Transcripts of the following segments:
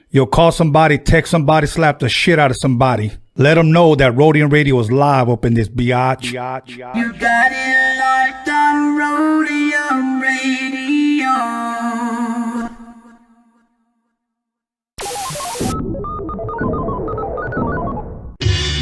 You'll call somebody, text somebody, slap the shit out of somebody. Let them know that Rodium Radio is live up in this biatch. You got it locked on Rodium Radio.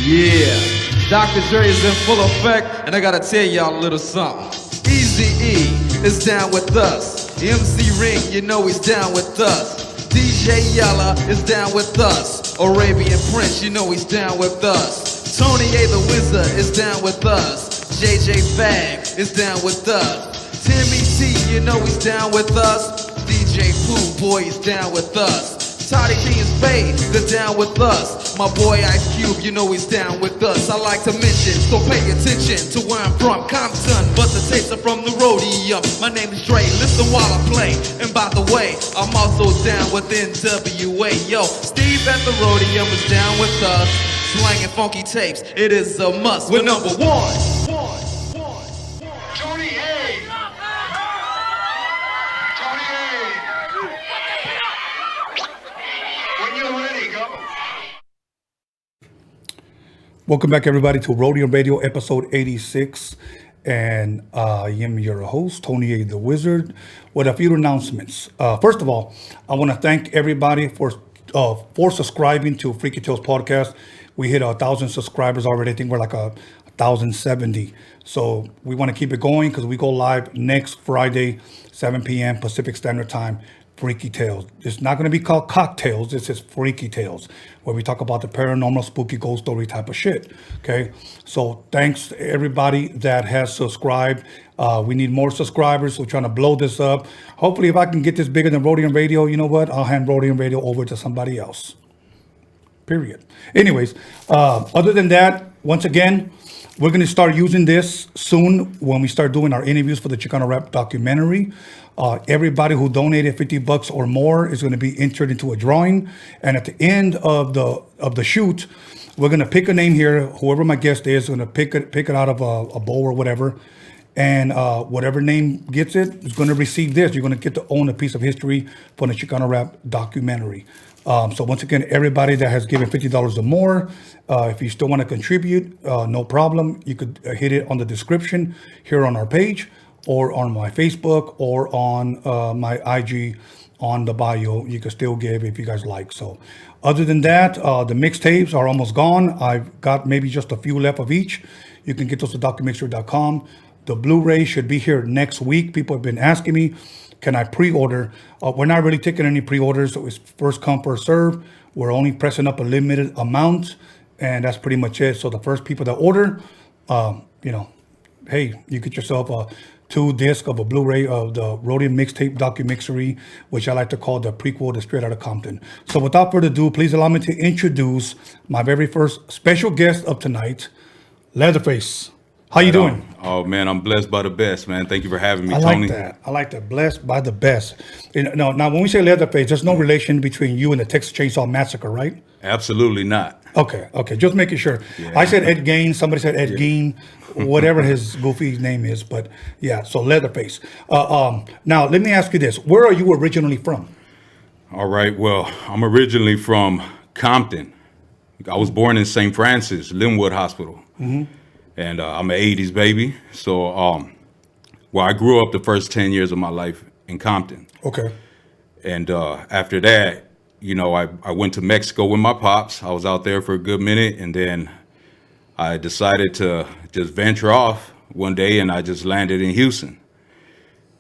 Yeah, Dr. Dre is in full effect, and I gotta tell y'all a little something. Eazy-E is down with us. MC Ring, you know he's down with us. DJ Yella is down with us. Arabian Prince, you know he's down with us. Tony A the Wizard is down with us. JJ Fag is down with us. Timmy T, you know he's down with us. DJ Pooh Boy is down with us. Toddy P and Spade, they're down with us. My boy Ice Cube, you know he's down with us. I like to mention, so pay attention to where I'm from, Compton, but the tapes are from the Roadium. My name is Dre, listen while I play. And by the way, I'm also down with NWA. Yo, Steve at the Roadium is down with us. Slanging funky tapes, it is a must. We're number one. Tony A. Tony A. When you're ready, go. Welcome back, everybody, to Rodium Radio, episode 86. And I am your host, Tony A. the Wizard, with a few announcements. First of all, I want to thank everybody for subscribing to Freaky Tales Podcast. We hit 1,000 subscribers already. I think we're like 1,070. So we want to keep it going because we go live next Friday, 7 p.m. Pacific Standard Time. Freaky Tales. It's not going to be called Cocktails. This is Freaky Tales, where we talk about the paranormal, spooky, ghost story type of shit. Okay. So thanks to everybody that has subscribed. We need more subscribers. We're trying to blow this up. Hopefully, if I can get this bigger than Rodium Radio, you know what? I'll hand Rodium Radio over to somebody else. Period. Anyways, other than that, once again, we're going to start using this soon when we start doing our interviews for the Chicano rap documentary. Everybody who donated $50 or more is going to be entered into a drawing. And at the end of the shoot, we're going to pick a name here. Whoever my guest is going to pick it out of a bowl or whatever. And whatever name gets it is going to receive this. You're going to get to own a piece of history from the Chicano rap documentary. So once again, everybody that has given $50 or more, if you still want to contribute, no problem. You could hit it on the description here on our page, or on my Facebook, or on my IG on the bio. You can still give if you guys like. So other than that, the mixtapes are almost gone. I've got maybe just a few left of each. You can get those at DOCUMIXERY.com. The Blu-ray should be here next week. People have been asking me, can I pre-order? We're not really taking any pre-orders, so it's first come, first serve. We're only pressing up a limited amount, and that's pretty much it. So the first people that order, hey, you get yourself a 2-disc of a Blu-ray of the Rodium mixtape DOCUMIXERY, which I like to call the prequel to Straight Outta Compton. So without further ado, please allow me to introduce my very first special guest of tonight, Leatherface. How you doing? Oh man, I'm blessed by the best, man. Thank you for having me, I Tony. I like that. Blessed by the best. Now, when we say Leatherface, there's no relation between you and the Texas Chainsaw Massacre, right? Absolutely not. Okay. Just making sure. Yeah. I said Ed Gein. Somebody said Ed Gein, whatever his goofy name is. But yeah, so Leatherface. Now, let me ask you this. Where are you originally from? All right. Well, I'm originally from Compton. I was born in St. Francis, Linwood Hospital. Mm-hmm. And I'm an 80s baby. So, I grew up the first 10 years of my life in Compton. Okay. And after that, I went to Mexico with my pops. I was out there for a good minute. And then I decided to just venture off one day, and I just landed in Houston.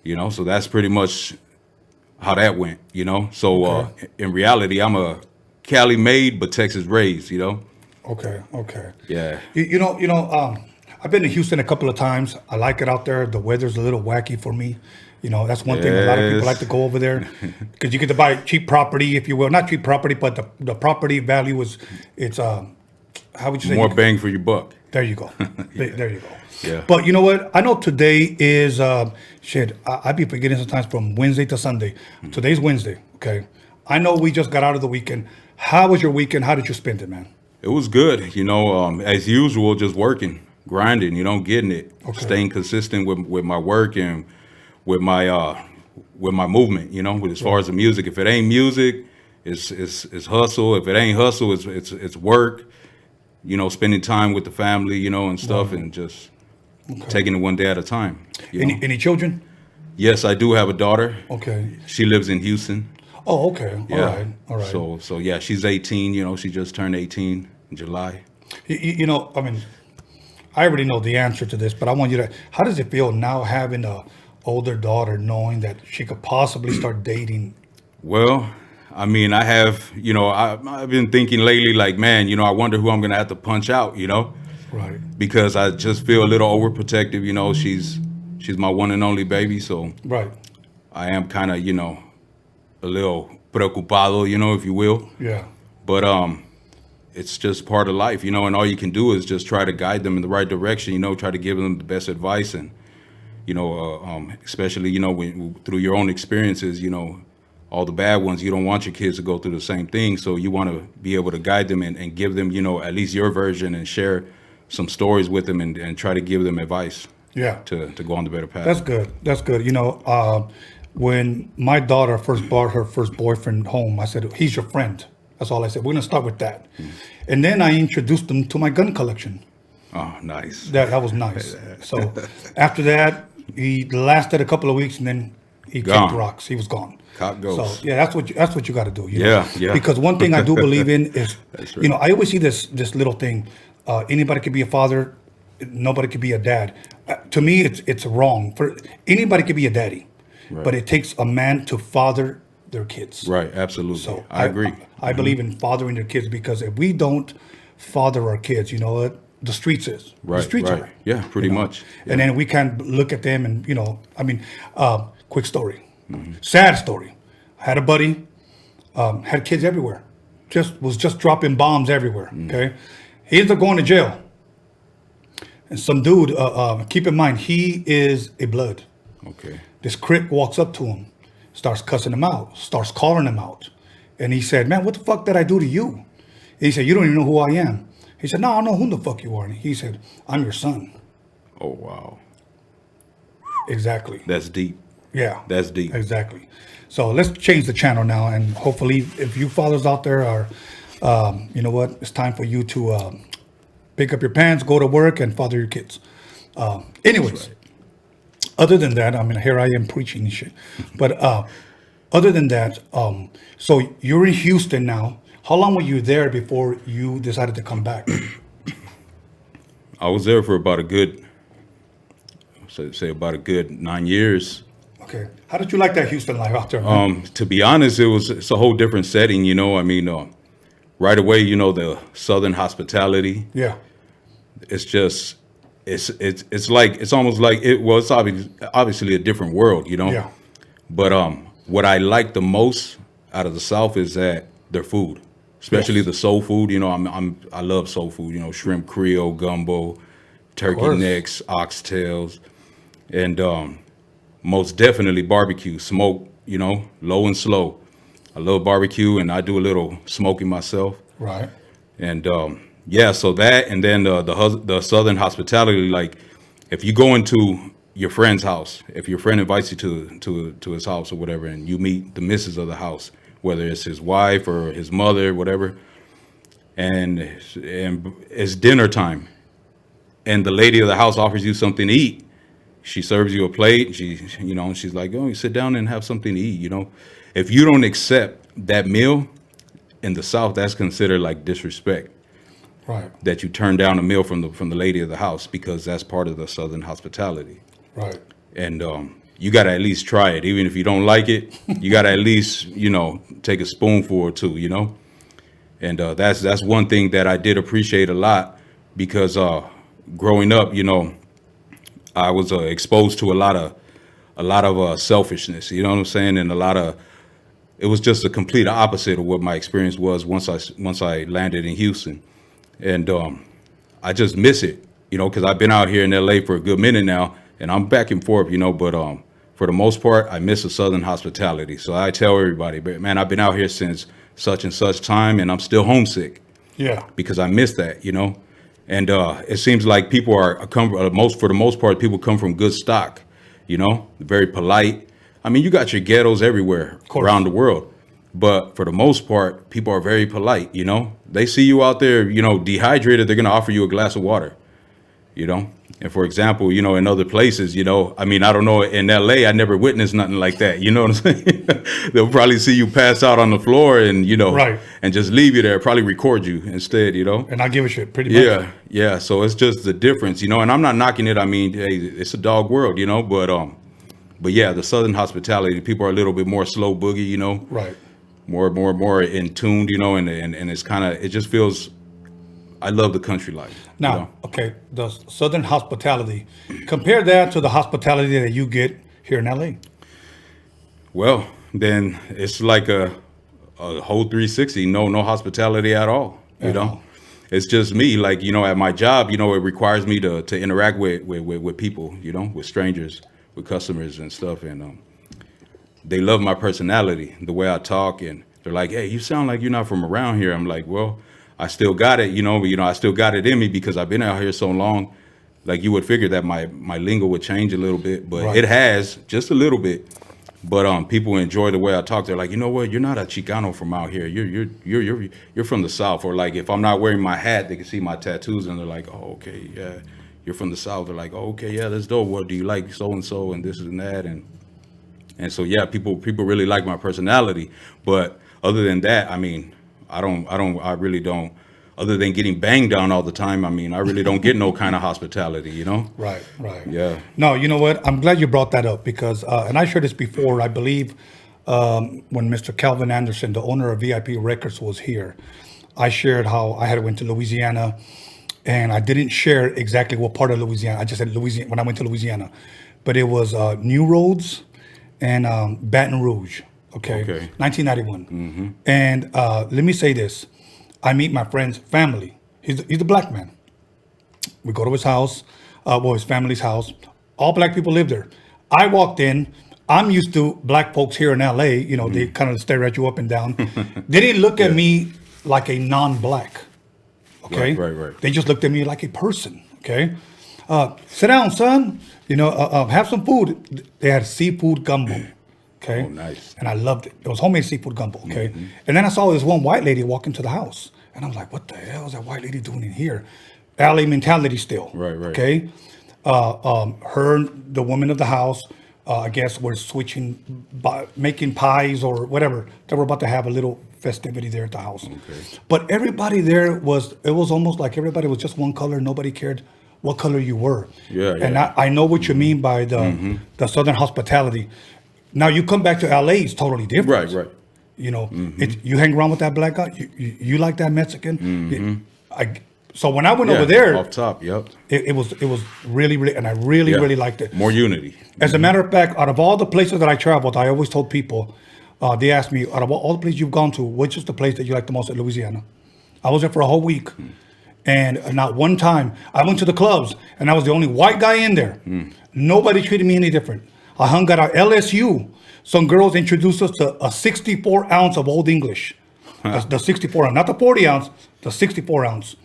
So that's pretty much how that went, So Okay. In reality, I'm a Cali made, but Texas raised, Okay. Yeah. I've been to Houston a couple of times. I like it out there. The weather's a little wacky for me. That's one thing. A lot of people like to go over there because you get to buy cheap property, if you will. Not cheap property, but the property value it's how would you say? More bang for your buck. There you go. There you go. Yeah. But you know what? I know today is I be forgetting sometimes from Wednesday to Sunday. Today's Wednesday. Okay. I know we just got out of the weekend. How was your weekend? How did you spend it, man? It was good. As usual, just working, grinding, getting it, Okay. staying consistent with my work and with my movement, as far as the music. If it ain't music, it's hustle. If it ain't hustle, it's work. You know, spending time with the family, you know, and stuff, and just taking it one day at a time. You know? Any children? Yes, I do have a daughter. Okay. She lives in Houston. Oh, okay. Yeah. All right. So yeah, she's 18. You know, she just turned 18 in July. You know, I mean, I already know the answer to this, but I want you to. How does it feel now having a older daughter, knowing that she could possibly start dating? Well, I mean, I have, you know, I've been thinking lately, like, man, you know, I wonder who I'm gonna have to punch out, you know, Right. because I just feel a little overprotective. You know, she's my one and only baby, so Right. I am kind of, you know, a little preocupado, you know, if you will. Yeah. But it's just part of life, you know, and all you can do is just try to guide them in the right direction, you know, try to give them the best advice, and you know, especially, you know, through your own experiences, you know, all the bad ones, you don't want your kids to go through the same thing, so you want to be able to guide them and give them, you know, at least your version, and share some stories with them, and try to give them advice. Yeah. To go on the better path. That's good. That's good. You know, when my daughter first brought her first boyfriend home, I said, he's your friend. That's all I said. We're going to start with that. And then I introduced them to my gun collection. Oh, nice. That was nice. So after that, he lasted a couple of weeks, and then he Gone. kicked rocks. He was gone. Cop ghost. So yeah, that's what you got to do. You know? Yeah, yeah. Because one thing I do believe in is, That's right. you know, I always see this little thing. Anybody could be a father. Nobody could be a dad. To me, it's wrong. For anybody could be a daddy, but it takes a man to father their kids. Right, absolutely. So I agree. I believe in fathering their kids, because if we don't father our kids, you know what, the streets is. Right, the streets right. are. Yeah, pretty much. And then we can't look at them and, you know, I mean, quick story, sad story. I had a buddy, had kids everywhere, was just dropping bombs everywhere. Okay, he ends up going to jail. And some dude, keep in mind, he is a blood. Okay. This Crip walks up to him, starts cussing him out, starts calling him out. And he said, man, what the fuck did I do to you? And he said, you don't even know who I am. He said, no, I know who the fuck you are. And he said, I'm your son. Oh, wow. Exactly. That's deep. Yeah. That's deep. Exactly. So let's change the channel now. And hopefully, if you fathers out there are, you know what, it's time for you to pick up your pants, go to work, and father your kids. Anyways, other than that, I mean, here I am preaching and shit. But other than that, so you're in Houston now. How long were you there before you decided to come back? I was there for about a good, about a good 9 years. Okay. How did you like that Houston life out there? Man? To be honest, it's a whole different setting, you know. I mean, right away, you know, the Southern hospitality. Yeah. It's just, it's like, it's almost like it's obviously a different world, you know. Yeah. But what I like the most out of the South is that their food, especially the soul food. You know, I love soul food. You know, shrimp Creole, gumbo, turkey necks, oxtails, and most definitely barbecue, smoke. You know, low and slow. I love barbecue, and I do a little smoking myself. Right. And yeah, so that, and then the Southern hospitality, like if you go into your friend's house, if your friend invites you to his house or whatever, and you meet the missus of the house, whether it's his wife or his mother, whatever, and it's dinner time, and the lady of the house offers you something to eat. She serves you a plate. She's like, oh, you sit down and have something to eat. You know, if you don't accept that meal in the South, that's considered like disrespect. Right. That you turn down a meal from the lady of the house, because that's part of the Southern hospitality. Right. And you got to at least try it. Even if you don't like it, you got to at least, you know, take a spoonful or two, you know. And that's one thing that I did appreciate a lot, because growing up, you know, I was exposed to a lot of selfishness, you know what I'm saying? And it was just a complete opposite of what my experience was once I landed in Houston. And I just miss it, you know, because I've been out here in LA for a good minute now, and I'm back and forth, you know, but for the most part, I miss the Southern hospitality. So I tell everybody, but man, I've been out here since such and such time, and I'm still homesick. Yeah. Because I miss that, you know. And it seems like people for the most part, people come from good stock, you know, very polite. I mean, you got your ghettos everywhere around the world, But for the most part, people are very polite, you know. They see you out there, you know, dehydrated, they're going to offer you a glass of water, you know. And for example, you know, in other places, you know, I mean, I don't know, in LA, I never witnessed nothing like that. You know what I'm saying? They'll probably see you pass out on the floor and, you know, Right. and just leave you there, probably record you instead, you know? And I give a shit pretty much. Yeah, yeah. So it's just the difference, you know, and I'm not knocking it. I mean, hey, it's a dog world, you know, but yeah, the Southern hospitality, people are a little bit more slow boogie, you know, Right. more in tuned, you know, and it's kind of, it just feels, I love the country life. Now, you know? okay, the Southern hospitality, compare that to the hospitality that you get here in LA. Well, then it's like a whole 360, no hospitality at all, you At know. all. It's just me, like, you know, at my job, you know, it requires me to interact with people, you know, with strangers, with customers and stuff, and they love my personality, the way I talk, and they're like, hey, you sound like you're not from around here. I'm like, well, I still got it, you know, I still got it in me because I've been out here so long. Like, you would figure that my lingo would change a little bit, but Right. it has just a little bit. But people enjoy the way I talk. They're like, you know what? You're not a Chicano from out here. You're from the South. Or like, if I'm not wearing my hat, they can see my tattoos, and they're like, oh, okay, yeah, you're from the South. They're like, oh, okay, yeah, that's dope. What do you like, so and so, and this and that, and so yeah, people really like my personality. But other than that, I mean, I really don't. Other than getting banged on all the time, I mean, I really don't get no kind of hospitality, you know? Right, right. Yeah. No, you know what? I'm glad you brought that up because, and I shared this before, I believe when Mr. Calvin Anderson, the owner of VIP Records, was here, I shared how I had went to Louisiana, and I didn't share exactly what part of Louisiana. I just said Louisiana when I went to Louisiana. But it was New Roads and Baton Rouge, okay? 1991. And let me say this. I meet my friend's family. He's a black man. We go to his house, his family's house. All black people live there. I walked in. I'm used to black folks here in LA. You know, they kind of stare at you up and down. They didn't look at me like a non-black. Okay, Right. They just looked at me like a person. Okay, sit down, son. You know, have some food. They had seafood gumbo. Okay. Oh, nice. And I loved it. It was homemade seafood gumbo. Okay. And then I saw this one white lady walk into the house, and I was like, "What the hell is that white lady doing in here?" LA mentality still. Right. Okay. Her, the woman of the house, I guess, were switching, making pies or whatever. They were about to have a little festivity there at the house. Okay. But everybody there it was almost like everybody was just one color. Nobody cared what color you were. Yeah. And I know what you mean by the Southern hospitality. Now you come back to LA, it's totally different. Right. You know, you hang around with that black guy, you like that Mexican. So when I went over there, off top, yep. it was really, and I really liked it. More unity. As a matter of fact, out of all the places that I traveled, I always told people, they asked me, out of all the places you've gone to, which is the place that you like the most in Louisiana? I was there for a whole week. And not one time, I went to the clubs, and I was the only white guy in there. Nobody treated me any different. I hung out at LSU. Some girls introduced us to a 64 ounce of Old English. The 64 ounce, not the 40 ounce, the 64 ounce.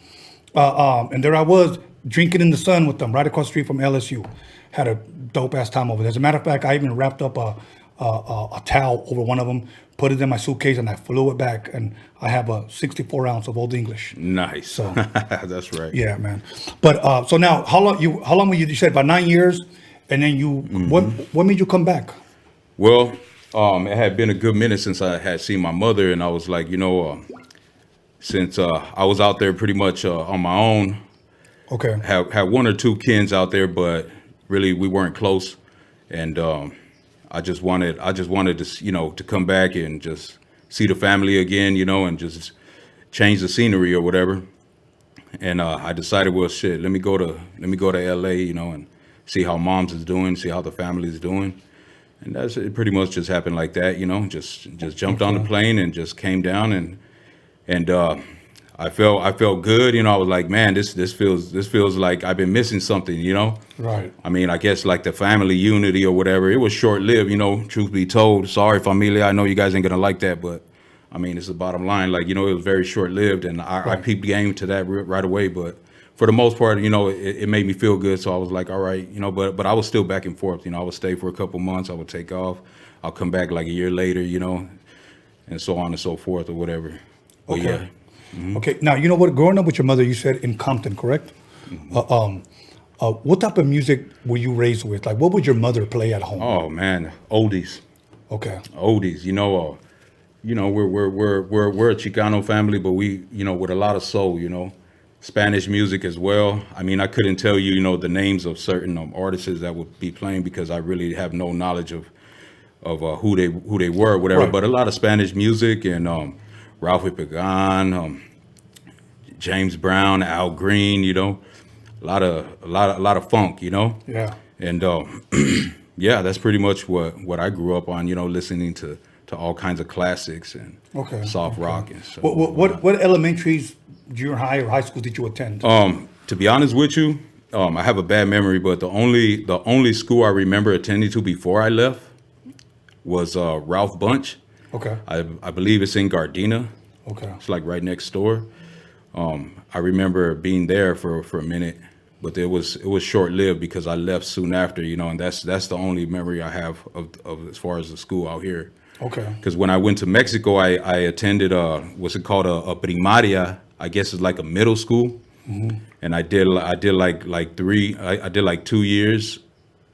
And there I was drinking in the sun with them right across the street from LSU. Had a dope ass time over there. As a matter of fact, I even wrapped up a towel over one of them, put it in my suitcase, and I flew it back. And I have a 64 ounce of Old English. Nice. So that's right. yeah, man. But so now, how long were you? You said about 9 years, and then you what made you come back? Well, it had been a good minute since I had seen my mother, and I was like, you know, since I was out there pretty much on my own, Okay. had one or two kins out there, but really we weren't close, and I just wanted to, you know, to come back and just see the family again, you know, and just change the scenery or whatever. And I decided, well, shit, let me go to LA, you know, and see how mom's is doing, see how the family is doing. And it pretty much just happened like that, you know, just jumped on the plane and just came down, and I felt good, you know. I was like, man, this feels like I've been missing something, you know. Right. I mean, I guess like the family unity or whatever. It was short lived, you know. Truth be told, sorry, familia. I know you guys ain't gonna like that, but I mean, it's the bottom line. Like, you know, it was very short lived, and I peeped game to that right away. But for the most part, you know, it made me feel good. So I was like, all right, you know. But I was still back and forth. You know, I would stay for a couple months. I would take off. I'll come back like a year later, you know. and so on and so forth or whatever. But Okay. yeah. Okay. Now, you know what? Growing up with your mother, you said in Compton, correct? What type of music were you raised with? Like, what would your mother play at home? Oh man, oldies. Okay. Oldies, we're a Chicano family, but we, with a lot of soul, Spanish music as well. I mean, I couldn't tell you, the names of certain artists that would be playing because I really have no knowledge of who they were, whatever. Right. But a lot of Spanish music and Ralphie Pagan, James Brown, Al Green, a lot of funk, Yeah. and yeah, that's pretty much what I grew up on, listening to all kinds of classics and Okay. soft rock and stuff. What elementaries, junior high or high school did you attend? To be honest with you, I have a bad memory, but the only school I remember attending to before I left was Ralph Bunch. Okay. I believe it's in Gardena. Okay. It's like right next door. I remember being there for a minute, but it was short lived because I left soon after, and that's the only memory I have of as far as the school out here. Okay. Because when I went to Mexico, I attended what's it called, a primaria. I guess it's like a middle school, and I did like 2 years,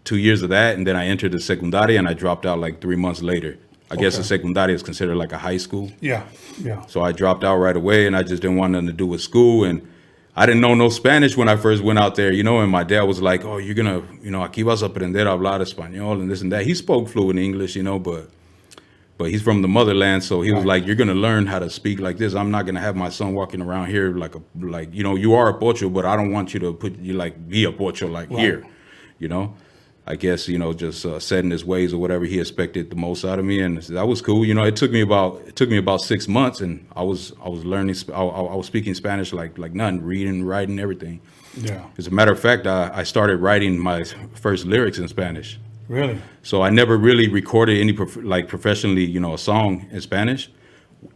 2 years of that, and then I entered the secundaria, and I dropped out like 3 months later. I guess the secundaria is considered like a high school. Yeah. Yeah. So I dropped out right away, and I just didn't want nothing to do with school, and I didn't know no Spanish when I first went out there, and my dad was like, oh, you're gonna, aquí vas a aprender a hablar español and this and that. He spoke fluent English, but he's from the motherland, so he was like, you're gonna learn how to speak like this. I'm not gonna have my son walking around here like you are a pocho, but I don't want you to be a pocho here, I guess, just setting his ways or whatever. He expected the most out of me, and that was cool. It took me about 6 months, and I was learning. I was speaking Spanish like nothing, reading, writing, everything. Yeah. As a matter of fact, I started writing my first lyrics in Spanish. Really? So I never really recorded any professionally, a song in Spanish,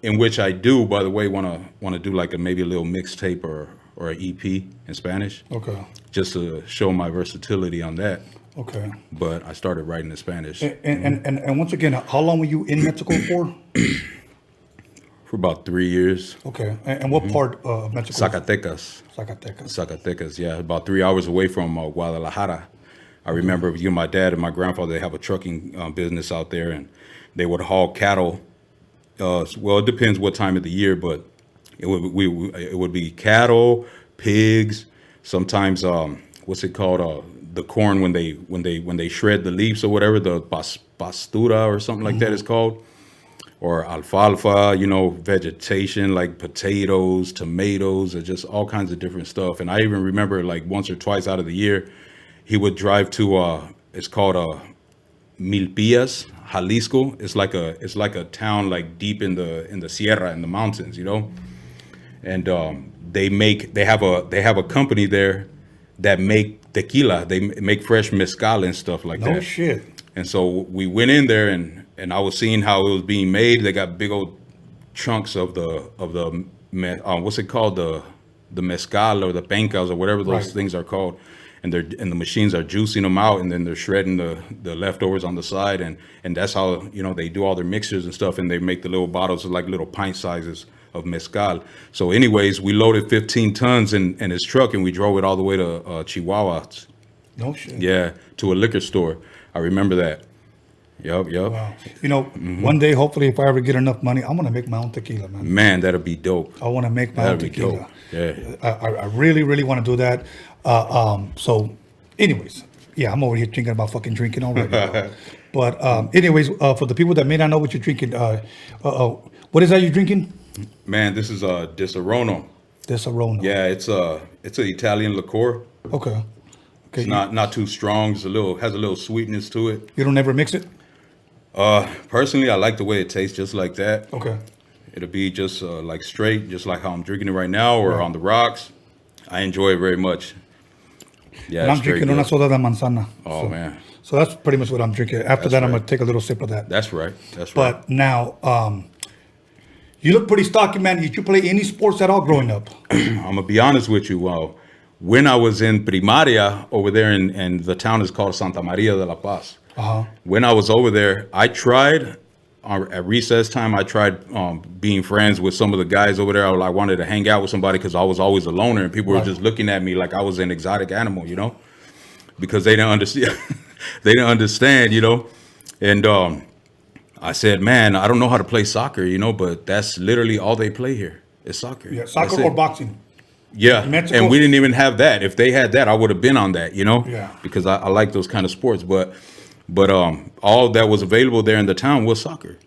in which I do, by the way, want to do like maybe a little mixtape or an EP in Spanish. Okay. Just to show my versatility on that. Okay. But I started writing in Spanish And once again, how long were you in Mexico for? for about 3 years. Okay. And what part of Mexico? Zacatecas. Zacatecas. Yeah, about 3 hours away from Guadalajara. I remember my dad and my grandfather, they have a trucking business out there, and they would haul cattle. Well, it depends what time of the year, but it would be cattle, pigs, sometimes what's it called? The corn when they shred the leaves or whatever, the pastura or something like that is called, or alfalfa, vegetation like potatoes, tomatoes, or just all kinds of different stuff. And I even remember like once or twice out of the year, he would drive to it's called Milpillas, Jalisco. It's like a town like deep in the Sierra, in the mountains, and they have a company there that make tequila. They make fresh mezcal and stuff like that. No shit. And so we went in there, and I was seeing how it was being made. They got big old chunks of the what's it called, the mezcal or the pencas or whatever those things are called. And the machines are juicing them out, and then they're shredding the leftovers on the side, and that's how they do all their mixtures and stuff, and they make the little bottles of like little pint sizes of mezcal. So anyways, we loaded 15 tons in his truck, and we drove it all the way to Chihuahua. No shit. Yeah, to a liquor store. I remember that. Yup. Wow. One day, hopefully, if I ever get enough money, I'm gonna make my own tequila, man. Man, that'll be dope. I want to make my own That'd be tequila. dope. Yeah. I really, really want to do that. So, anyways, yeah, I'm over here thinking about fucking drinking already. Bro. But anyways, for the people that may not know what you're drinking, what is that you're drinking? Man, this is Disaronno. Disaronno. Yeah, it's an Italian liqueur. Okay. It's not too strong. Has a little sweetness to it. You don't ever mix it? Personally, I like the way it tastes, just like that. Okay. It'll be just like straight, just like how I'm drinking it right now, or on the rocks. I enjoy it very much. Yeah, And I'm drinking una soda de manzana. Oh man. So that's pretty much what I'm drinking. After that, I'm gonna take a little sip of that. That's right. But now, you look pretty stocky, man. Did you play any sports at all growing up? I'm gonna be honest with you. When I was in primaria over there, and the town is called Santa Maria de la Paz. Uh-huh. When I was over there, I tried at recess time, I tried being friends with some of the guys over there. I wanted to hang out with somebody because I was always a loner, and people were just looking at me like I was an exotic animal, you know, because they didn't understand. They didn't understand, you know. And I said, man, I don't know how to play soccer, you know, but that's literally all they play here is soccer. Yeah, soccer or boxing. Yeah, Mexico. and we didn't even have that. If they had that, I would have been on that, you know, Yeah. because I like those kind of sports. But all that was available there in the town was soccer.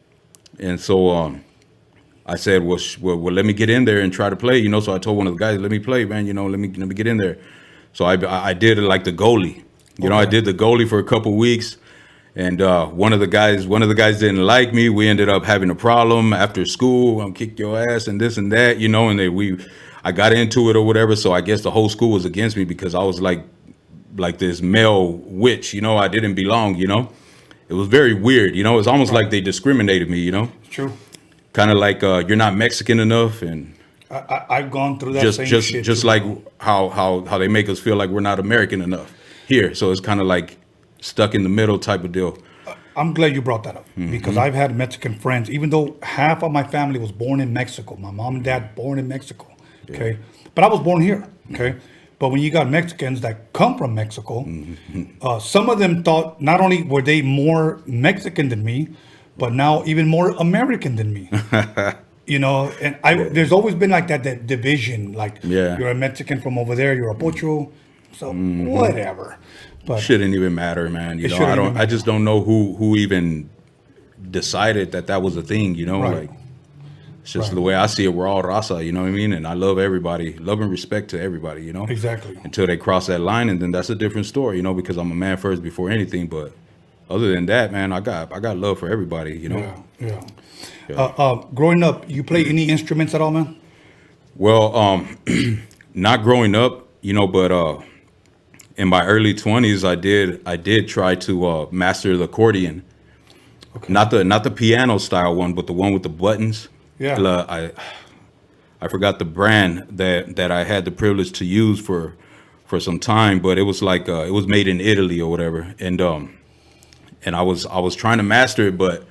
And so I said, well, let me get in there and try to play, you know. So I told one of the guys, let me play, man, you know, let me get in there. So I did it like the goalie, you know, I did the goalie for a couple weeks. And one of the guys didn't like me. We ended up having a problem after school. I'll kick your ass and this and that, you know, and I got into it or whatever. So I guess the whole school was against me because I was like this male witch, you know. I didn't belong, you know. It was very weird, you know. It's almost like they discriminated me, you know. True. Kind of like you're not Mexican enough, and I've gone through that same shit. Just too. like how they make us feel like we're not American enough here. So it's kind of like stuck in the middle type of deal. I'm glad you brought that up because I've had Mexican friends, even though half of my family was born in Mexico. My mom and dad born in Mexico. Okay. But I was born here. Okay. But when you got Mexicans that come from Mexico, some of them thought not only were they more Mexican than me, but now even more American than me. You know, and there's always been like that division, like you're a Mexican from over there, you're a pocho, so whatever. But shouldn't even matter, man. You know, I just don't know who even decided that was a thing, you know, like it's just the way I see it. We're all Raza, you know what I mean? And I love everybody, love and respect to everybody, you know? Exactly. Until they cross that line, and then that's a different story, you know, because I'm a man first before anything. But other than that, man, I got love for everybody, you know? Yeah. Growing up, you play any instruments at all, man? Well, not growing up, you know, but in my early 20s, I did try to master the accordion. Okay. Not the piano style one, but the one with the buttons. Yeah. I forgot the brand that I had the privilege to use for some time, but it was like it was made in Italy or whatever, and I was trying to master it, but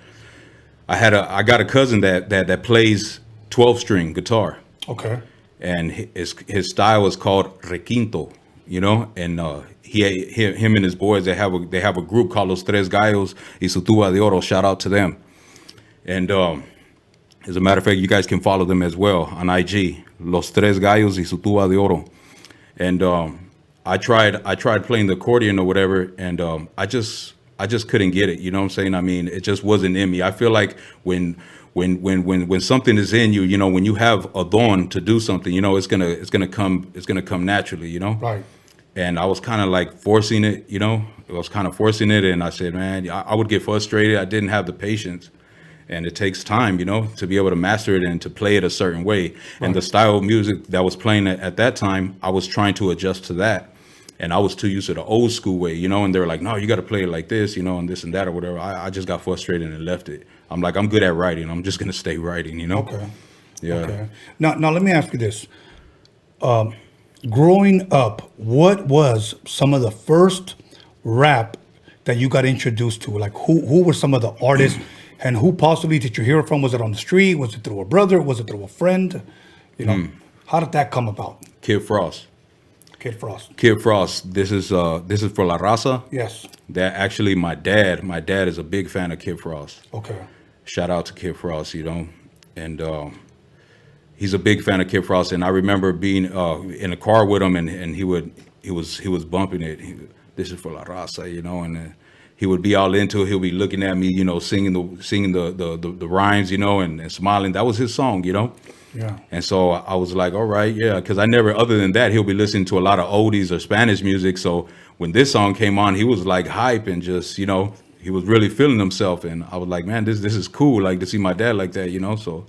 I got a cousin that plays 12-string guitar. Okay. And his style is called requinto, you know, and him and his boys, they have a group called Los Tres Gallos y su Tuba de Oro. Shout out to them. And as a matter of fact, you guys can follow them as well on IG, Los Tres Gallos y su Tuba de Oro. And I tried playing the accordion or whatever, and I just couldn't get it. You know what I'm saying? I mean, it just wasn't in me. I feel like when something is in you, you know, when you have a don to do something, you know, it's gonna come naturally, you know. Right. And I was kind of like forcing it, you know. I was kind of forcing it, and I said, man, I would get frustrated. I didn't have the patience. And it takes time, you know, to be able to master it and to play it a certain way. Right. And the style of music that was playing at that time, I was trying to adjust to that. And I was too used to the old school way, you know, and they were like, no, you got to play it like this, you know, and this and that or whatever. I just got frustrated and left it. I'm like, I'm good at writing. I'm just going to stay writing, you know? Okay. Yeah. Okay. Now let me ask you this. Growing up, what was some of the first rap that you got introduced to? Like who were some of the artists and who possibly did you hear from? Was it on the street? Was it through a brother? Was it through a friend? You know, how did that come about? Kid Frost. This is for La Raza. Yes. That actually my dad is a big fan of Kid Frost. Okay. Shout out to Kid Frost, you know, and he's a big fan of Kid Frost. And I remember being in a car with him, and he was bumping it. This is for La Raza, you know, and he would be all into it. He'll be looking at me, you know, singing the rhymes, you know, and smiling. That was his song, you know. Yeah. And so I was like, all right, yeah, because I never, other than that, he'll be listening to a lot of oldies or Spanish music. So when this song came on, he was like hype and just, you know, he was really feeling himself. And I was like, man, this is cool, like to see my dad like that, you know. So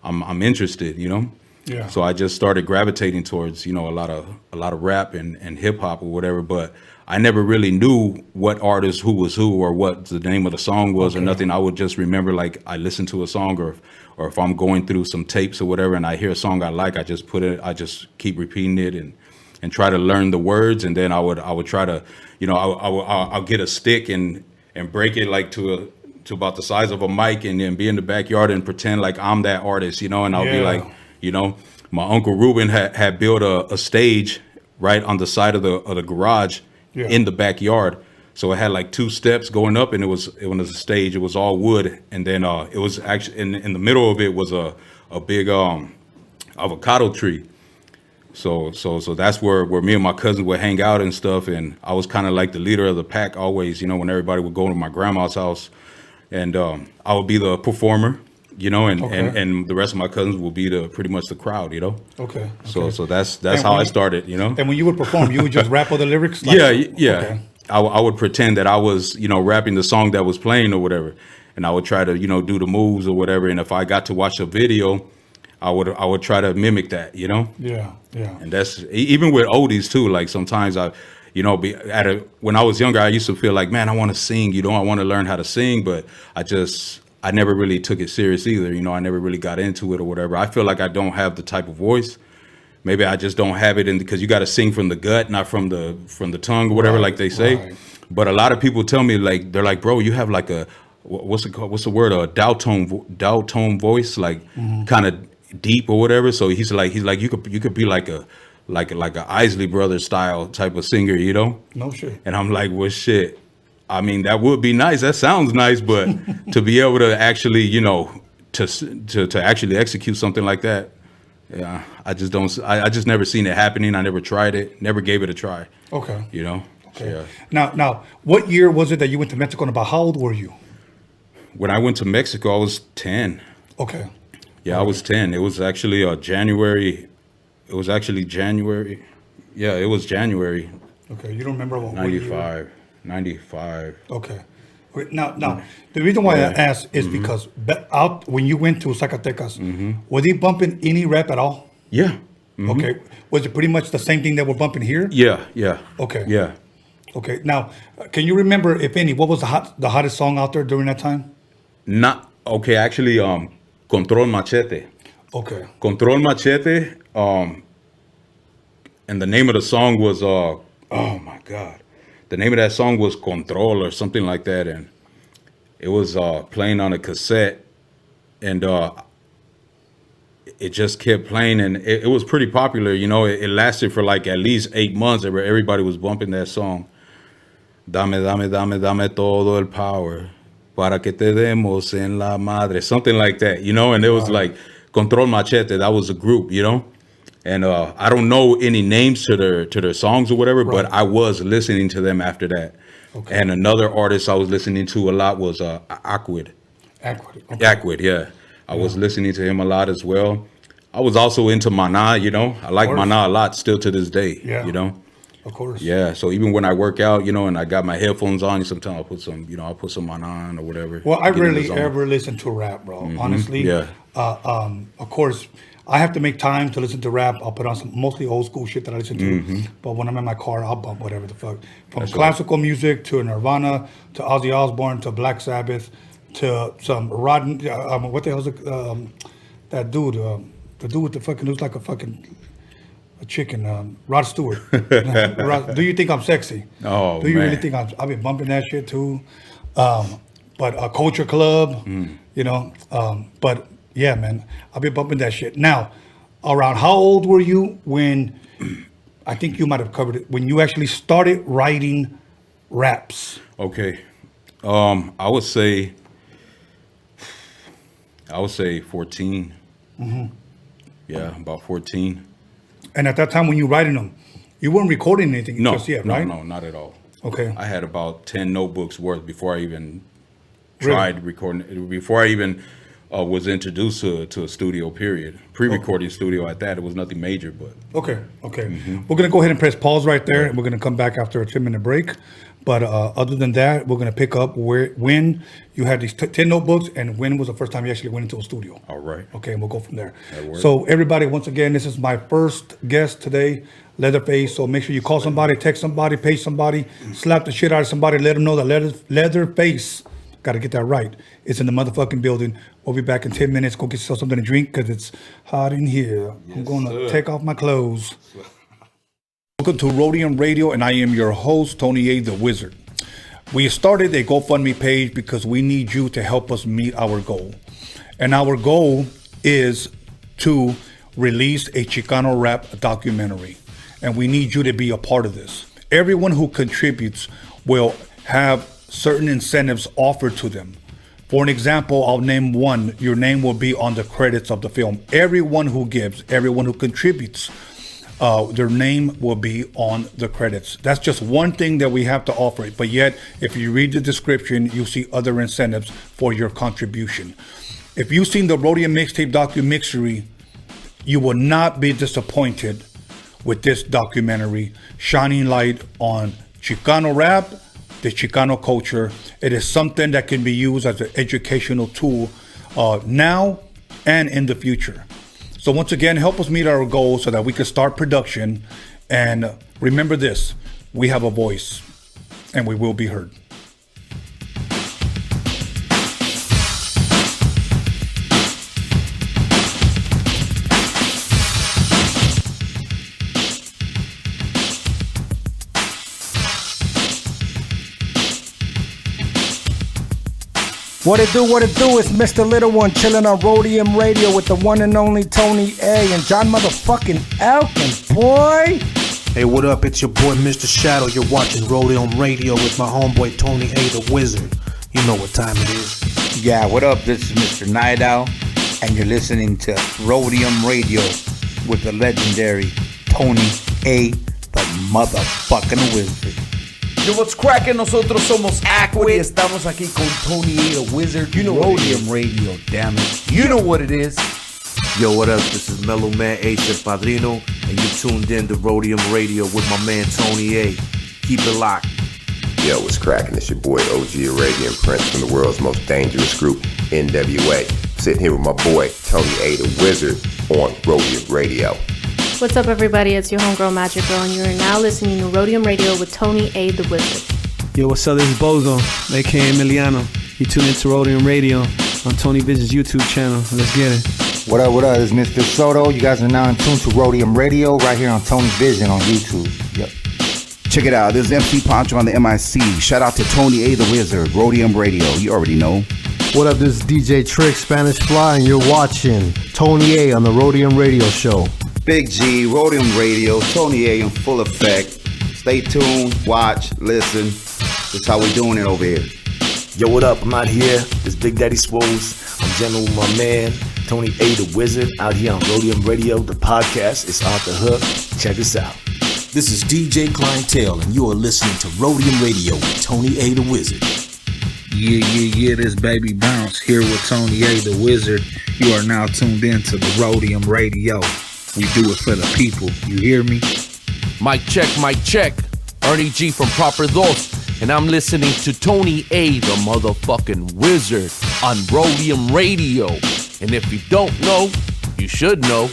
I'm interested, you know. Yeah. So I just started gravitating towards, you know, a lot of rap and hip hop or whatever. But I never really knew what artist who was who or what the name of the song was or nothing. I would just remember, like, I listened to a song or if I'm going through some tapes or whatever and I hear a song I like, I just keep repeating it and try to learn the words. And then I would try to, you know, I'll get a stick and break it like to to about the size of a mic and then be in the backyard and pretend like I'm that artist, you know, and I'll be like, you know, my Uncle Ruben had built a stage right on the side of the garage in the backyard. So it had like 2 steps going up, and it was a stage. It was all wood, and then it was actually in the middle of it was a big avocado tree. So that's where me and my cousins would hang out and stuff, and I was kind of like the leader of the pack always, you know, when everybody would go to my grandma's house, and I would be the performer, you know, and the rest of my cousins would be pretty much the crowd, you know. Okay. So that's how I started, you know. And when you would perform, you would just rap all the lyrics? Like, yeah. Okay. I would pretend that I was, you know, rapping the song that was playing or whatever, and I would try to, you know, do the moves or whatever. And if I got to watch a video, I would try to mimic that, you know. Yeah. And that's even with oldies too. Like sometimes you know, when I was younger, I used to feel like, man, I want to sing, you know, I want to learn how to sing, but I never really took it serious either. You know, I never really got into it or whatever. I feel like I don't have the type of voice. Maybe I just don't have it because you got to sing from the gut, not from the tongue or whatever, like they say. Right. But a lot of people tell me, like, they're like, bro, you have like what's it called? What's the word? A dial tone voice, like kind of deep or whatever. So he's like you could be like a Isley Brothers style type of singer, you know? No shit. And I'm like, well, shit. I mean, that would be nice. That sounds nice, but to be able to actually, you know, to actually execute something like that, yeah, I just never seen it happening. I never tried it, never gave it a try. Okay. You know? Okay. So, yeah. Now, what year was it that you went to Mexico, and about how old were you? When I went to Mexico, I was 10. Okay. Yeah, I was 10. It was actually January. It was actually January. Yeah, it was January. Okay, you don't remember what 95. 95. Okay. Now, the reason why I asked is because when you went to Zacatecas, were they bumping any rap at all? Yeah. Okay. Was it pretty much the same thing that we're bumping here? Yeah. Okay. Yeah. Okay. Now, can you remember, if any, what was the hottest song out there during that time? Actually, Control Machete. Okay. Control Machete. And the name of the song was oh my God. The name of that song was Control or something like that, and it was playing on a cassette, and it just kept playing, and it was pretty popular. You know, it lasted for like at least 8 months. Everybody was bumping that song. Dame, dame, dame, dame todo el power para que te demos en la madre, something like that. You know, and it was like Control Machete. That was a group. You know. And I don't know any names to their songs or whatever, but I was listening to them after that. Okay. And another artist I was listening to a lot was Aquid. Aquid. Okay. Aquid, yeah. I was listening to him a lot as well. I was also into Mana, you know. I like Mana a lot still to this day, you know. Of course. Yeah, so even when I work out, you know, and I got my headphones on, sometimes I'll put some Mana on or whatever. Well, I rarely ever listen to rap, bro, honestly. Yeah. Of course, I have to make time to listen to rap. I'll put on some mostly old school shit that I listen to. But when I'm in my car, I'll bump whatever the fuck. From classical music to Nirvana to Ozzy Osbourne to Black Sabbath to some Rodium. What the hell's that dude? The dude with the fucking looks like a chicken. Rod Stewart. Do you think I'm sexy? Oh, do you really think I've been bumping that shit too? But Culture Club, you know. But yeah, man, I've been bumping that shit. Now, around how old were you when, I think you might have covered it, when you actually started writing raps? Okay. I would say 14. Yeah, about 14. And at that time when you were writing them, you weren't recording anything just yet, right? No, not at all. Okay. I had about 10 notebooks worth before I even tried recording, before I even was introduced to a studio, period. Pre-recording studio at that. It was nothing major, but. Okay. We're going to go ahead and press pause right there, and we're going to come back after a 10-minute break. But other than that, we're going to pick up when you had these 10 notebooks and when was the first time you actually went into a studio. All right. Okay, and we'll go from there. So everybody, once again, this is my first guest today, Leatherface. So make sure you call somebody, text somebody, pay somebody, slap the shit out of somebody, let them know that Leatherface, got to get that right, it's in the motherfucking building. We'll be back in 10 minutes. Go get yourself something to drink because it's hot in here. Yes, I'm going to take off my clothes. Welcome to Rodium Radio, and I am your host, Tony A. the Wizard. We started a GoFundMe page because we need you to help us meet our goal. And our goal is to release a Chicano rap documentary. And we need you to be a part of this. Everyone who contributes will have certain incentives offered to them. For an example, I'll name one. Your name will be on the credits of the film. Everyone who gives, everyone who contributes, their name will be on the credits. That's just one thing that we have to offer. But yet, if you read the description, you see other incentives for your contribution. If you've seen the Rodium Mixtape DOCUMIXERY, you will not be disappointed with this documentary shining light on Chicano rap, the Chicano culture. It is something that can be used as an educational tool now and in the future. So once again, help us meet our goals so that we can start production. And remember this, we have a voice and we will be heard. What it do, it's Mr. Little One chilling on Rodium Radio with the one and only Tony A and John motherfucking ELKINS, boy! Hey, what up? It's your boy Mr. Shadow. You're watching Rodium Radio with my homeboy Tony A the Wizard. You know what time it is. Yeah, what up? This is Mr. Night Owl, and you're listening to Rodium Radio with the legendary Tony A the motherfucking Wizard. Yo, what's cracking? Nosotros somos Aquid y estamos aquí con Tony A the Wizard. You know Rodium Radio, damn it. You know what it is. Yo, what up? This is Mellow Man H. Padrino, and you tuned in to Rodium Radio with my man Tony A. Keep it locked. Yo, what's cracking? It's your boy OG Arabian Prince from the world's most dangerous group, NWA. Sitting here with my boy Tony A the Wizard on Rodium Radio. What's up, everybody? It's your homegirl Magic Girl, and you are now listening to Rodium Radio with Tony A the Wizard. Yo, what's up? This is Bozo, aka Emiliano. You tune into Rodium Radio on Tony Vision's YouTube channel. Let's get it. What up? It's Mr. Soto. You guys are now in tune to Rodium Radio right here on Tony Vision on YouTube. Yep. Check it out. This is MC Poncho on the MIC. Shout out to Tony A the Wizard, Rodium Radio. You already know. What up? This is DJ Trick, Spanish Fly, and you're watching Tony A on the Rodium Radio Show. Big G, Rodium Radio, Tony A in full effect. Stay tuned, watch, listen. That's how we doing it over here. Yo, what up? I'm out here. This Big Daddy Swoles. I'm jamming with my man, Tony A the Wizard, out here on Rodium Radio. The podcast is off the hook. Check us out. This is DJ Clientele, and you are listening to Rodium Radio with Tony A the Wizard. Yeah, this Baby Bounce here with Tony A the Wizard. You are now tuned in to the Rodium Radio. We do it for the people. You hear me? Mic check. Ernie G from Proper Dos, and I'm listening to Tony A the motherfucking Wizard on Rodium Radio. And if you don't know, you should know.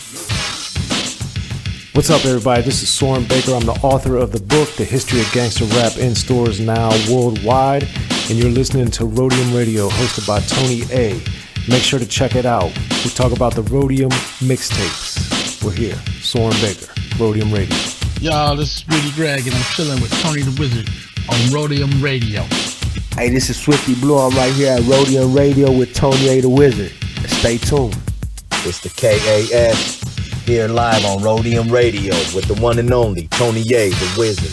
What's up, everybody? This is Soren Baker. I'm the author of the book, The History of Gangster Rap, in stores now worldwide. And you're listening to Rodium Radio, hosted by Tony A. Make sure to check it out. We talk about the Rodium Mixtapes. We're here, Soren Baker, Rodium Radio. Y'all, this is Rudy Gregg, and I'm chilling with Tony the Wizard on Rodium Radio. Hey, this is Swifty Blue. I'm right here at Rodium Radio with Tony A the Wizard. Stay tuned. It's the KAS here live on Rodium Radio with the one and only Tony A the Wizard.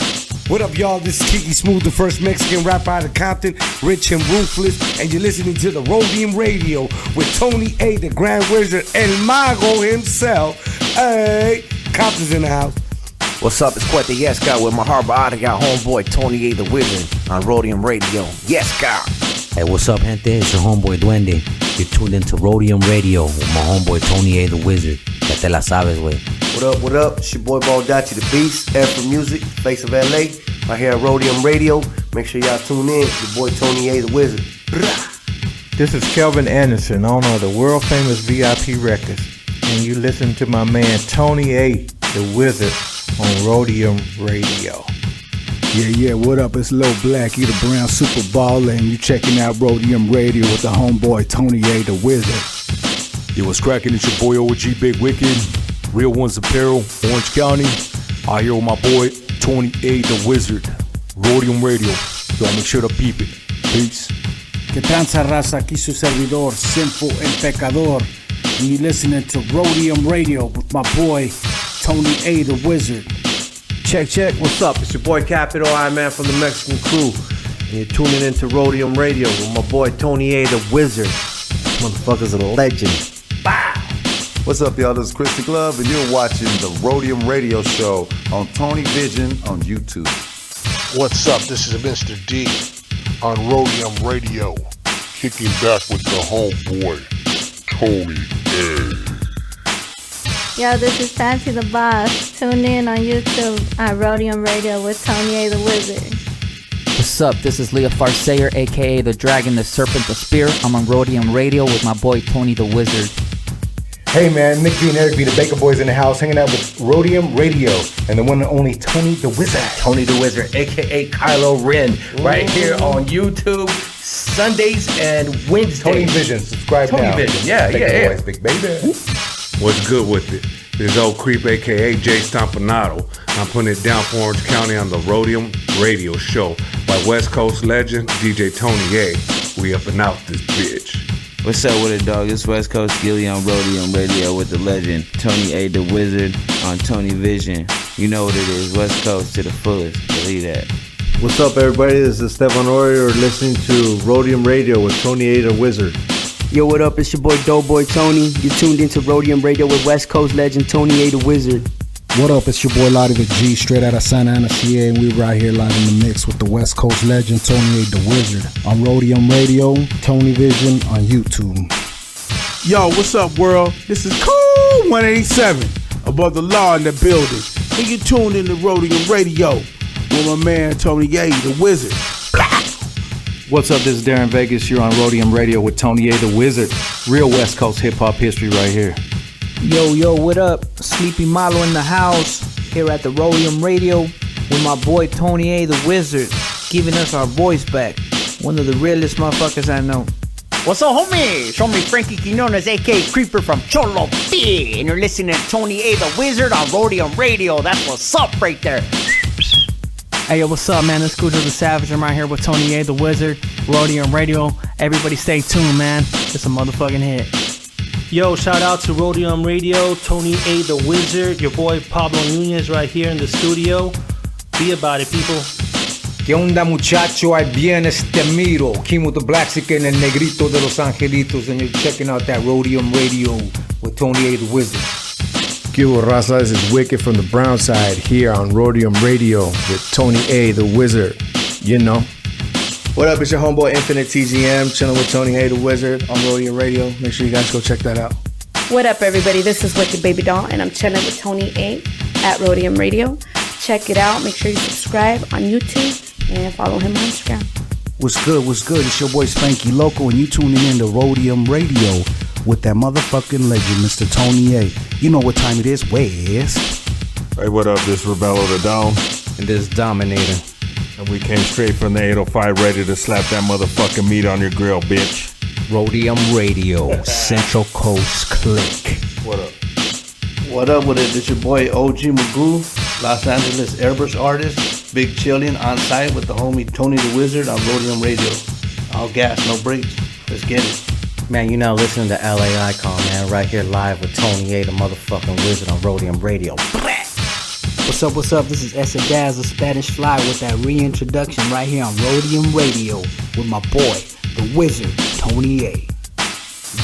What up, y'all? This is Kiki Smooth, the first Mexican rapper out of Compton, rich and ruthless, and you're listening to the Rodium Radio with Tony A, the Grand Wizard, El Mago himself. Hey, Compton's in the house. What's up? It's Quete Yes God with my Harbor Ottawa homeboy Tony A the Wizard on Rodium Radio. Yes God. Hey, what's up, gente? It's your homeboy Duende. You're tuned into Rodium Radio with my homeboy Tony A the Wizard. Ya te la sabes, wey. What up? It's your boy Baldachi the Beast, Afro Music, face of LA, right here at Rodium Radio. Make sure y'all tune in. Your boy Tony A the Wizard. This is Kelvin Anderson, owner of the world famous VIP Records, and you listen to my man Tony A the Wizard on Rodium Radio. Yeah, what up? It's Lil Black, you the brown super baller, and you checking out Rodium Radio with the homeboy Tony A the Wizard. Yo, what's cracking? It's your boy OG Big Wicked, Real Ones Apparel, Orange County. Out here with my boy Tony A the Wizard, Rodium Radio. So make sure to peep it. Peace. Que tranza raza, aquí su servidor, Sinful el Pecador. And you're listening to Rodium Radio with my boy, Tony A. the Wizard. Check, what's up? It's your boy Capital I Man from the Mexican Crew. And you're tuning into Rodium Radio with my boy Tony A. the Wizard. This motherfucker's a legend. Bah! What's up, y'all? This is Christy Glove, and you're watching the Rodium Radio Show on Tony Vision on YouTube. What's up? This is Mr. D on Rodium Radio, kicking back with the homeboy, Tony A. Yo, this is Fancy the Boss. Tune in on YouTube at Rodium Radio with Tony A. the Wizard. What's up? This is Leah Farsayer, aka the Dragon, the Serpent, the Spear. I'm on Rodium Radio with my boy Tony the Wizard. Hey man, Nick B and Eric B, the Baker Boys in the house, hanging out with Rodium Radio and the one and only Tony the Wizard. Tony the Wizard, aka Kylo Ren, right here on YouTube, Sundays and Wednesdays. Tony Vision, subscribe Tony now. Vision, yeah. Boys, big baby. What's good with it? This is Old Creep, aka Jay Stompanato. I'm putting it down for Orange County on the Rodium Radio Show by West Coast legend DJ Tony A. We up and out this bitch. What's up with it, dog? It's West Coast Gilly on Rodium Radio with the legend Tony A. the Wizard on Tony Vision. You know what it is, West Coast to the fullest. Believe that. What's up, everybody? This is Stefan Orier listening to Rodium Radio with Tony A. the Wizard. Yo, what up? It's your boy Doughboy Tony. You're tuned into Rodium Radio with West Coast legend Tony A. the Wizard. What up? It's your boy Lottie the G, straight out of Santa Ana, CA, and we right here live in the mix with the West Coast legend Tony A. the Wizard on Rodium Radio, Tony Vision on YouTube. Yo, what's up, world? This is Cool 187, above the law in the building. And you tuned into Rodium Radio with my man Tony A. the Wizard. What's up? This is Darren Vegas. You're on Rodium Radio with Tony A. the Wizard. Real West Coast hip hop history right here. Yo, what up? Sleepy Malo in the house, here at the Rodium Radio with my boy Tony A. the Wizard, giving us our voice back. One of the realest motherfuckers I know. What's up, homie? Show me Frankie Quinones, a.k.a. Creeper from Cholo P. And you're listening to Tony A. the Wizard on Rodium Radio. That's what's up right there. Hey, yo, what's up, man? It's Cujo the Savage. I'm right here with Tony A. the Wizard, Rodium Radio. Everybody stay tuned, man. It's a motherfucking hit. Yo, shout out to Rodium Radio, Tony A. the Wizard, your boy Pablo Nunez right here in the studio. Be about it, people. ¿Qué onda, muchacho? Ahí viene este miro. King with the Black Chicken and Negrito de Los Angelitos, and you're checking out that Rodium Radio with Tony A. the Wizard. ¿Qué hubo, Raza? This is Wicked from the Brown Side here on Rodium Radio with Tony A. the Wizard. You know. What up? It's your homeboy Infinite TGM, chilling with Tony A. the Wizard on Rodium Radio. Make sure you guys go check that out. What up, everybody? This is Wicked Baby Doll, and I'm chilling with Tony A. at Rodium Radio. Check it out. Make sure you subscribe on YouTube and follow him on Instagram. What's good? It's your boy Spanky Loco, and you tuning in to Rodium Radio with that motherfucking legend, Mr. Tony A. You know what time it is, West. Hey, what up? This is Rebello the Dawn. And this is Dominator. And we came straight from the 805 ready to slap that motherfucking meat on your grill, bitch. Rodium Radio, Central Coast Click. What up? What up with it? It's your boy OG Magoo, Los Angeles airbrush artist, Big Chillin' on site with the homie Tony the Wizard on Rodium Radio. All gas, no brakes. Let's get it. Man, you now listening to LA Icon, man, right here live with Tony A, the motherfucking Wizard on Rodium Radio. What's up? This is Esadaz, the Spanish Fly, with that reintroduction right here on Rodium Radio with my boy, the Wizard, Tony A.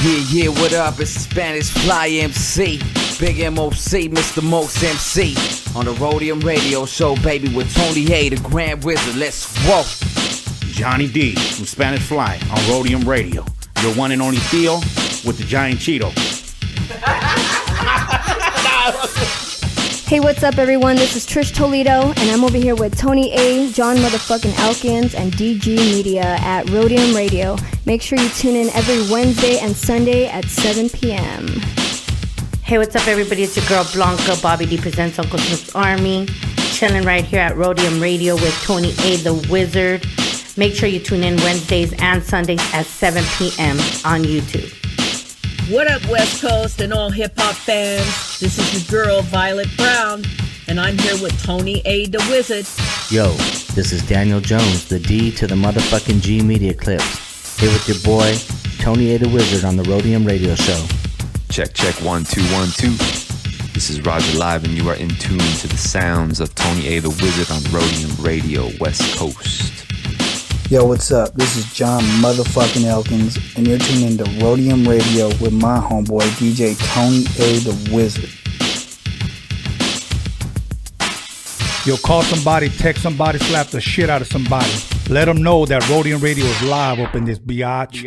Yeah, what up? It's the Spanish Fly MC, Big MOC, Mr. Most MC, on the Rodium Radio Show, baby, with Tony A, the Grand Wizard. Let's roll. Johnny D from Spanish Fly on Rodium Radio. Your one and only Theo with the Giant Cheeto. Hey, what's up, everyone? This is Trish Toledo, and I'm over here with Tony A, John motherfucking ELKINS, and DG Media at Rodium Radio. Make sure you tune in every Wednesday and Sunday at 7 p.m. Hey, what's up, everybody? It's your girl Blanca. Bobby D presents Uncle Snoop's Army. Chilling right here at Rodium Radio with Tony A, the Wizard. Make sure you tune in Wednesdays and Sundays at 7 p.m. on YouTube. What up, West Coast and all hip-hop fans? This is your girl, Violet Brown, and I'm here with Tony A, the Wizard Yo, this is Daniel Jones, the D to the motherfucking G Media Clips. Here with your boy, Tony A the Wizard on the Rodium Radio Show. Check, 1 2 1 2. This is Raza Live, and you are in tune to the sounds of Tony A the Wizard on Rodium Radio, West Coast. Yo, what's up? This is John motherfucking Elkins, and you're tuned into Rodium Radio with my homeboy DJ Tony A the Wizard. Yo, call somebody, text somebody, slap the shit out of somebody. Let them know that Rodium Radio is live up in this biatch.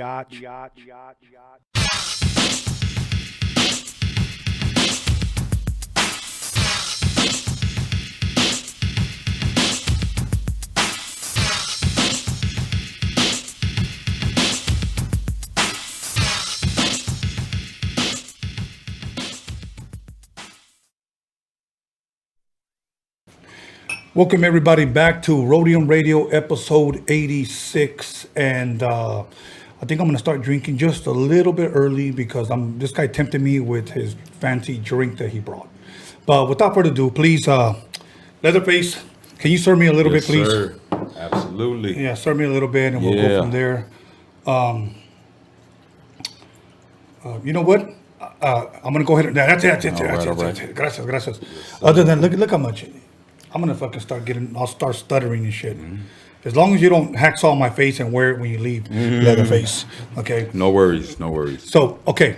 Welcome everybody back to Rodium Radio episode 86, and I think I'm gonna start drinking just a little bit early because this guy tempted me with his fancy drink that he brought. But without further ado, please, Leatherface, can you serve me a little bit, please? Sir. Absolutely. Yeah, serve me a little bit, and we'll go from there. You know what? I'm gonna go ahead and that's it. Gracias. Other than look how much. I'm gonna fucking I'll start stuttering and shit. Mm-hmm. As long as you don't hacksaw my face and wear it when you leave, Leatherface. Okay. No worries. So, okay.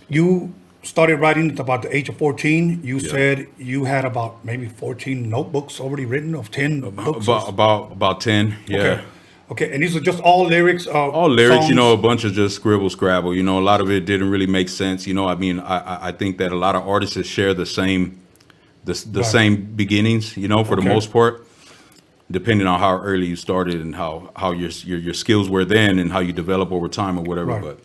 You started writing at about the age of 14. You said you had about maybe 14 notebooks already written of 10 books. About 10. Yeah. Okay. And these are just all lyrics. All lyrics. Songs? A bunch of just scribble scrabble. A lot of it didn't really make sense. I think that a lot of artists share the same. Same beginnings, for the most part, depending on how early you started and how your skills were then and how you develop over time or whatever. Right.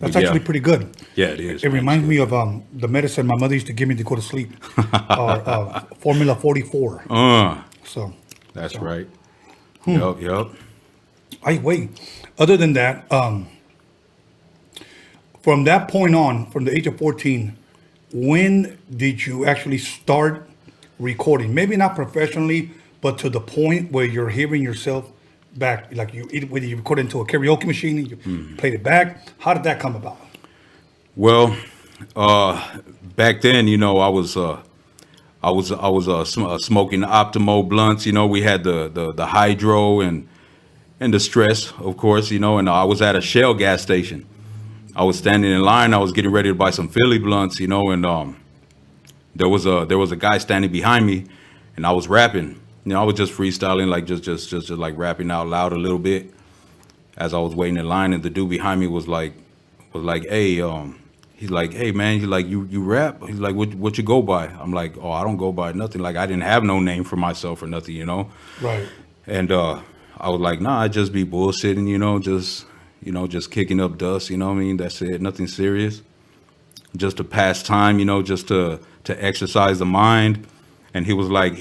That's actually pretty good. Yeah, it is. It reminds me of the medicine my mother used to give me to go to sleep. Formula 44. That's right. Yep. Wait. Other than that, from that point on, from the age of 14, when did you actually start recording? Maybe not professionally, but to the point where you're hearing yourself back, like whether you record into a karaoke machine and you played it back. How did that come about? Well, back then, I was smoking Optimo blunts. We had the hydro and the stress, of course. And I was at a Shell gas station. I was standing in line. I was getting ready to buy some Philly blunts, and there was a guy standing behind me, and I was rapping. I was just freestyling, like just like rapping out loud a little bit as I was waiting in line. And the dude behind me was like, hey, he's like, hey man, he's like, you rap? He's like, what you go by? I'm like, oh, I don't go by nothing. Like I didn't have no name for myself or nothing, Right. And I was like, nah, I just be bullshitting, just kicking up dust, that's it, nothing serious. Just to pass time, just to exercise the mind. And he was like,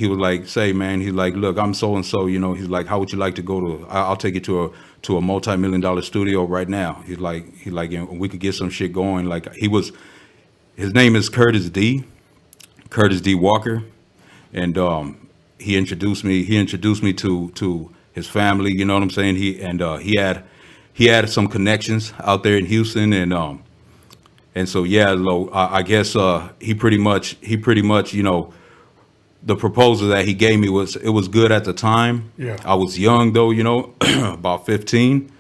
say man, he's like, look, I'm so and so, he's like, how would you like to go to, I'll take you to a multi-million-dollar studio right now. He's like, we could get some shit going. Like his name is Curtis D Walker. And he introduced me to his family, you know what I'm saying? He had some connections out there in Houston, and so I guess he pretty much the proposal that he gave me was good at the time. Yeah. I was young though, about 15,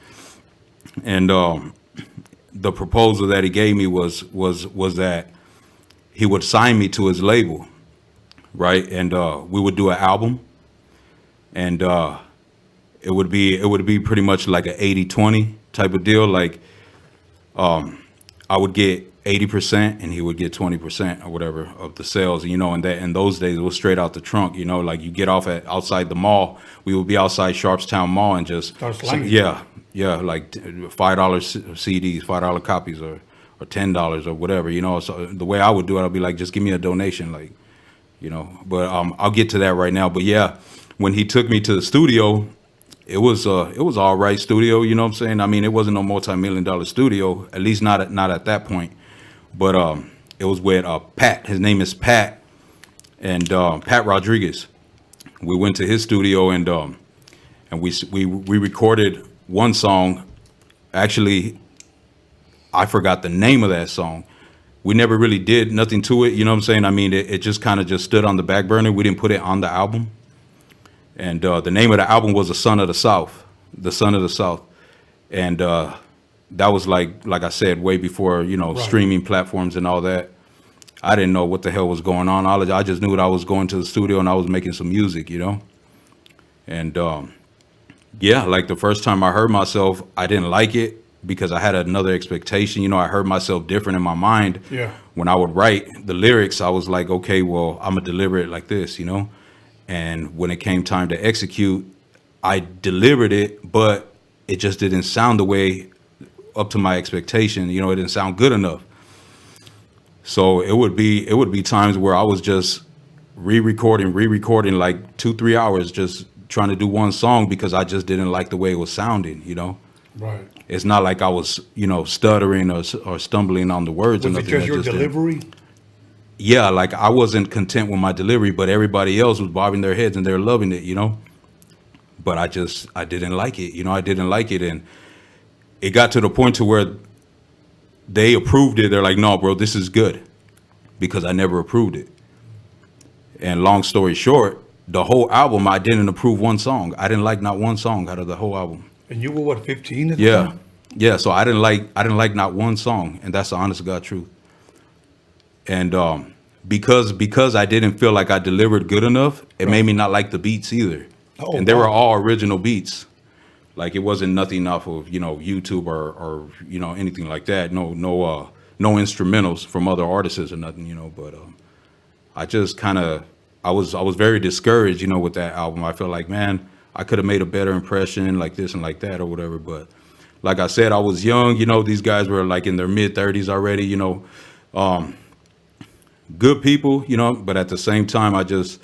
and the proposal that he gave me was that he would sign me to his label, right? And we would do an album, and it would be pretty much like an 80-20 type of deal. Like, I would get 80% and he would get 20% or whatever of the sales. And that in those days it was straight out the trunk. Like you get off outside the mall. We would be outside Sharpstown Mall and just like $5 CDs, $5 copies, or $10 or whatever. So the way I would do it, I'd be like, just give me a donation, like, But I'll get to that right now. But yeah, when he took me to the studio, it was all right studio, you know what I'm saying? I mean, it wasn't no multi-million-dollar studio, at least not at that point. But it was with Pat. His name is Pat, and Pat Rodriguez. we went to his studio and we recorded one song. Actually, I forgot the name of that song. We never really did nothing to it, you know what I'm saying? I mean, it just kind of just stood on the back burner. We didn't put it on the album. And the name of the album was The Son of the South. The Son of the South. And that was like I said, way before, streaming platforms and all that. I didn't know what the hell was going on. I just knew that I was going to the studio and I was making some music, And yeah, like the first time I heard myself, I didn't like it because I had another expectation. I heard myself different in my mind. Yeah. When I would write the lyrics, I was like, okay, well, I'm going to deliver it like this, And when it came time to execute, I delivered it, but it just didn't sound the way up to my expectation. It didn't sound good enough. So it would be times where I was just re-recording like 2-3 hours, just trying to do one song because I just didn't like the way it was sounding, Right. It's not like I was, stuttering or stumbling on the words. Was it just your delivery? Yeah, like I wasn't content with my delivery, but everybody else was bobbing their heads and they're loving it, But I didn't like it, I didn't like it. And it got to the point to where they approved it. They're like, no, bro, this is good, because I never approved it. And long story short, the whole album, I didn't approve one song. I didn't like not one song out of the whole album. And you were what, 15 at the Yeah. time? Yeah. So I didn't like not one song. And that's the honest to God truth. And because I didn't feel like I delivered good enough, it made me not like the beats either. Oh, and they were wow. all original beats. Like it wasn't nothing off of, YouTube or anything like that. No instrumentals from other artists or nothing, but I just kind of, I was very discouraged, with that album. I felt like, man, I could have made a better impression like this and like that or whatever. But like I said, I was young, these guys were like in their mid-30s already, good people, but at the same time, I just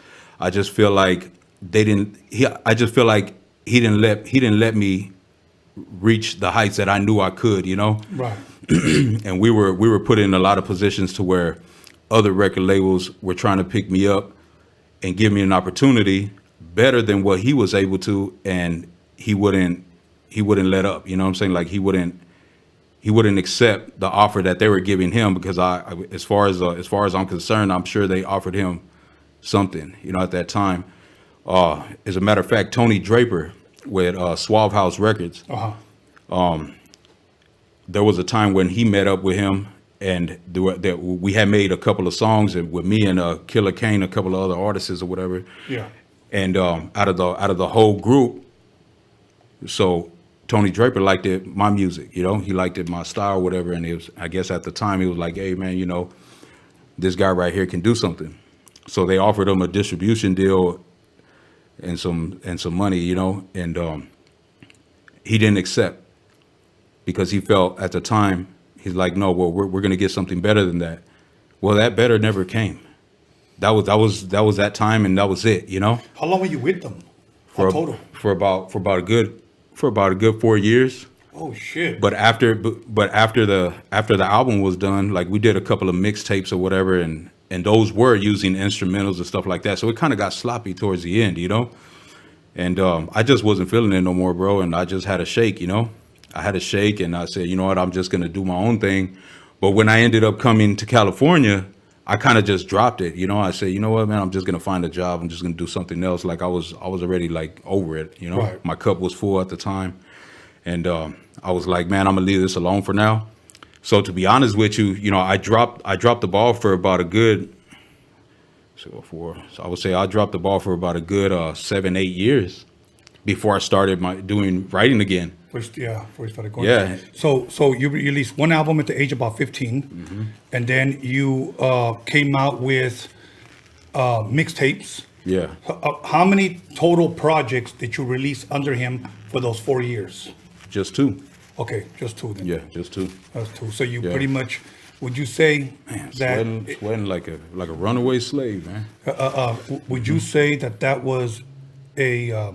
feel like I just feel like he didn't let me reach the heights that I knew I could, Right. And we were put in a lot of positions to where other record labels were trying to pick me up and give me an opportunity better than what he was able to, and he wouldn't let up. You know what I'm saying? Like he wouldn't accept the offer that they were giving him, because as far as I'm concerned, I'm sure they offered him something, at that time. As a matter of fact, Tony Draper with Suave House Records, there was a time when he met up with him, and we had made a couple of songs with me and Killer Kane, a couple of other artists or whatever. Yeah. And out of the whole group, so Tony Draper liked my music, he liked it, my style, whatever. And it was, I guess at the time, he was like, hey man, this guy right here can do something. So they offered him a distribution deal and some money, and he didn't accept, because he felt at the time, he's like, no, well, we're going to get something better than that. Well, that better never came. That was that time, and that was it, How long were you with them? Total? For about a good 4 years. Oh shit. But after the album was done, like we did a couple of mixtapes or whatever, and those were using instrumentals and stuff like that. So it kind of got sloppy towards the end, And I just wasn't feeling it no more, bro. And I just had a shake, I had a shake, and I said, you know what, I'm just gonna do my own thing. But when I ended up coming to California, I kind of just dropped it. I said, you know what, man, I'm just gonna find a job. I'm just gonna do something else. Like I was already like over it, Right. My cup was full at the time, and I was like, man, I'm gonna leave this alone for now. So to be honest with you, I dropped the ball for about a good. So I would say I dropped the ball for about a good 7-8 years before I started doing writing again. Before you started going. Yeah. So you released one album at the age of about 15, and then you came out with mixtapes. Yeah. How many total projects did you release under him for those 4 years? Just 2. Okay, just 2 then. Yeah, just 2. That's 2. So you pretty much, would you say that sweating like a runaway slave, man. Would you say that was a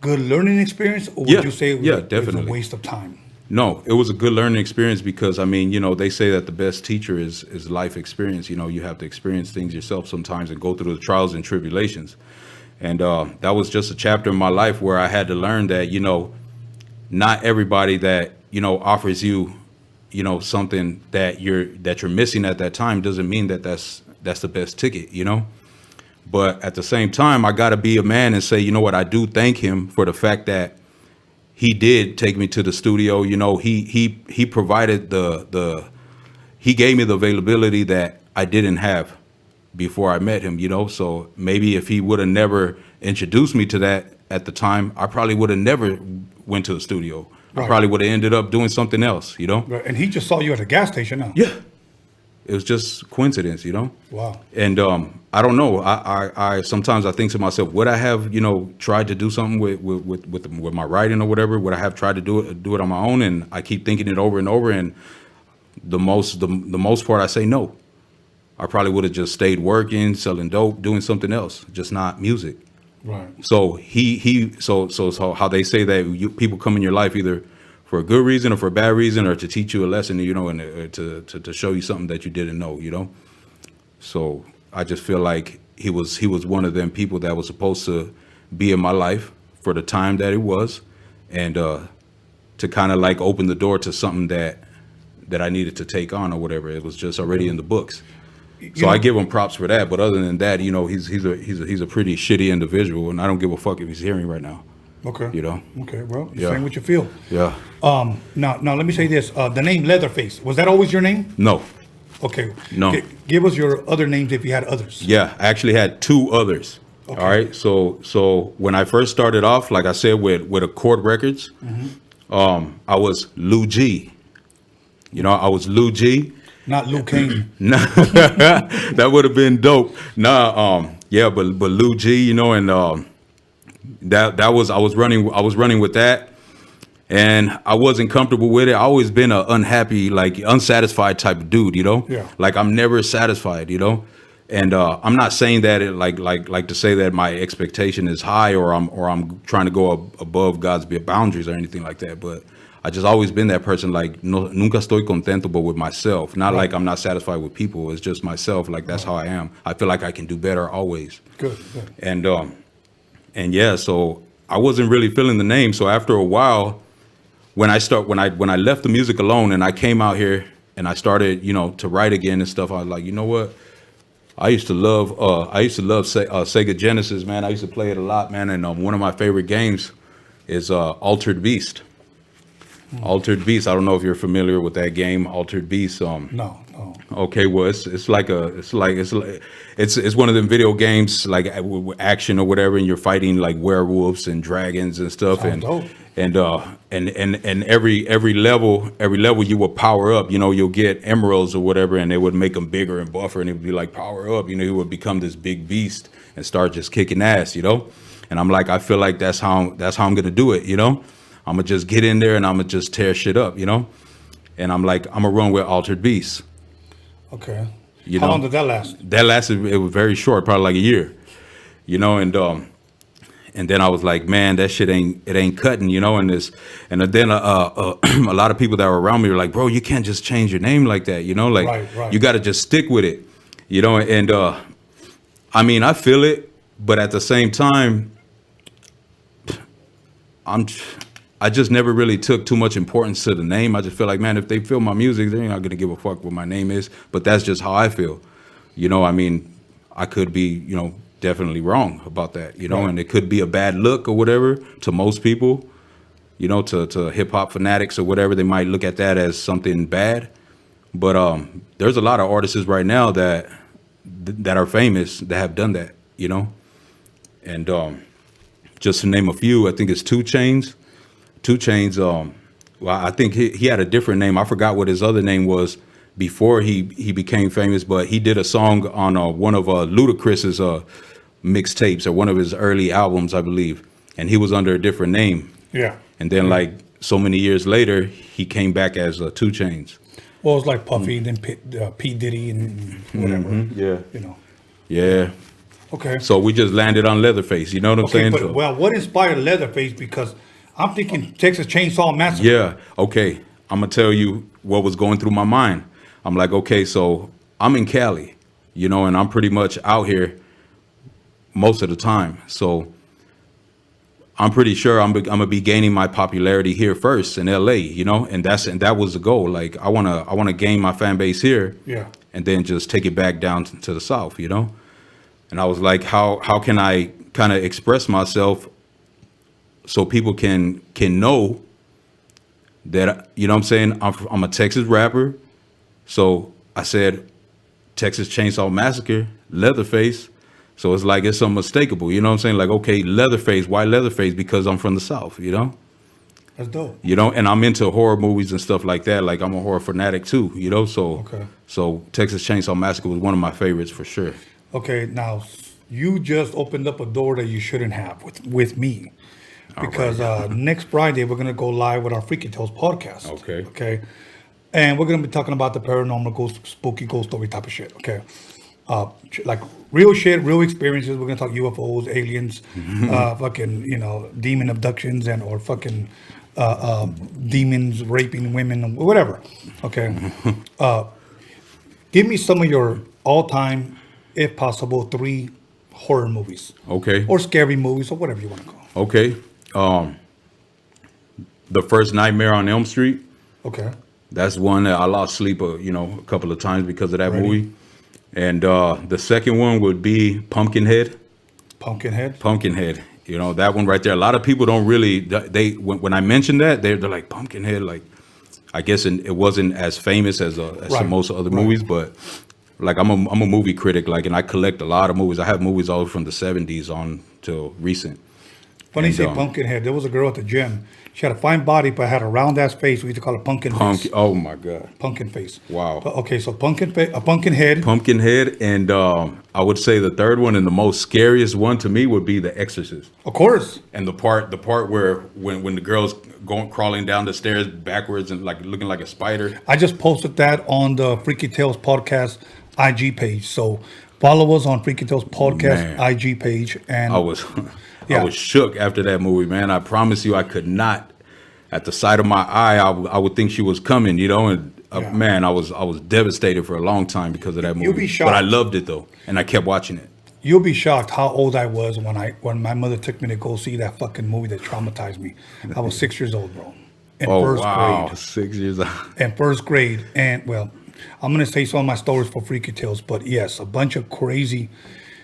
good learning experience, or would you say it was definitely a waste of time? No, it was a good learning experience, because they say that the best teacher is life experience. You have to experience things yourself sometimes and go through the trials and tribulations. And that was just a chapter in my life where I had to learn that, you know, not everybody that, you know, offers you, you know, something that you're missing at that time doesn't mean that that's the best ticket, you know. But at the same time, I got to be a man and say, you know what, I do thank him for the fact that he did take me to the studio. You know, he provided he gave me the availability that I didn't have before I met him, you know. So maybe if he would have never introduced me to that at the time, I probably would have never went to the studio. Right. I probably would have ended up doing something else, you know. Right. And he just saw you at a gas station now. Yeah. It was just coincidence, you know. Wow. And I don't know. I sometimes I think to myself, would I have, you know, tried to do something with my writing or whatever? Would I have tried to do it on my own? And I keep thinking it over and over. And the most part, I say no. I probably would have just stayed working, selling dope, doing something else, just not music. Right. So so how they say that people come in your life either for a good reason or for a bad reason, or to teach you a lesson, you know, and to show you something that you didn't know, you know. So I just feel like he was one of them people that was supposed to be in my life for the time that it was, and to kind of like open the door to something that I needed to take on or whatever. It was just already in the books. So I give him props for that. But other than that, you know, he's a pretty shitty individual, and I don't give a fuck if he's hearing right now. Okay. You know. Okay. Well, you're saying what you feel. Yeah. Now let me say this. The name Leatherface, was that always your name? No. Okay. No. Give us your other names if you had others. Yeah, I actually had two others. Okay. All right. So when I first started off, like I said, with Accord Records, I was Lou G. You know, I was Lou G. Not Lou Kane. Nah, that would have been dope. Nah, yeah, but Lou G, you know, and that was I was running with that, and I wasn't comfortable with it. I always been a unhappy, like unsatisfied type of dude, you know. Yeah. Like I'm never satisfied, you know. And I'm not saying that it like to say that my expectation is high or I'm trying to go above God's boundaries or anything like that, but I just always been that person, like nunca estoy contento, but with myself. Not like I'm not satisfied with people. It's just myself. Like that's how I am. I feel like I can do better always. Good. And yeah, so I wasn't really feeling the name. So after a while, when I left the music alone and I came out here and I started, you know, to write again and stuff, I was like, you know what? I used to love Sega Genesis, man. I used to play it a lot, man. And one of my favorite games is Altered Beast. Altered Beast. I don't know if you're familiar with that game, Altered Beast. No. Okay, well, it's one of them video games like with action or whatever, and you're fighting like werewolves and dragons and stuff, and every level you will power up. You know, you'll get emeralds or whatever, and they would make them bigger and buffer, and it would be like power up. You know, you would become this big beast and start just kicking ass. You know, and I'm like, I feel like that's how I'm gonna do it. You know. I'm gonna just get in there and I'm gonna just tear shit up, you know? And I'm like, I'm gonna run with Altered Beast. Okay. How long did that last? That lasted, it was very short, probably like a year, you know? And then I was like, man, that shit ain't cutting, you know? And then a lot of people that were around me were like, bro, you can't just change your name like that, you know? Like, right. You gotta just stick with it, you know? And I mean, I feel it, but at the same time, I just never really took too much importance to the name. I just feel like, man, if they feel my music, they're not gonna give a fuck what my name is. But that's just how I feel. You know, I mean, I could be, you know, definitely wrong about that, you know, Right. and it could be a bad look or whatever to most people, you know, to hip hop fanatics or whatever. They might look at that as something bad. But there's a lot of artists right now that are famous that have done that, you know. And just to name a few, I think it's 2 Chainz. 2 Chainz, well, I think he had a different name. I forgot what his other name was before he became famous, but he did a song on one of Ludacris's mixtapes or one of his early albums, I believe. And he was under a different name. Yeah. And then like so many years later, he came back as 2 Chainz. Well, it was like Puffy, then P. Diddy and whatever. Yeah. You know. Yeah. Okay. So we just landed on Leatherface, you know what I'm saying? But, So- well, what inspired Leatherface? Because I'm thinking Texas Chainsaw Massacre. Yeah, okay. I'm gonna tell you what was going through my mind. I'm like, okay, so I'm in Cali, you know, and I'm pretty much out here most of the time. So I'm pretty sure I'm gonna be gaining my popularity here first in LA, you know, and that was the goal. Like I wanna gain my fan base here, Yeah. and then just take it back down to the South, you know. And I was like, how can I kind of express myself so people can know that, you know what I'm saying, I'm a Texas rapper. So I said Texas Chainsaw Massacre, Leatherface. So it's like it's unmistakable, you know what I'm saying? Like, okay, Leatherface, why Leatherface? Because I'm from the South, you know? That's dope. You know, and I'm into horror movies and stuff like that. Like I'm a horror fanatic too, you know? So So Texas Chainsaw Massacre was one of my favorites for sure. Okay, now you just opened up a door that you shouldn't have with me. Because next Friday we're gonna go live with our Freaky Tales podcast. Okay. And we're gonna be talking about the paranormal, spooky ghost story type of shit. Okay. Like real shit, real experiences. We're gonna talk UFOs, aliens, fucking, you know, demon abductions and or fucking demons raping women, whatever. Okay. Give me some of your all-time, if possible, 3 horror movies. Okay. Or scary movies or whatever you want to call. Okay. The first Nightmare on Elm Street. Okay. That's one that I lost sleep, a couple of times because of that movie. And the second one would be Pumpkinhead. Pumpkinhead. You know, that one right there. A lot of people don't really, when I mention that, they're like, Pumpkinhead, like, I guess it wasn't as famous as most other movies, but like I'm a movie critic, like, and I collect a lot of movies. I have movies all from the 70s on till recent. Funny you say Pumpkinhead. There was a girl at the gym. She had a fine body, but had a round ass face. We used to call it pumpkin face. Oh my God. Pumpkin face. Wow. Okay, so Pumpkinhead. Pumpkinhead, and I would say the third one and the most scariest one to me would be The Exorcist. Of course. And the part where when the girl's crawling down the stairs backwards and like looking like a spider. I just posted that on the Freaky Tales podcast IG page. So follow us on Freaky Tales podcast IG page. And I was shook after that movie, man. I promise you, I could not. At the side of my eye, I would think she was coming, you know. And man, I was devastated for a long time because of that movie. You'll be shocked. But I loved it though, and I kept watching it. You'll be shocked how old I was when my mother took me to go see that fucking movie that traumatized me. I was 6 years old, bro. In first grade. 6 years old. In first grade, and well, I'm gonna say some of my stories for Freaky Tales, but yes, a bunch of crazy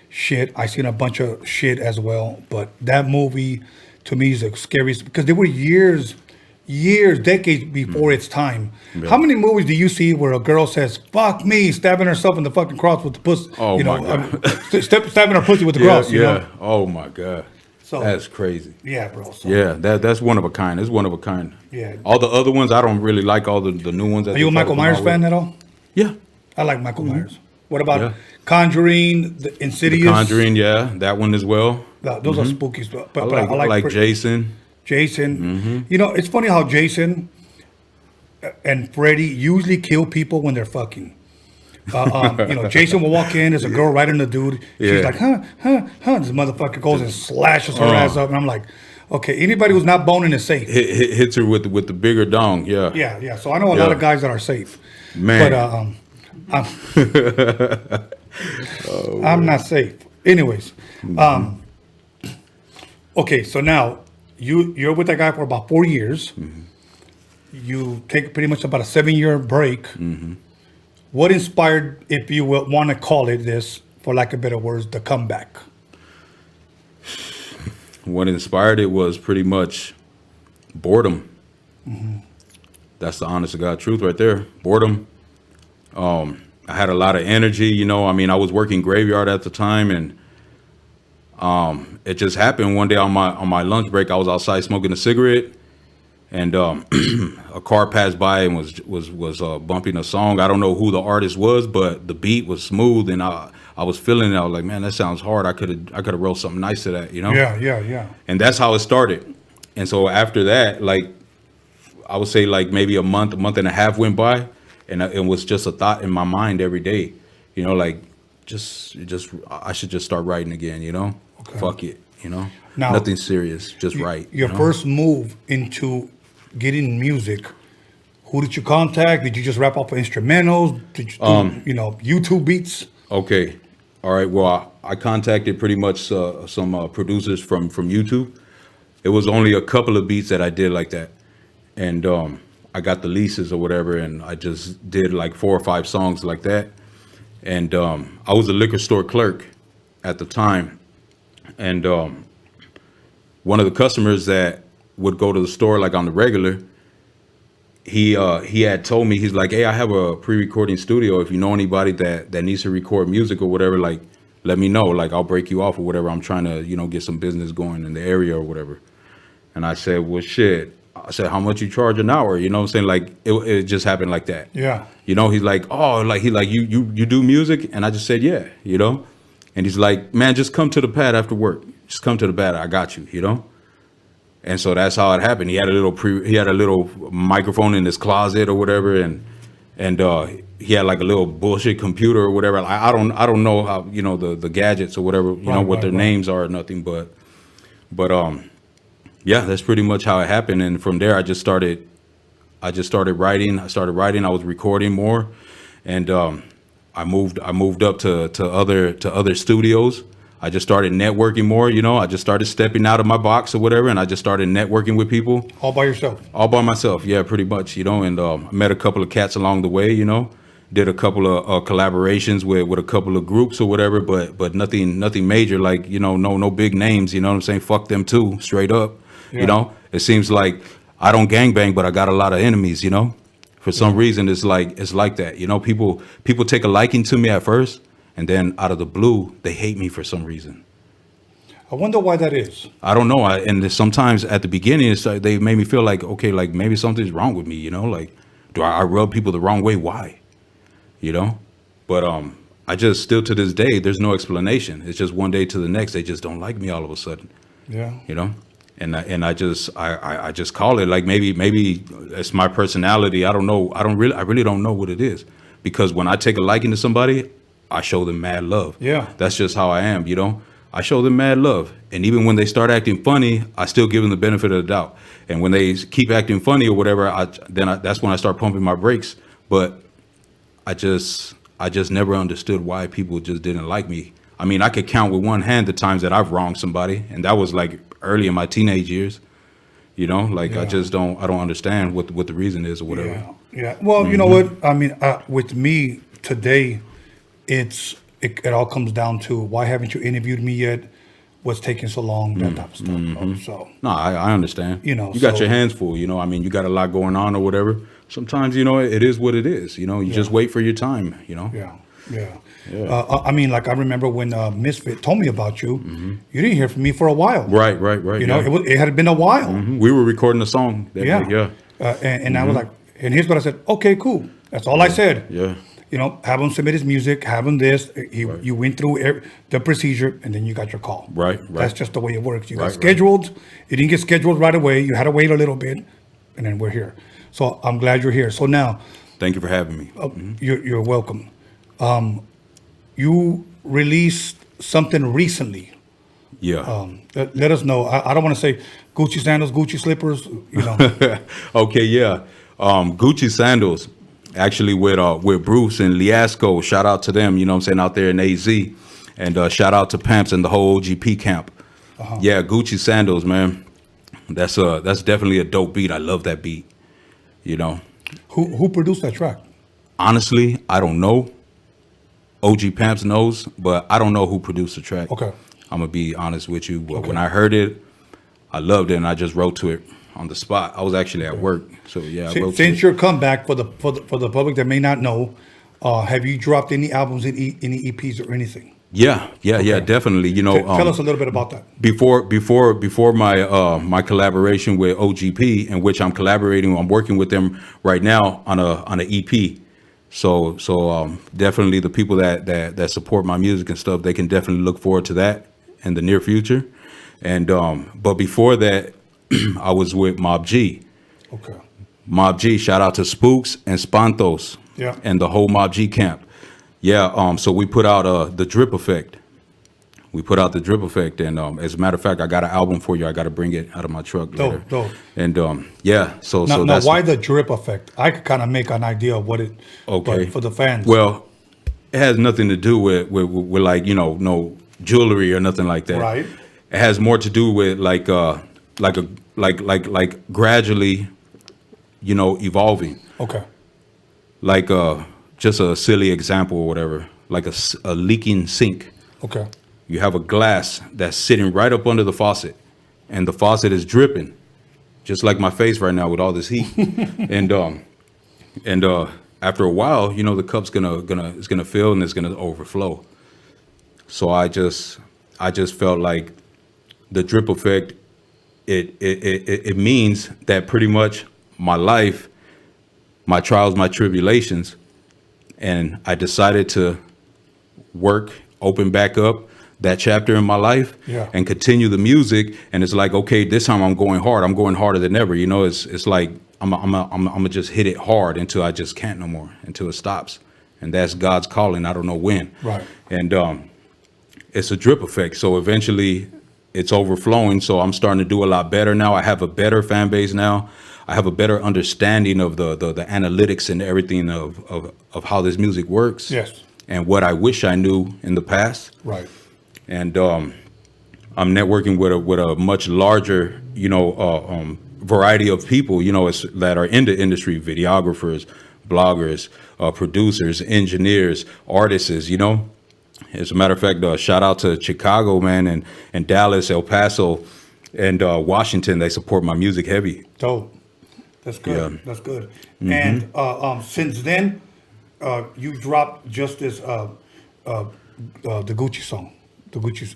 shit. I seen a bunch of shit as well, but that movie to me is the scariest because there were years, decades before its time. Yeah. How many movies do you see where a girl says "fuck me," stabbing herself in the fucking cross with the pussy? Oh, you know, my God. Stabbing her pussy with the cross. You know? Oh my God. So that's crazy. Yeah, bro. So. Yeah, that's one of a kind. It's one of a kind. Yeah. All the other ones, I don't really like all the new ones. Are you a Michael Myers fan at all? Yeah. I like Michael Myers. What about Conjuring, the Insidious? The Conjuring, yeah, that one as well. Those are spooky stuff. But I like Jason. Jason. You know, it's funny how Jason and Freddy usually kill people when they're fucking. You know, Jason will walk in, there's a girl right in the dude. She's like, huh. This motherfucker goes and slashes her ass up. And I'm like, okay, anybody who's not boning is safe. Hits her with the bigger dong, yeah. Yeah. So I know a lot of guys that are safe. Man. But I'm not safe. Anyways, okay, so now you're with that guy for about 4 years. You take pretty much about a 7-year break. What inspired, if you want to call it this, for lack of better words, the comeback? What inspired it was pretty much boredom. That's the honest to God truth right there. Boredom. I had a lot of energy, you know. I mean, I was working graveyard at the time, and it just happened one day on my lunch break. I was outside smoking a cigarette, and a car passed by and was bumping a song. I don't know who the artist was, but the beat was smooth, and I was feeling it. I was like, man, that sounds hard. I could have wrote something nice to that, you know? Yeah. And that's how it started. And so after that, like, I would say like maybe a month and a half went by. And it was just a thought in my mind every day, you know, like just I should just start writing again, you know. Okay. Fuck it, you know. Now, nothing serious, just write. Your first move into getting music, who did you contact? Did you just rap off of instrumentals? Did you do, you know, YouTube beats? Okay, All right. Well, I contacted pretty much some producers from YouTube. It was only a couple of beats that I did like that, and I got the leases or whatever, and I just did like 4 or 5 songs like that. And I was a liquor store clerk at the time, and one of the customers that would go to the store like on the regular, he had told me, he's like, hey, I have a pre-recording studio. If you know anybody that needs to record music or whatever, like, let me know. Like, I'll break you off or whatever. I'm trying to, get some business going in the area or whatever. And I said, well, shit. I said, how much you charge an hour? You know what I'm saying? Like, it just happened like that. Yeah. He's like, oh, like, you do music? And I just said, yeah, And he's like, man, just come to the pad after work. Just come to the pad. I got you, And so that's how it happened. He had a little microphone in his closet or whatever, and he had like a little bullshit computer or whatever. I don't know how the gadgets or whatever what their names are or nothing, but yeah, that's pretty much how it happened. And from there, I just started writing. I was recording more, and I moved up to other studios. I just started networking more, I just started stepping out of my box or whatever, and I just started networking with people. All by yourself? All by myself, yeah, pretty much, and I met a couple of cats along the way, did a couple of collaborations with a couple of groups or whatever, but nothing major, like, no big names, you know what I'm saying? Fuck them too, straight up, It seems like I don't gangbang, but I got a lot of enemies, For some reason, it's like that, people take a liking to me at first, and then out of the blue, they hate me for some reason. I wonder why that is. I don't know. And sometimes at the beginning, it's like they made me feel like, okay, like maybe something's wrong with me, Like, do I rub people the wrong way? Why? But I just still to this day, there's no explanation. It's just one day to the next, they just don't like me all of a sudden. Yeah. And I just call it like maybe it's my personality. I don't know. I really don't know what it is, because when I take a liking to somebody, I show them mad love. Yeah. That's just how I am, I show them mad love. And even when they start acting funny, I still give them the benefit of the doubt. And when they keep acting funny or whatever, that's when I start pumping my brakes. But I just never understood why people just didn't like me. I mean, I could count with one hand the times that I've wronged somebody, and that was like early in my teenage years. I just don't understand what the reason is or whatever. Yeah. Well, you know what? I mean, with me today, it all comes down to, why haven't you interviewed me yet? What's taking so long? That type of stuff. Mm-hmm. So no, I understand. You got your hands full. I mean, you got a lot going on or whatever. Sometimes it is what it is. You just wait for your time. Yeah. I mean, like, I remember when Misfit told me about you. Mm-hmm. You didn't hear from me for a while. Right. It had been a while. Mm-hmm. We were recording a song. And I was like, and here's what I said. Okay, cool. That's all I said. Yeah. Have him submit his music, have him this. You went through the procedure, and then you got your call. Right. That's just the way it works. You got scheduled. You didn't get scheduled right away. You had to wait a little bit, and then we're here. So I'm glad you're here. So now, thank you for having me. You're welcome. You released something recently. Yeah. Let us know. I don't want to say Gucci sandals, Gucci slippers. Okay. Yeah. Gucci sandals. Actually, with Bruce and Liasco, shout out to them, out there in AZ, and shout out to Pamps and the whole OGP camp. Uh-huh. Yeah, Gucci sandals, man. That's definitely a dope beat. I love that beat. Who produced that track? Honestly, I don't know. OG Pamps knows, but I don't know who produced the track. Okay. I'm gonna be honest with you, but when I heard it, I loved it, and I just wrote to it on the spot. I was actually at work, so yeah. Since your comeback, for the public that may not know, have you dropped any albums, any EPs or anything? Yeah, definitely. Tell us a little bit about that. Before my collaboration with OGP, in which I'm working with them right now on an EP. So definitely the people that support my music and stuff, they can definitely look forward to that in the near future. And but before that, I was with Mob G. Okay. Mob G, shout out to Spooks and Spantos. Yeah. And the whole Mob G camp. Yeah. So we put out the Drip Effect. And as a matter of fact, I got an album for you. I got to bring it out of my truck later. Dope. And yeah. So now why the Drip Effect? I could kind of make an idea of what it. Okay. For the fans. Well, It has nothing to do with like, you know, no jewelry or nothing like that. Right. It has more to do with like gradually, you know, evolving. Okay. Like just a silly example or whatever, like a leaking sink. Okay. You have a glass that's sitting right up under the faucet, and the faucet is dripping, just like my face right now with all this heat. and after a while, you know, the cup's it's gonna fill and it's gonna overflow. So I just felt like the drip effect. It means that pretty much my life, my trials, my tribulations, and I decided to open back up that chapter in my life, and continue the music. And it's like, okay, this time I'm going hard. I'm going harder than ever. You know, it's like I'm gonna just hit it hard until I just can't no more, until it stops. And that's God's calling. I don't know when. Right. And it's a drip effect. So eventually it's overflowing. So I'm starting to do a lot better now. I have a better fan base now. I have a better understanding of the analytics and everything of how this music works. Yes. And what I wish I knew in the past. Right. And I'm networking with a much larger, you know, variety of people, you know, that are in the industry: videographers, bloggers, producers, engineers, artists, you know. As a matter of fact, shout out to Chicago, man, and Dallas, El Paso, and Washington. They support my music heavy. Dope. That's good. Yeah. That's good. Mhm. And since then, you dropped just this the Gucci song, the Gucci.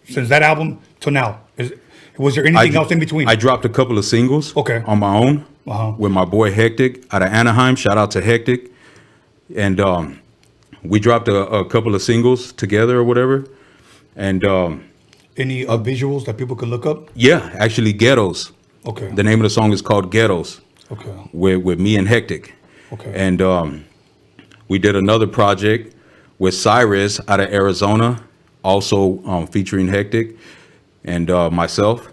Since that album to now, was there anything else in between? I dropped a couple of singles. Okay. On my own with my boy Hectic out of Anaheim. Shout out to Hectic, and we dropped a couple of singles together or whatever. And any visuals that people could look up? Yeah, actually, Ghettos. Okay. The name of the song is called Ghettos. Okay. With me and Hectic. Okay. And we did another project with Cyrus out of Arizona, also featuring Hectic and myself.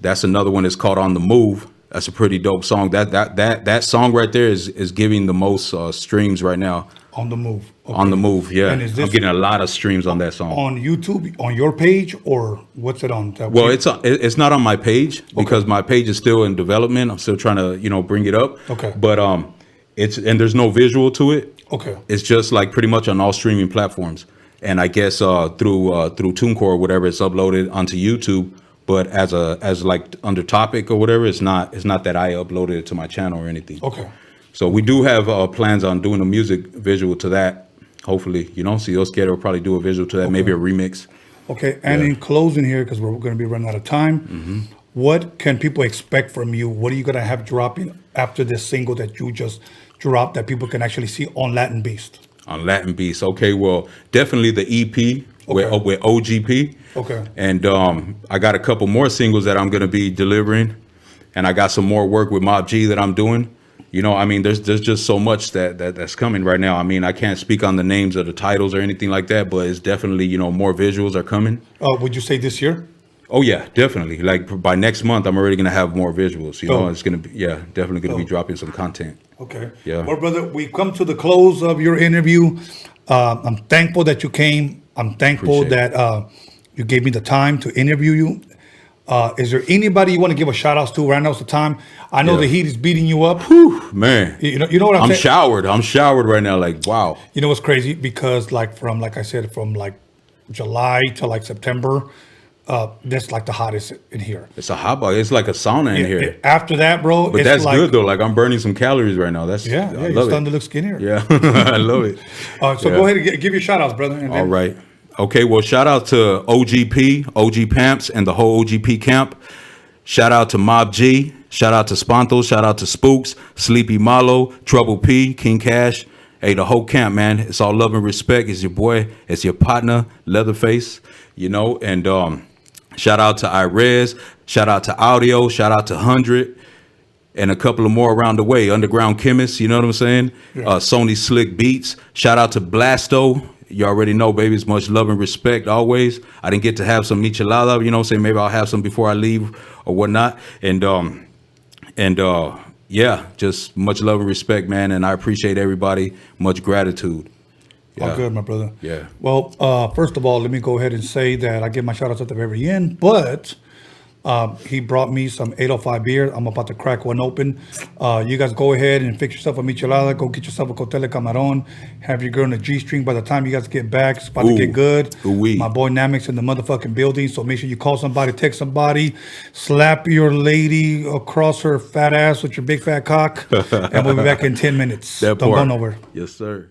That's another one that's called On the Move. That's a pretty dope song. That song right there is giving the most streams right now. On the Move. Okay. On the Move, yeah. And is this I'm getting a lot of streams on that song. on YouTube, on your page, or what's it on? That Well, page? it's not on my page because my page is still in development. I'm still trying to, bring it up. Okay. But and there's no visual to it. Okay. It's just like pretty much on all streaming platforms. And I guess through TuneCore or whatever, it's uploaded onto YouTube. But as like under topic or whatever, it's not that I uploaded it to my channel or anything. Okay. So we do have plans on doing a music visual to that. Hopefully, Si Dios quiere, we'll probably do a visual to that, maybe a remix. Okay. And in closing here, because we're going to be running out of time, what can people expect from you? What are you going to have dropping after this single that you just dropped that people can actually see on Latin Beast? On Latin Beast. Okay, well, definitely the EP with OGP. Okay. And I got a couple more singles that I'm going to be delivering. And I got some more work with Mob G that I'm doing. There's just so much that's coming right now. I can't speak on the names of the titles or anything like that, but it's definitely, more visuals are coming. Would you say this year? Oh, yeah, definitely. Like by next month, I'm already going to have more visuals. It's going to be, definitely going to be dropping some content. Okay. Yeah. Well, brother, we've come to the close of your interview. I'm thankful that you came. I'm thankful that you gave me the time to interview you. Is there anybody you want to give a shout out to? Right now's the time. I know the heat is beating you up. Whew, man. You know what I'm saying? I'm showered right now. Like, wow. You know what's crazy? Because from July to like September, that's like the hottest in here. It's a hot box. It's like a sauna in here. After that, bro, but it's that's like, good though. Like I'm burning some calories right now. That's you're starting to look skinnier. Yeah, I love it. So go ahead and give your shout outs, brother. And all right. Okay, well, shout out to OGP, OG Pamps, and the whole OGP camp. Shout out to Mob G. Shout out to Sponto. Shout out to Spooks, Sleepy Malo, Trouble P, King Cash. Hey, the whole camp, man. It's all love and respect. It's your boy. It's your partner, Leatherface. And shout out to Irez. Shout out to Audio. Shout out to 100. And a couple of more around the way. Underground Chemists, you know what I'm saying? Yeah. Sony Slick Beats. Shout out to Blasto. You already know, baby, it's much love and respect always. I didn't get to have some michelada, maybe I'll have some before I leave or whatnot. And just much love and respect, man. And I appreciate everybody. Much gratitude. All good, my brother. Yeah. Well, first of all, let me go ahead and say that I give my shout outs at the very end, but he brought me some 805 beer. I'm about to crack one open. You guys go ahead and fix yourself a michelada. Go get yourself a cóctel de camarón. Have your girl in a G-string. By the time you guys get back, it's about to get good. My boy Namek's in the motherfucking building, so make sure you call somebody, text somebody, slap your lady across her fat ass with your big fat cock, and we'll be back in 10 minutes. Don't go nowhere. Yes, sir.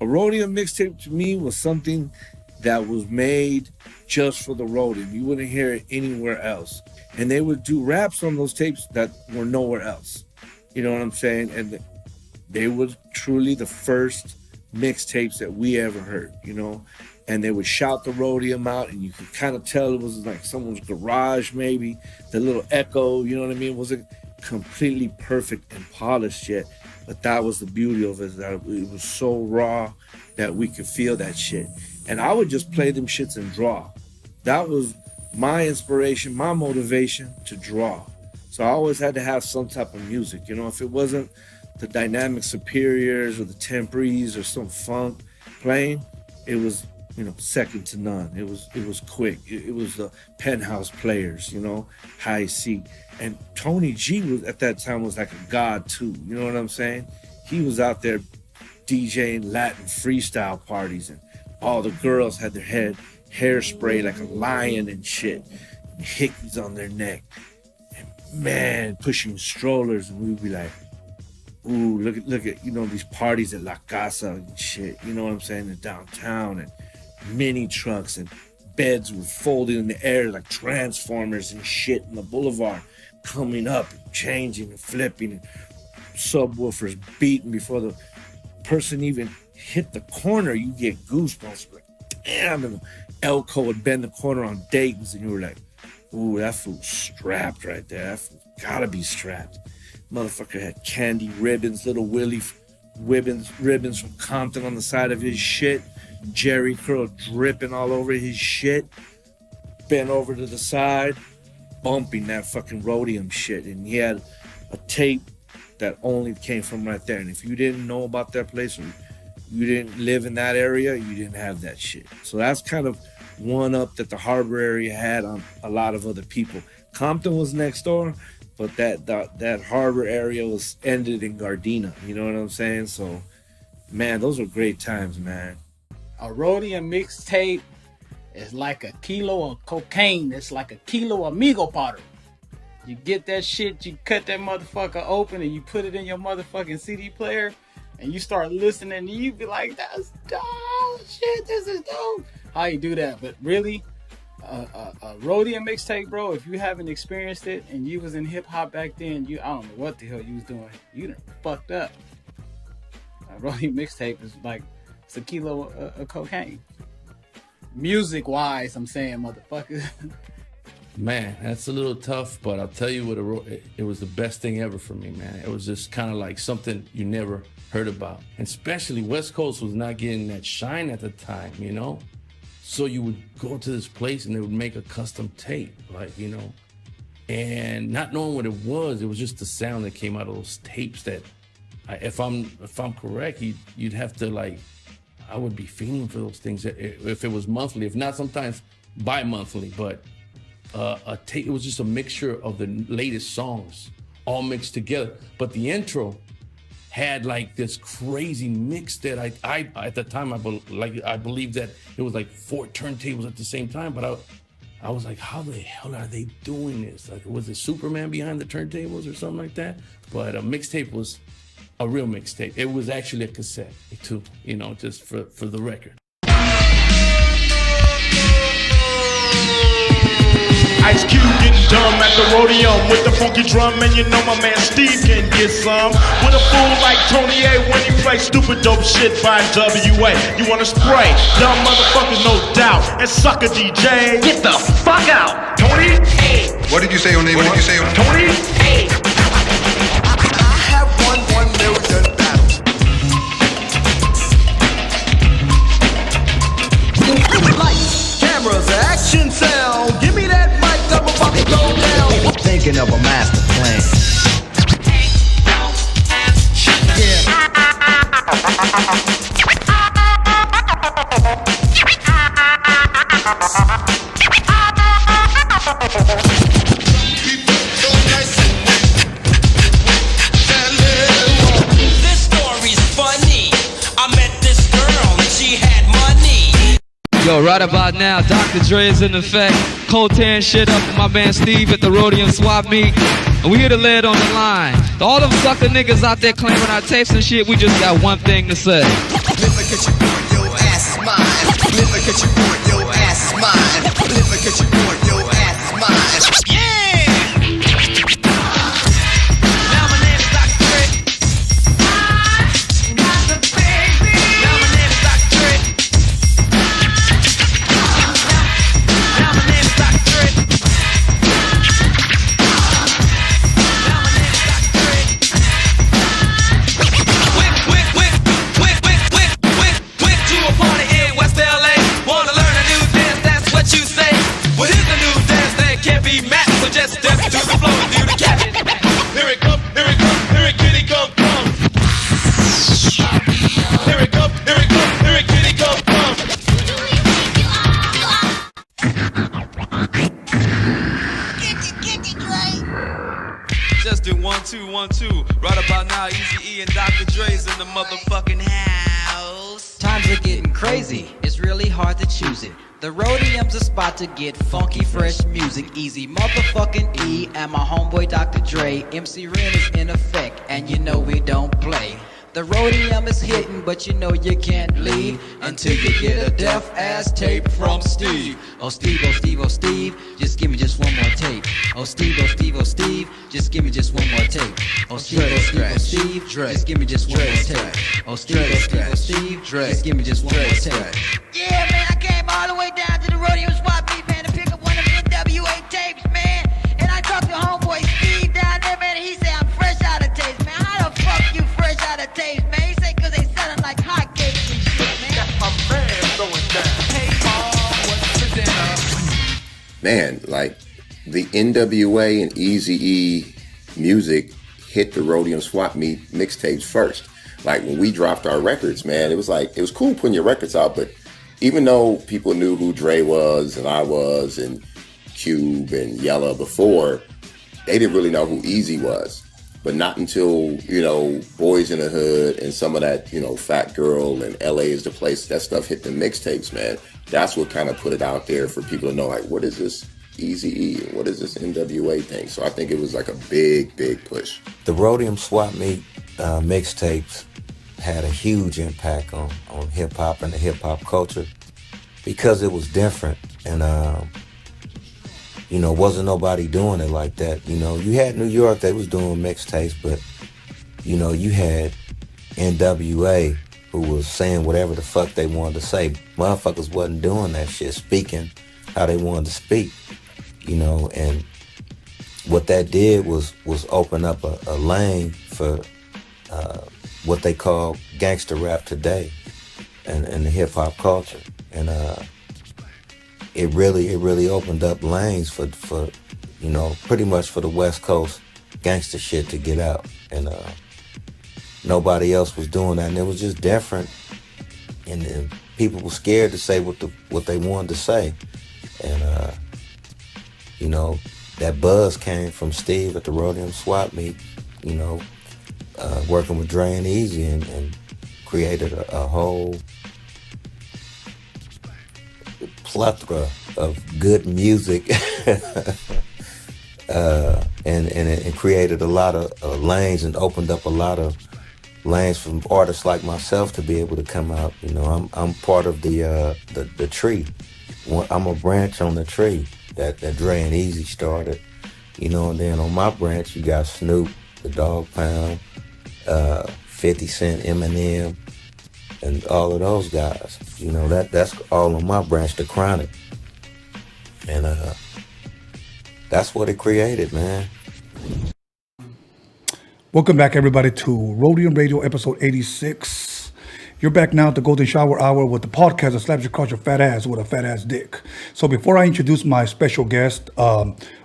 A Rodium mixtape to me was something that was made just for the Rodium. You wouldn't hear it anywhere else. And they would do raps on those tapes that were nowhere else. You know what I'm saying? And they were truly the first mixtapes that we ever heard, you know? And they would shout the Rodium out, and you could kind of tell it was like someone's garage, maybe. The little echo, you know what I mean? It wasn't completely perfect and polished yet. But that was the beauty of it, that it was so raw that we could feel that shit. And I would just play them shits and draw. That was my inspiration, my motivation to draw. So I always had to have some type of music. You know, if it wasn't the Dynamic Superiors or the Temprees or some funk playing, it was, you know, second to none. It was quick. It was the Penthouse Players, you know, High C. And Tony G was at that time was like a god too. You know what I'm saying? He was out there DJing Latin freestyle parties, and all the girls had their hairspray like a lion and shit, and hickeys on their neck, and man, pushing strollers, and we'd be like, ooh, look at, you know, these parties at La Casa and shit, you know what I'm saying, in downtown, and mini trucks, and beds were folded in the air like transformers and shit in the boulevard, coming up and changing and flipping, and subwoofers beating before the person even hit the corner. You get goosebumps, like, damn. And Elko would bend the corner on Dayton's, and you were like, ooh, that fool's strapped right there. That fool gotta be strapped. Motherfucker had candy ribbons, little Willie ribbons from Compton on the side of his shit. Jerry curl dripping all over his shit. Bent over to the side, bumping that fucking Rodium shit. And he had a tape that only came from right there. And if you didn't know about that place, or you didn't live in that area, you didn't have that shit. So that's kind of one up that the harbor area had on a lot of other people. Compton was next door, but that harbor area was ended in Gardena. You know what I'm saying? So, man, those were great times, man. A Rodium mixtape is like a kilo of cocaine. It's like a kilo of amigo powder. You get that shit, you cut that motherfucker open, and you put it in your motherfucking CD player, and you start listening, and you be like, that's dope, shit, this is dope. How you do that? But really, a Rodium mixtape, bro, if you haven't experienced it, and you was in hip-hop back then, I don't know what the hell you was doing. You done fucked up. A Rodium mixtape is like, it's a kilo of cocaine. Music-wise, I'm saying, motherfucker. Man, that's a little tough, but I'll tell you what, it was the best thing ever for me, man. It was just kind of like something you never heard about. And especially West Coast was not getting that shine at the time, you know? So you would go to this place and they would make a custom tape, like, you know? And not knowing what it was just the sound that came out of those tapes that, if I'm correct, you'd have to, like, I would be feeling for those things if it was monthly, if not sometimes bi-monthly, but a tape, it was just a mixture of the latest songs all mixed together. But the intro had like this crazy mix that I at the time I believe that it was like 4 turntables at the same time. But I was like, how the hell are they doing this? Like, was it Superman behind the turntables or something like that? But a mixtape was a real mixtape. It was actually a cassette too, you know, just for the record. Ice Cube getting dumb at the Rodium with the funky drum, and you know my man Steve can get some. With a fool like Tony A when he plays stupid dope shit by WA. You wanna spray? Dumb motherfuckers, no doubt. And sucker DJ, get the fuck out. Tony A. What did you say your name? What did you say your name? Tony A. I have won 1 million battles. Lights, cameras, action, sound. Give me that mic, I'm about to go down. Thinking of a master plan. Yeah. Right about now, Dr. Dre is in effect. Cold tan shit up with my man Steve at the Rodium swap meet. And we here to lay it on the line. To all them sucker niggas out there claiming our tapes and shit, we just got one thing to say. Never catch you doing your ass is mine. Never catch you doing your ass is mine. Never catch you doing your ass is mine. Yeah! Now my name is Dr. Dre. Now my name is Dr. Dre. Now my name is Dr. Dre. Now my name is Dr. Dre. Went to a party in West LA. Wanna learn a new dance, that's what you say. Well, here's a new dance that can't be matched. So just step to the floor and do the cat. Here it come, here it come, here it kitty come, come. Here it come, here it come, here it kitty come, come. Just do 1 2 1 2. Right about now, Eazy-E and Dr. Dre's in the motherfucking house. Times are getting crazy, it's really hard to choose it. The Rodium's a spot to get funky, fresh music. Easy motherfucking E and my homeboy Dr. Dre. MC Ren is in effect, and you know we don't play. The Rodium is hitting, but you know you can't leave until you get a deaf ass tape from Steve. Oh Steve, oh Steve, oh Steve, just give me just one more tape. Oh Steve, oh Steve, oh Steve, just give me just one more tape. Oh Steve, oh Steve, oh Steve, just give me just one more tape. Oh Steve, oh Steve, oh Steve, just give me just one more tape. Yeah, man, I came all the way down to the Rodium swap meet, man, to pick up one of the NWA tapes, man. And I talked to homeboy Steve down there, man, and he said I'm fresh out of tapes, man. How the fuck you fresh out of tapes, man? He said cause they selling like hotcakes and shit, man. Got my man going down. Hey, Mom, what's for dinner? Man, like the NWA and Eazy-E music hit the Roadium swap meet mixtapes first. Like when we dropped our records, man, it was like, it was cool putting your records out, but even though people knew who Dre was and I was and Cube and Yella before, they didn't really know who Eazy was. But not until, you know, Boys in the Hood and some of that, you know, Fat Girl and LA is the Place, that stuff hit the mixtapes, man. That's what kind of put it out there for people to know, like, what is this Eazy-E and what is this NWA thing? So I think it was like a big, big push. The Rodium swap meet mixtapes had a huge impact on hip-hop and the hip-hop culture because it was different. And, you know, wasn't nobody doing it like that. You know, you had New York, they was doing mixtapes, but, you know, you had NWA who was saying whatever the fuck they wanted to say. Motherfuckers wasn't doing that shit, speaking how they wanted to speak, you know, and what that did was open up a lane for what they call gangster rap today and the hip-hop culture. And it really opened up lanes for you know, pretty much for the West Coast gangster shit to get out. And nobody else was doing that, and it was just different. And people were scared to say what they wanted to say. And you know, that buzz came from Steve at the Rodium swap meet, you know, working with Dre and Eazy and created a whole plethora of good music and created a lot of lanes and opened up a lot of lanes for artists like myself to be able to come out. You know, I'm part of the tree. I'm a branch on the tree that Dre and Eazy started. You know, and then on my branch you got Snoop, the Dog Pound, 50 Cent, Eminem, and all of those guys. You know, that's all on my branch, the Chronic. And that's what it created, man. Welcome back, everybody, to Rodium Radio, episode 86. You're back now at the Golden Shower Hour with the podcast that slaps you across your fat ass with a fat ass dick. So before I introduce my special guest,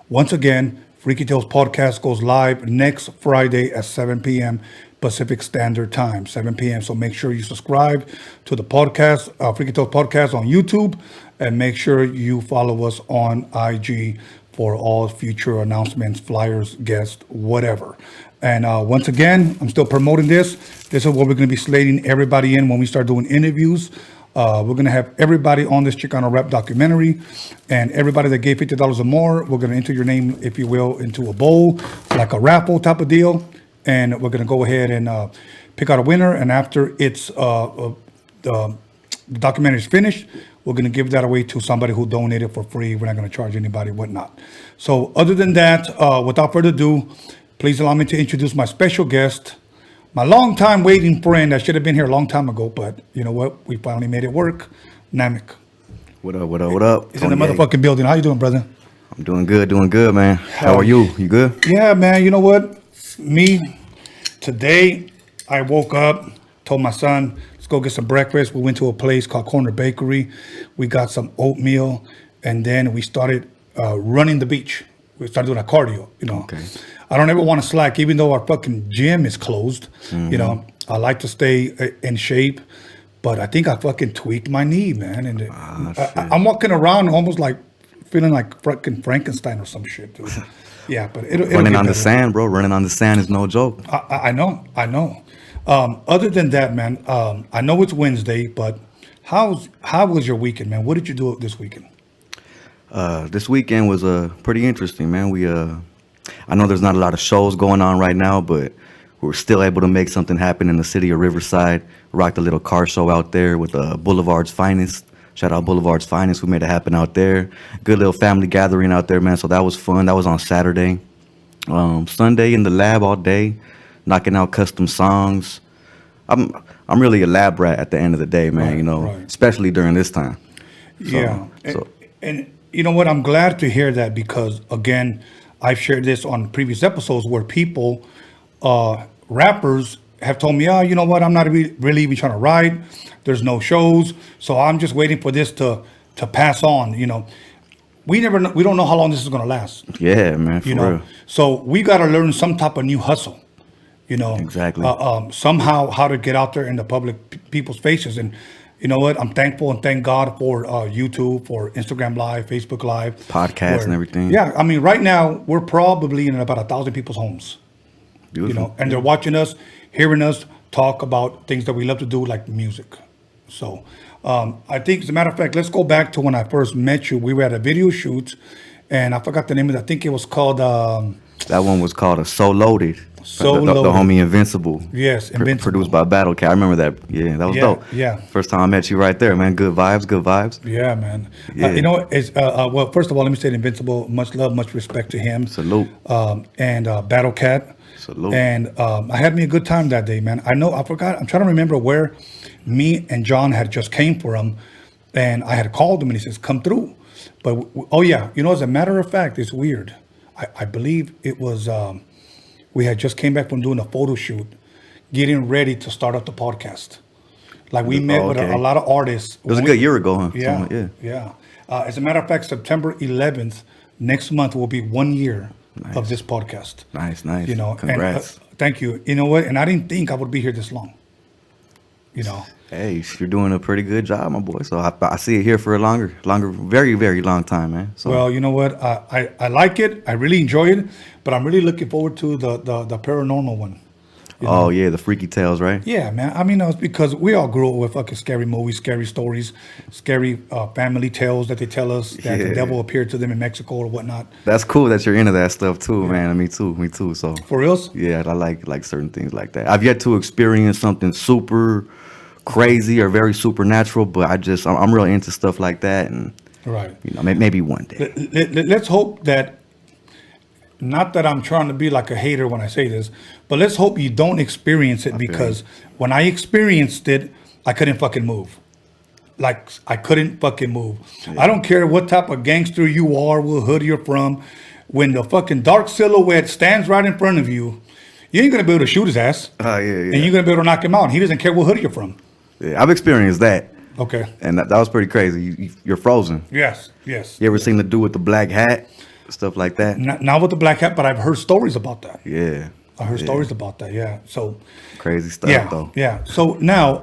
once again, Freaky Tales podcast goes live next Friday at 7 p.m. Pacific Standard Time, 7 p.m. So make sure you subscribe to the podcast, Freaky Tales podcast on YouTube, and make sure you follow us on IG for all future announcements, flyers, guests, whatever. And once again, I'm still promoting this. This is what we're going to be slating everybody in when we start doing interviews We're going to have everybody on this Chicano rap documentary, and everybody that gave $50 or more, we're going to enter your name, if you will, into a bowl, like a raffle type of deal, and we're going to go ahead and pick out a winner, and after it's the documentary is finished, we're going to give that away to somebody who donated for free. We're not going to charge anybody, whatnot. So other than that, without further ado, please allow me to introduce my special guest, my long-time waiting friend. I should have been here a long time ago, but you know what? We finally made it work. Namek. What up, what up, what up? He's in the motherfucking building. How you doing, brother? I'm doing good, man. How are you? You good? Yeah, man. You know what? Me, today, I woke up, told my son, let's go get some breakfast. We went to a place called Corner Bakery. We got some oatmeal, and then we started running the beach. We started doing a cardio, you know. Okay. I don't ever want to slack, even though our fucking gym is closed. You know, I like to stay in shape, but I think I fucking tweaked my knee, man. And I'm walking around almost like feeling like fucking Frankenstein or some shit, dude. Yeah, but it'll running on better. the sand, bro. Running on the sand is no joke. I know. Other than that, man, I know it's Wednesday, but how was your weekend, man? What did you do this weekend? This weekend was pretty interesting, man. I know there's not a lot of shows going on right now, but we were still able to make something happen in the city of Riverside. Rocked a little car show out there with Boulevard's Finest. Shout out Boulevard's Finest. We made it happen out there. Good little family gathering out there, man. So that was fun. That was on Saturday. Sunday in the lab all day, knocking out custom songs. I'm really a lab rat at the end of the day, man. Right. Especially during this time. And you know what? I'm glad to hear that because again, I've shared this on previous episodes where people, rappers, have told me, you know what? I'm not really even trying to write. There's no shows, so I'm just waiting for this to pass on. You know, we don't know how long this is gonna last. Yeah, man. For real. So we got to learn some type of new hustle. You know, exactly. Somehow how to get out there in the public people's faces. And you know what? I'm thankful and thank God for YouTube, for Instagram Live, Facebook Live, podcasts and everything. Yeah, I mean, right now we're probably in about 1,000 people's homes. Beautiful. You know, and they're watching us, hearing us talk about things that we love to do, like music. So I think, as a matter of fact, let's go back to when I first met you. We were at a video shoot, and I forgot the name of it. I think it was called. That one was called a So Loaded. So the Loaded. The homie Invincible. Yes, Invincible. Produced by Battle Cat. I remember that. Yeah, that was dope. Yeah. First time I met you right there, man. Good vibes, good vibes. Yeah, man. Yeah. You know, it's well, first of all, let me say Invincible. Much love, much respect to him. Salute. And Battle Cat. Salute. And I had me a good time that day, man. I forgot. I'm trying to remember where me and John had just came for him, and I had called him, and he says, "Come through." But oh yeah, you know, as a matter of fact, it's weird. I believe it was. We had just came back from doing a photo shoot, getting ready to start up the podcast. Like we met with a lot of artists. It was a good year ago, huh? Yeah. As a matter of fact, September 11th, next month will be 1 year of this podcast. Nice. You know, Congrats. And, thank you. You know what? And I didn't think I would be here this long. You know. Hey, you're doing a pretty good job, my boy. So I see it here for a longer, very, very long time, man. So. Well, you know what? I like it. I really enjoy it, but I'm really looking forward to the paranormal one. Oh yeah, the freaky tales, right? Yeah, man. I mean, it's because we all grew up with fucking scary movies, scary stories, scary family tales that they tell us that the devil appeared to them in Mexico or whatnot. That's cool that you're into that stuff too, man. Me too. So for reals? Yeah, I like certain things like that. I've yet to experience something super crazy or very supernatural, but I'm really into stuff like that, and right, you know, maybe one day. Let's hope that. Not that I'm trying to be like a hater when I say this, but let's hope you don't experience it, because when I experienced it, I couldn't fucking move. Like, I couldn't fucking move. Yeah. I don't care what type of gangster you are, what hood you're from. When the fucking dark silhouette stands right in front of you, you ain't gonna be able to shoot his ass. Yeah. And you're gonna be able to knock him out. He doesn't care what hood you're from. Yeah, I've experienced that. Okay. And that was pretty crazy. You're frozen. Yes. You ever seen the dude with the black hat? Stuff like that. Not with the black hat, but I've heard stories about that. Yeah. I heard stories about that. Yeah. So crazy stuff though. Yeah. So now,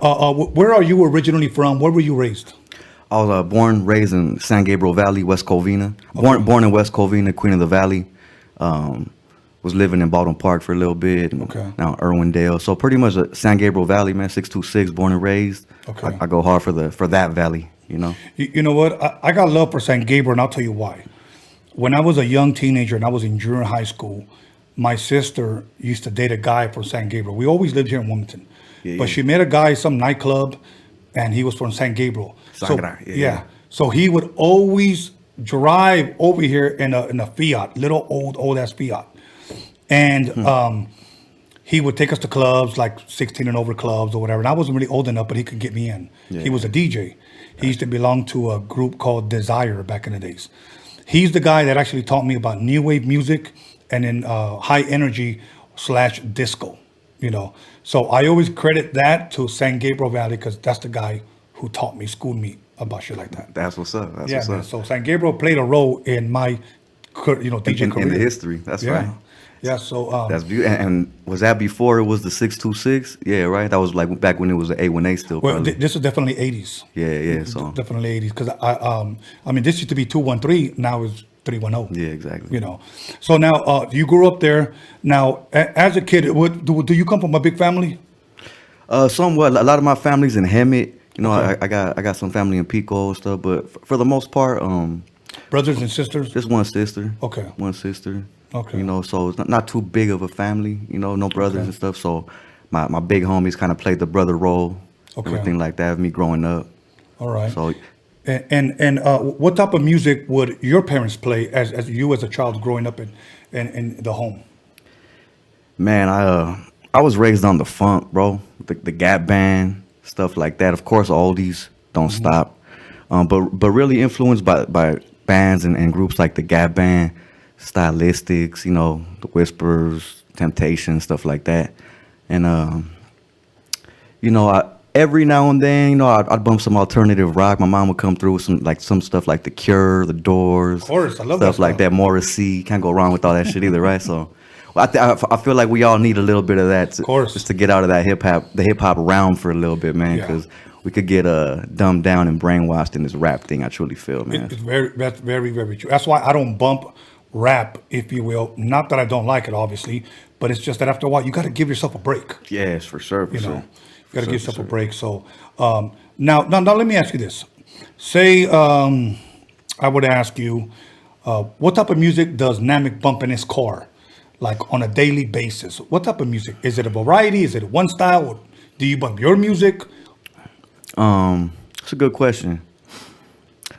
where are you originally from? Where were you raised? I was raised in San Gabriel Valley, West Covina. Born in West Covina, Queen of the Valley. was living in Baldwin Park for a little bit. And now Irwindale. So pretty much San Gabriel Valley, man. 626, born and raised. Okay. I go hard for that valley. You know. You know what? I got love for San Gabriel, and I'll tell you why. When I was a young teenager and I was in junior high school, my sister used to date a guy from San Gabriel. We always lived here in Wilmington, but she met a guy some nightclub, and he was from San Gabriel. So he would always drive over here in a Fiat, little old ass Fiat, and he would take us to clubs like 16 and over clubs or whatever. And I wasn't really old enough, but he could get me in. He was a DJ. He used to belong to a group called Desire back in the days. He's the guy that actually taught me about new wave music and then high energy / disco, you know. So I always credit that to San Gabriel Valley because that's the guy who taught me, schooled me about shit like that. That's what's up. That's yeah, what's man. up. So San Gabriel played a role in my, DJ career. In the history. That's right. Yeah, so that's beautiful. And was that before it was the 626? Yeah, right. That was like back when it was the A1A still. Well, this is definitely 80s. Yeah. So definitely 80s because I mean, this used to be 213. Now it's 310. Yeah, exactly. You know. So now you grew up there. Now, as a kid, do you come from a big family? Somewhat. A lot of my family's in Hemet. You know, I got some family in Pico and stuff, but for the most part, brothers and sisters. Just one sister. Okay. One sister. Okay. You know, so it's not too big of a family. You know, no brothers and stuff. So my big homies kind of played the brother role. Everything like that of me growing up. All right. So. And what type of music would your parents play as you as a child growing up in the home? Man, I was raised on the funk, bro. The Gap Band, stuff like that. Of course, oldies don't stop, but really influenced by bands and groups like the Gap Band, Stylistics, you know, the Whispers, Temptation, stuff like that. And you know, every now and then, you know, I'd bump some alternative rock. My mom would come through with some stuff like The Cure, The Doors, of course, I love stuff like that. Morrissey, can't go wrong with all that shit either, right? So, well, I feel like we all need a little bit of that, just to get out of that the hip hop realm for a little bit, man, because we could get dumbed down and brainwashed in this rap thing. I truly feel, man. That's very, very true. That's why I don't bump rap, if you will. Not that I don't like it, obviously, but it's just that after a while, you got to give yourself a break. Yes, for sure, for sure. You got to give yourself a break. So now, let me ask you this. Say I would ask you, what type of music does Namek bump in his car, like on a daily basis? What type of music? Is it a variety? Is it one style? Or do you bump your music? It's a good question.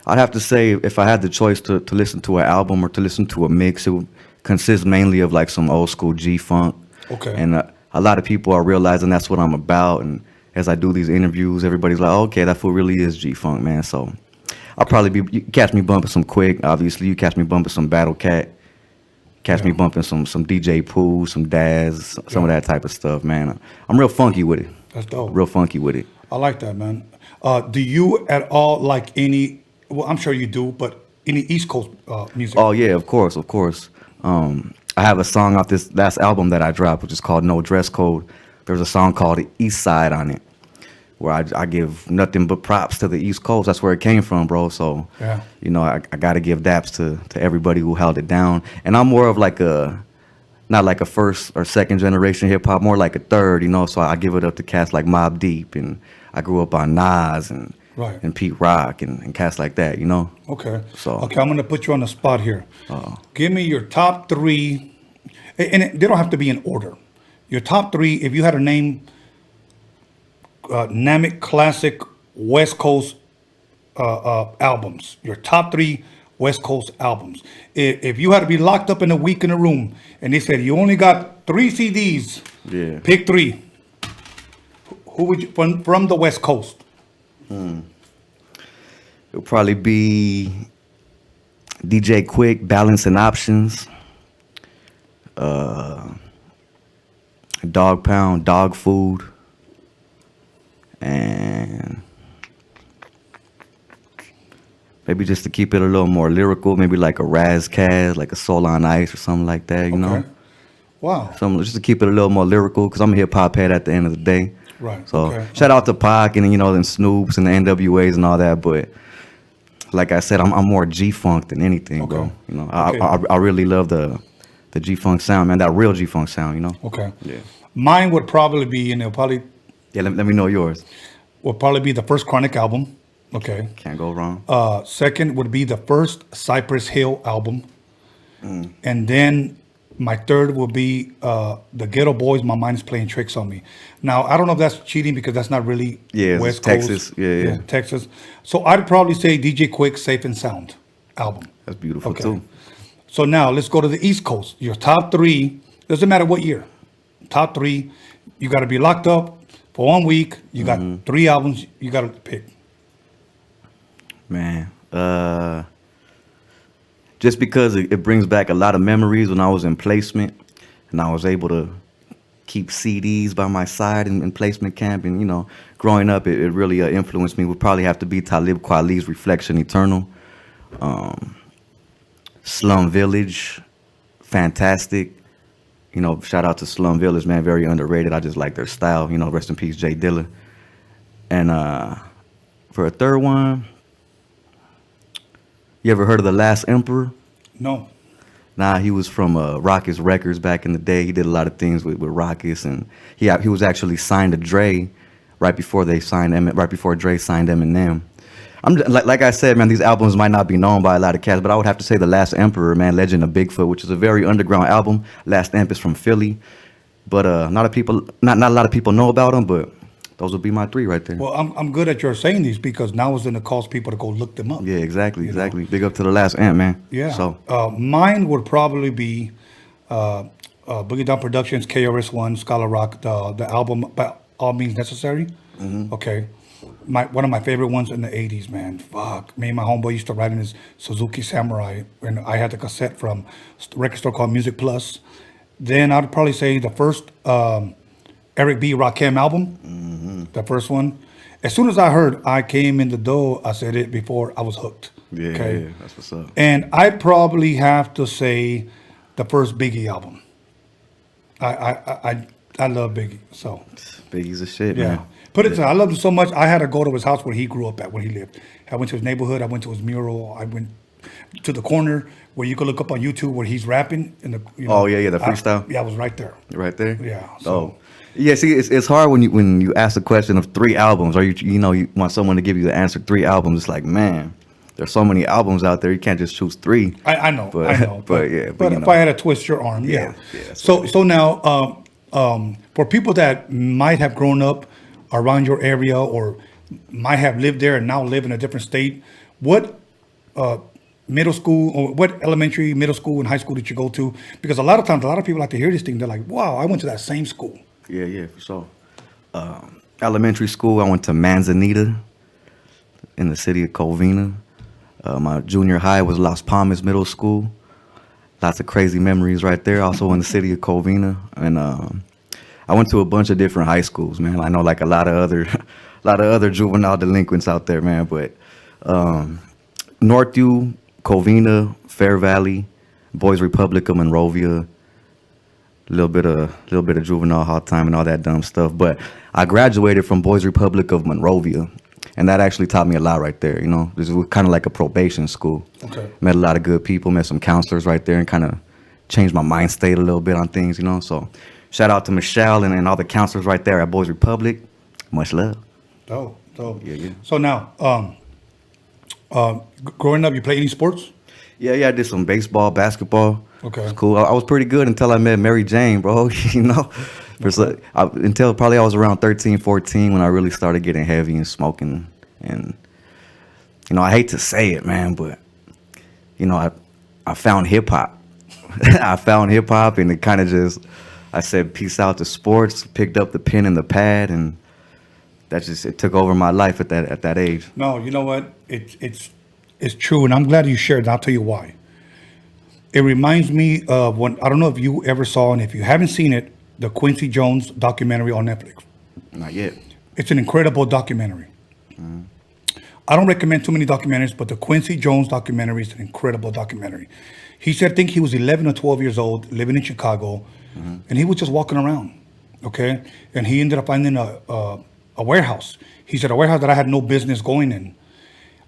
I'd have to say if I had the choice to listen to an album or to listen to a mix, it would consist mainly of like some old school G-funk. Okay. And a lot of people are realizing that's what I'm about. And as I do these interviews, everybody's like, oh, okay, that fool really is G-funk, man. So I'll probably you catch me bumping some Quick, obviously. You catch me bumping some Battle Cat. Catch me bumping some DJ Pooh, some Daz, some of that type of stuff, man. I'm real funky with it. That's dope. Real funky with it. I like that, man. Do you at all like any, well, I'm sure you do, but any East Coast music? Oh, yeah, of course. I have a song off this last album that I dropped, which is called No Dress Code. There's a song called East Side on it, where I give nothing but props to the East Coast. That's where it came from, bro. So, you know, I got to give daps to everybody who held it down. And I'm more of like not like a first or second generation hip hop, more like a third, you know. So I give it up to cats like Mobb Deep, and I grew up on Nas and Pete Rock and cats like that, you know. Okay. So I'm going to put you on the spot here. Give me your top three, and they don't have to be in order. Your top three, if you had to name Namek classic West Coast albums, your top three West Coast albums. If you had to be locked up in a week in a room and they said you only got 3 CDs, pick 3. Who would you from the West Coast? It'll probably be DJ Quick, Balance and Options, Dog Pound, Dog Food, and maybe just to keep it a little more lyrical, maybe like a Raz Kaz, like a Soul on Ice or something like that, you know? Wow. Just to keep it a little more lyrical, because I'm a hip-hop head at the end of the day. Right. So shout out to Pac and, you know, and Snoops and the NWAs and all that, but like I said, I'm more G-Funk than anything, bro. You know, I really love the the G-Funk sound, man. That real G-Funk sound, you know? Okay. Yeah. Mine would probably be, and it'll probably... Yeah, let me know yours. Would probably be the first Chronic album. Okay. Can't go wrong. Second would be the first Cypress Hill album. Mm. And then my third will be the Ghetto Boys, My Mind is Playing Tricks on Me. Now, I don't know if that's cheating because that's not really West Texas. Coast. Yeah. Texas. So I'd probably say DJ Quick, Safe and Sound album. That's beautiful too. So now let's go to the East Coast. Your top three, doesn't matter what year. Top three, you got to be locked up for 1 week. You got 3 albums you got to pick. Man, just because it brings back a lot of memories when I was in placement and I was able to keep CDs by my side in placement camp, and you know, growing up, it really influenced me. Would probably have to be Talib Kweli's Reflection Eternal, Slum Village, fantastic. You know, shout out to Slum Village, man, very underrated. I just like their style. You know, rest in peace, Jay Dilla. And for a third one, you ever heard of The Last Emperor? No. Nah, he was from Raucous Records back in the day. He did a lot of things with Raucous, and he was actually signed to Dre right before Dre signed Eminem. I'm like I said, man, these albums might not be known by a lot of cats, but I would have to say The Last Emperor, man, Legend of Bigfoot, which is a very underground album. Last Emp is from Philly, but not a lot of people know about him, but those would be my 3 right there. Well, I'm good at your saying these because now it's going to cause people to go look them up. Yeah, exactly. Big up to The Last Amp, man. Yeah. So mine would probably be Boogie Down Productions, KRS-One, Scholar Rock, the album By All Means Necessary. Okay. One of my favorite ones in the 80s, man. Fuck. Me and my homeboy used to ride in his Suzuki Samurai, and I had the cassette from a record store called Music Plus. Then I'd probably say the first Eric B. Rakim album, the first one. As soon as I heard I Came in the Door, I said it before, I was hooked. Yeah, that's what's up. And I'd probably have to say the first Biggie album. I love Biggie, so. Biggie's a shit, yeah. man. I loved him so much, I had to go to his house where he grew up at, where he lived. I went to his neighborhood, I went to his mural, I went to the corner where you could look up on YouTube where he's rapping. The freestyle? I was right there. Right there? Yeah. So. Yeah, see, it's hard when you ask the question of 3 albums, or you want someone to give you the answer 3 albums. It's like, man, there's so many albums out there. You can't just choose 3. I know. But if I had to twist your arm, yeah. So now, for people that might have grown up around your area or might have lived there and now live in a different state, what middle school or what elementary, middle school, and high school did you go to? Because a lot of times, a lot of people like to hear this thing. They're like, wow, I went to that same school. Yeah, for sure. Elementary school, I went to Manzanita in the city of Covina. My junior high was Las Palmas Middle School. Lots of crazy memories right there, also in the city of Covina. And I went to a bunch of different high schools, man. I know like a lot of other juvenile delinquents out there, man. But Northview, Covina, Fair Valley, Boys Republic of Monrovia, a little bit of juvenile hall time and all that dumb stuff. But I graduated from Boys Republic of Monrovia, and that actually taught me a lot right there. You know, this was kind of like a probation school. Okay. Met a lot of good people, met some counselors right there, and kind of changed my mind state a little bit on things. You know, so shout out to Michelle and all the counselors right there at Boys Republic. Much love. Dope. Yeah. So now, growing up, you play any sports? Yeah, I did some baseball, basketball. Okay. It was cool. I was pretty good until I met Mary Jane, bro. You know, until probably I was around 13, 14 when I really started getting heavy and smoking. And, you know, I hate to say it, man, but, you know, I found hip hop. I found hip hop, and it kind of I said, peace out to sports, picked up the pen and the pad, and it took over my life at that age. No, you know what? It's true, and I'm glad you shared, and I'll tell you why. It reminds me of when, I don't know if you ever saw, and if you haven't seen it, the Quincy Jones documentary on Netflix. Not yet. It's an incredible documentary. Mm-hmm. I don't recommend too many documentaries, but the Quincy Jones documentary is an incredible documentary. He said, I think he was 11 or 12 years old, living in Chicago, and he was just walking around, okay? And he ended up finding a warehouse. He said, a warehouse that I had no business going in.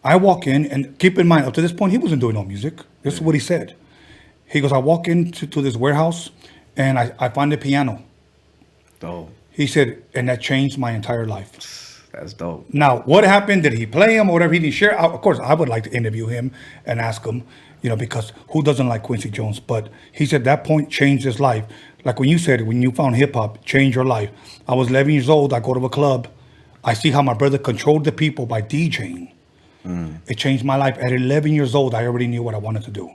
I walk in, and keep in mind, up to this point, he wasn't doing no music. This is what he said. He goes, I walk into this warehouse and I find a piano. Dope. He said, and that changed my entire life. That's dope. Now, what happened? Did he play him or whatever? He didn't share. Of course, I would like to interview him and ask him, because who doesn't like Quincy Jones? But he said that point changed his life. Like when you said, when you found hip hop, changed your life. I was 11 years old. I go to a club. I see how my brother controlled the people by DJing. It changed my life. At 11 years old, I already knew what I wanted to do.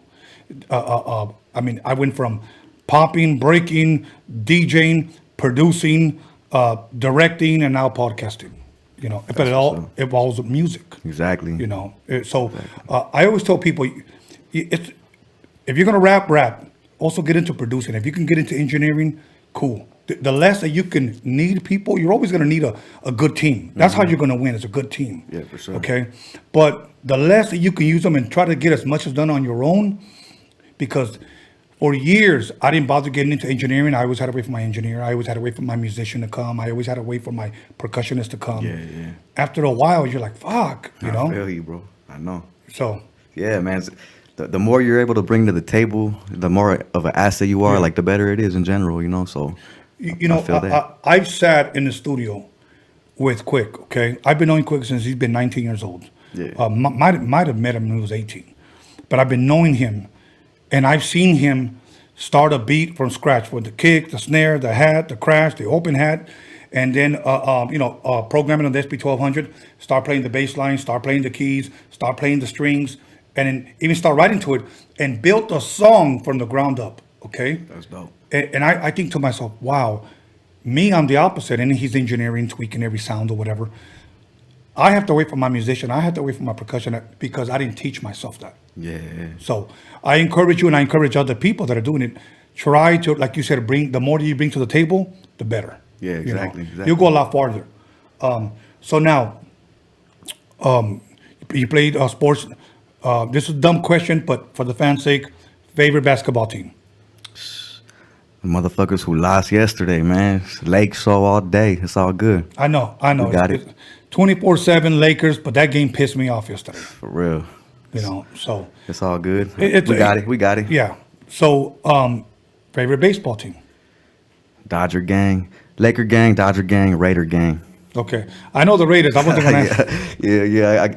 I went from popping, breaking, DJing, producing, directing, and now podcasting. But it all involves with music. Exactly. So I always tell people, if you're gonna rap. Also get into producing. If you can get into engineering, cool. The less that you can need people, you're always gonna need a good team. That's how you're gonna win. It's a good team. Yeah, for sure. Okay, but the less that you can use them and try to get as much as done on your own, because for years I didn't bother getting into engineering. I always had to wait for my engineer. I always had to wait for my musician to come. I always had to wait for my percussionist to come. Yeah. After a while, you're like, fuck, I feel you, bro. I know. So yeah, man. The more you're able to bring to the table, the more of an asset you are. Like the better it is in general. So. I've sat in the studio with Quick, okay? I've been knowing Quick since he's been 19 years old. Yeah. Might have met him when he was 18. But I've been knowing him, and I've seen him start a beat from scratch with the kick, the snare, the hat, the crash, the open hat, and then, programming on the SP1200, start playing the bass line, start playing the keys, start playing the strings, and then even start writing to it, and built a song from the ground up, okay? That's dope. And I think to myself, wow, I'm the opposite. And he's engineering, tweaking every sound or whatever. I have to wait for my musician. I have to wait for my percussion because I didn't teach myself that. Yeah. So I encourage you and I encourage other people that are doing it. Try to, like you said, the more that you bring to the table, the better. Yeah, exactly. You'll go a lot farther. So now, you played sports. This is a dumb question, but for the fans' sake, favorite basketball team? The motherfuckers who lost yesterday, man. Lake show all day. It's all good. I know. We got it. 24/7 Lakers, but that game pissed me off yesterday. For real. So. It's all good. We got it. Yeah. So, favorite baseball team? Dodger gang. Laker gang, Dodger gang, Raider gang. Okay. I know the Raiders. I wasn't going to ask. Yeah.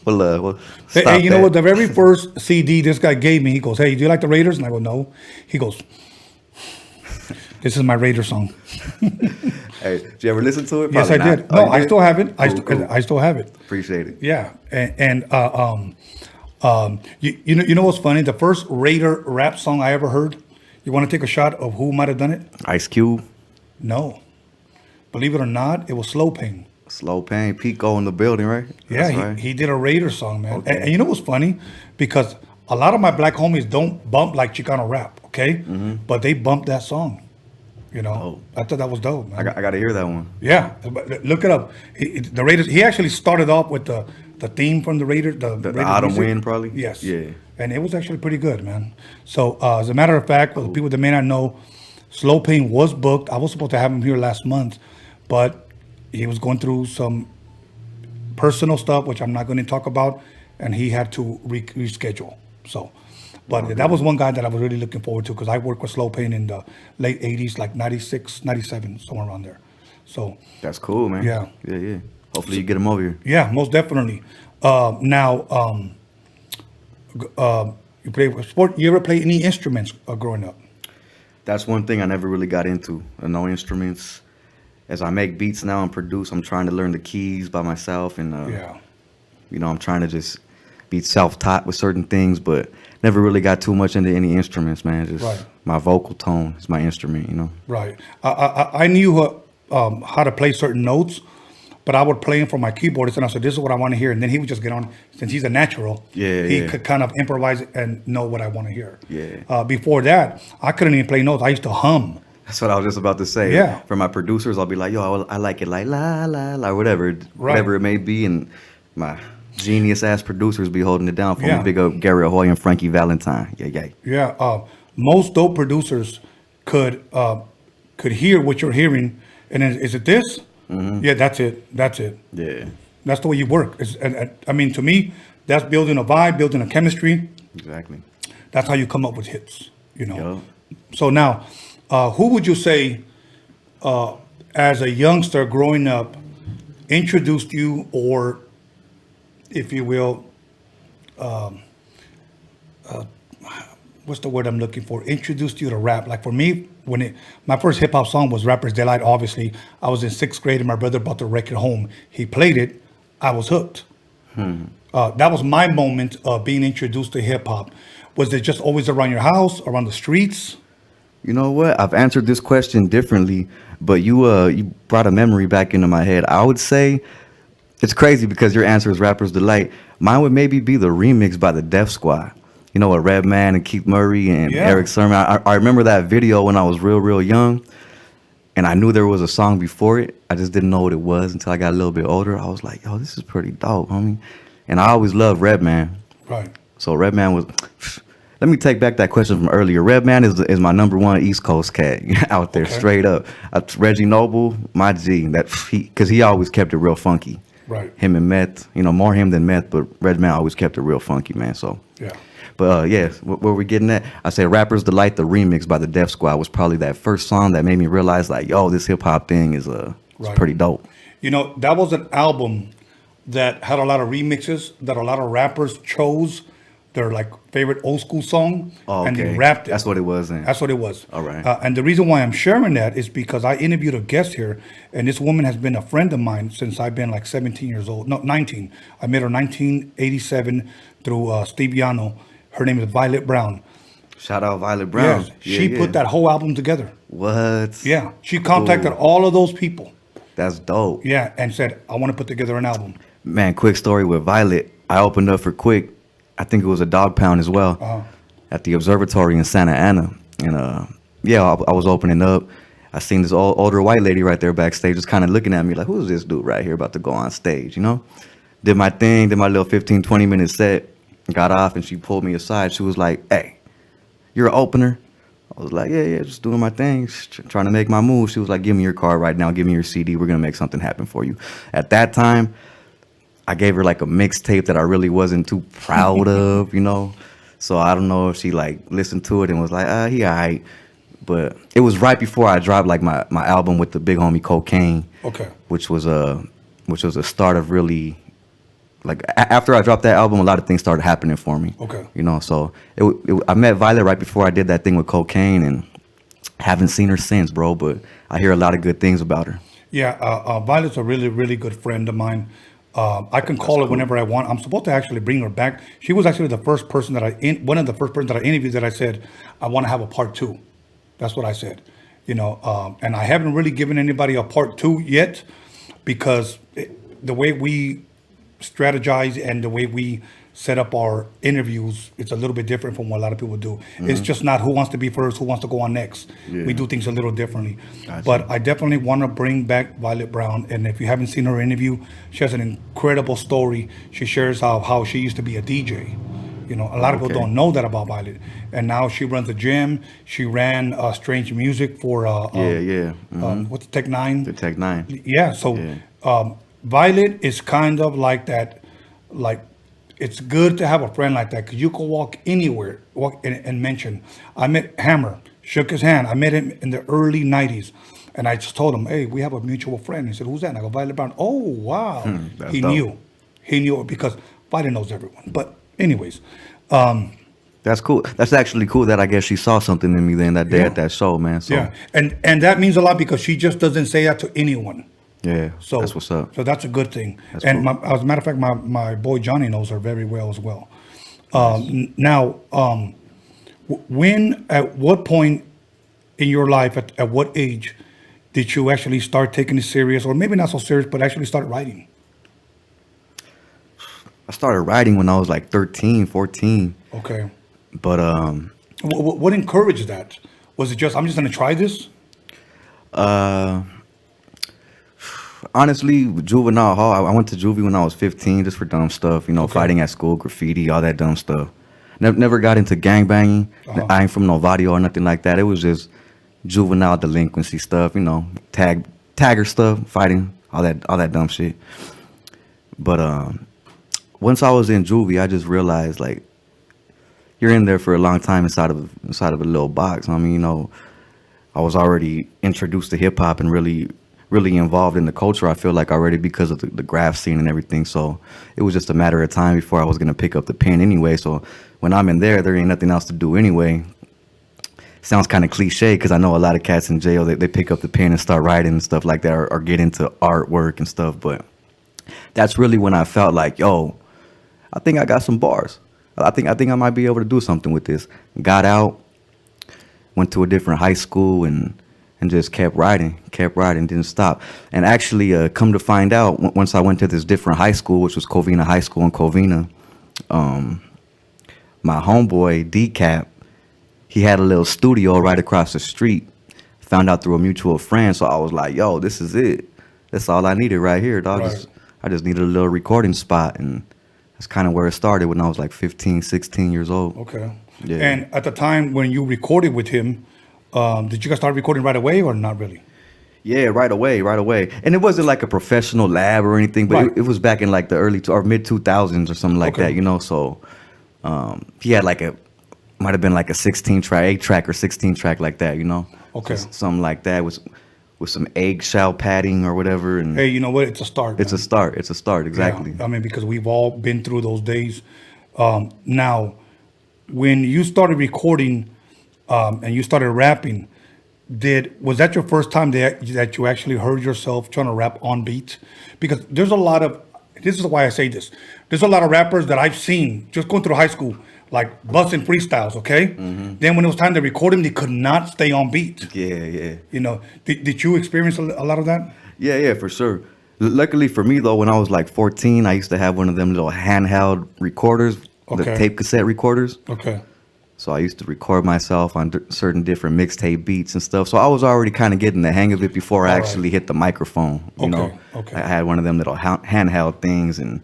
Well, hey, you know what? The very first CD this guy gave me, he goes, hey, do you like the Raiders? And I go, no. He goes, this is my Raider song. Hey, did you ever listen to it? Yes, I did. No, I still have it. Cool. I still have it. Appreciate it. Yeah, you know what's funny? The first Raider rap song I ever heard. You want to take a shot of who might have done it? Ice Cube. No, believe it or not, it was Slow Pain. Slow Pain, Pico in the building, right? Yeah, he did a Raider song, man. Okay. And you know what's funny? Because a lot of my black homies don't bump like Chicano rap, okay? Mm-hmm. But they bumped that song. I thought that was dope, man. I got to hear that one. Yeah, look it up. The Raiders. He actually started off with the theme from the Raiders. The Raiders Autumn music. Wind, probably. Yes. Yeah. And it was actually pretty good, man. So as a matter of fact, for the people that may not know, Slow Pain was booked. I was supposed to have him here last month, but he was going through some personal stuff, which I'm not going to talk about, and he had to reschedule. So. But that was one guy that I was really looking forward to because I worked with Slow Pain in the late 80s, like 96, 97, somewhere around there. So that's cool, man. Yeah. Hopefully you get him over here. Yeah, most definitely. Now, you play sport. You ever play any instruments growing up? That's one thing I never really got into. No instruments. As I make beats now and produce, I'm trying to learn the keys by myself, and I'm trying to just be self-taught with certain things, but never really got too much into any instruments, man. Just my vocal tone is my instrument, Right. I knew how to play certain notes, but I would play them for my keyboardist, and I said, this is what I want to hear. And then he would just get on, since he's a natural, he could kind of improvise and know what I want to hear. Yeah. Before that, I couldn't even play notes. I used to hum. That's what I was just about to say. Yeah. For my producers, I'll be like, yo, I like it like la, la, la, whatever it may be. And my genius-ass producers be holding it down for me. Big up Gary Ahoy and Frankie Valentine. Yeah. Most dope producers could hear what you're hearing, and then, is it this? Mm-hmm. Yeah, that's it. Yeah. That's the way you work. To me, that's building a vibe, building a chemistry. Exactly. That's how you come up with hits, you know. So now, who would you say, as a youngster growing up, introduced you, or, if you will, what's the word I'm looking for? Introduced you to rap. Like for me, my first hip hop song was Rapper's Delight. Obviously, I was in 6th grade and my brother brought the record home. He played it. I was hooked. That was my moment of being introduced to hip hop. Was it just always around your house, around the streets? You know what? I've answered this question differently, but you brought a memory back into my head. I would say it's crazy because your answer is Rapper's Delight. Mine would maybe be the remix by the Def Squad. You know, with Redman and Keith Murray and Eric Sermon. I remember that video when I was real young, and I knew there was a song before it. I just didn't know what it was until I got a little bit older. I was like, yo, this is pretty dope, homie. And I always loved Redman. Right. So Redman was... Let me take back that question from earlier. Redman is my #1 East Coast cat out there, straight up. Reggie Noble, my G. Because he always kept it real funky. Right. Him and Meth, you know, more him than Meth, but Redman always kept it real funky, man. So... Yeah. But where we getting at? I say Rapper's Delight, the remix by the Def Squad was probably that first song that made me realize, like, yo, this hip hop thing is pretty dope. You know, that was an album that had a lot of remixes that a lot of rappers chose their like favorite old school song, and they rapped it. That's what it was then. That's what it was. All right. And the reason why I'm sharing that is because I interviewed a guest here, and this woman has been a friend of mine since I've been like 17 years old. No, 19. I met her in 1987 through Steve Yano. Her name is Violet Brown. Shout out Violet Brown. Yes, she put that whole album together. What? Yeah, she contacted all of those people. That's dope. Yeah, and said, I want to put together an album. Man, quick story with Violet. I opened up for Quick. I think it was a Dog Pound as well, at the Observatory in Santa Ana. And I was opening up. I seen this older white lady right there backstage just kind of looking at me like, who's this dude right here about to go on stage, you know? Did my thing, did my little 15, 20-minute set. Got off and she pulled me aside. She was like, hey, you're an opener? I was like, yeah, just doing my thing, trying to make my move. She was like, give me your card right now. Give me your CD. We're going to make something happen for you. At that time, I gave her like a mixtape that I really wasn't too proud of, you know? So I don't know if she like listened to it and was like, he all right. But it was right before I dropped like my album with the big homie Cocaine. Okay. Which was a start of really... Like after I dropped that album, a lot of things started happening for me. Okay. You know, so I met Violet right before I did that thing with Cocaine, and haven't seen her since, bro. But I hear a lot of good things about her. Yeah, Violet's a really, really good friend of mine. I can call her whenever I want. I'm supposed to actually bring her back. She was actually the first person one of the first persons that I interviewed that I said, I want to have a part 2. That's what I said. You know, and I haven't really given anybody a part 2 yet, because the way we strategize and the way we set up our interviews, it's a little bit different from what a lot of people do. It's just not who wants to be first, who wants to go on next. We do things a little differently. Gotcha. But I definitely want to bring back Violet Brown. And if you haven't seen her interview, she has an incredible story. She shares how she used to be a DJ. You know, a lot of people don't know that about Violet. And now she runs a gym. She ran Strange Music for what's the Tech 9? The Tech 9. Yeah. So Violet is kind of like that. Like, it's good to have a friend like that, because you can walk anywhere, and mention. I met Hammer, shook his hand. I met him in the early 90s. And I just told him, hey, we have a mutual friend. He said, who's that? And I go, Violet Brown. Oh, wow. He knew. He knew, because Violet knows everyone. But anyways. That's cool. That's actually cool that I guess she saw something in me then that day at that show, man. So. Yeah, and that means a lot, because she just doesn't say that to anyone. Yeah, so that's what's up. So that's a good thing. That's and cool. As a matter of fact, my boy Johnny knows her very well as well. Now, at what point in your life, at what age, did you actually start taking it serious, or maybe not so serious, but actually start writing? I started writing when I was like 13, 14. Okay. But what encouraged that? Was it just, I'm just going to try this? Honestly, juvenile hall, I went to juvie when I was 15 just for dumb stuff, you know, fighting at school, graffiti, all that dumb stuff. Never got into gangbanging. I ain't from Novadio or nothing like that. It was just juvenile delinquency stuff, you know, tagger stuff, fighting, all that dumb shit. But once I was in juvie, I just realized, like, you're in there for a long time inside of a little box. I mean, I was already introduced to hip hop and really involved in the culture, I feel like, already because of the graph scene and everything. So it was just a matter of time before I was going to pick up the pen anyway. So when I'm in there ain't nothing else to do anyway. Sounds kind of cliche because I know a lot of cats in jail, they pick up the pen and start writing and stuff like that, or get into artwork and stuff. But that's really when I felt like, yo, I think I got some bars. I think I might be able to do something with this. Got out, went to a different high school and just kept writing, didn't stop. And actually, come to find out, once I went to this different high school, which was Covina High School in Covina, my homeboy, D-Cap, he had a little studio right across the street. Found out through a mutual friend, so I was like, yo, this is it. That's all I needed right here, dog. Right. I just needed a little recording spot, and that's kind of where it started when I was like 15, 16 years old. Okay. Yeah. And at the time when you recorded with him, did you guys start recording right away or not really? Yeah, right away. And it wasn't like a professional lab or anything, but Right. it was back in like the early or mid 2000s or something like that, So he had might have been like a 16-track, 8-track or 16-track like that, Okay. So something like that with some eggshell padding or whatever. And Hey, you know what? It's a start. It's a start. It's a start. Exactly. Yeah, I mean, because we've all been through those days. Now, when you started recording and you started rapping, was that your first time that you actually heard yourself trying to rap on beat? Because there's a lot of, this is why I say this, there's a lot of rappers that I've seen just going through high school, like busting freestyles, okay? Mm-hmm. Then when it was time to record them, they could not stay on beat. Yeah. Did you experience a lot of that? Yeah, for sure. Luckily for me, though, when I was like 14, I used to have one of them little handheld recorders, the tape cassette recorders. Okay. So I used to record myself on certain different mixtape beats and stuff. So I was already kind of getting the hang of it before I actually hit the microphone. You know, Okay. I had one of them little handheld things and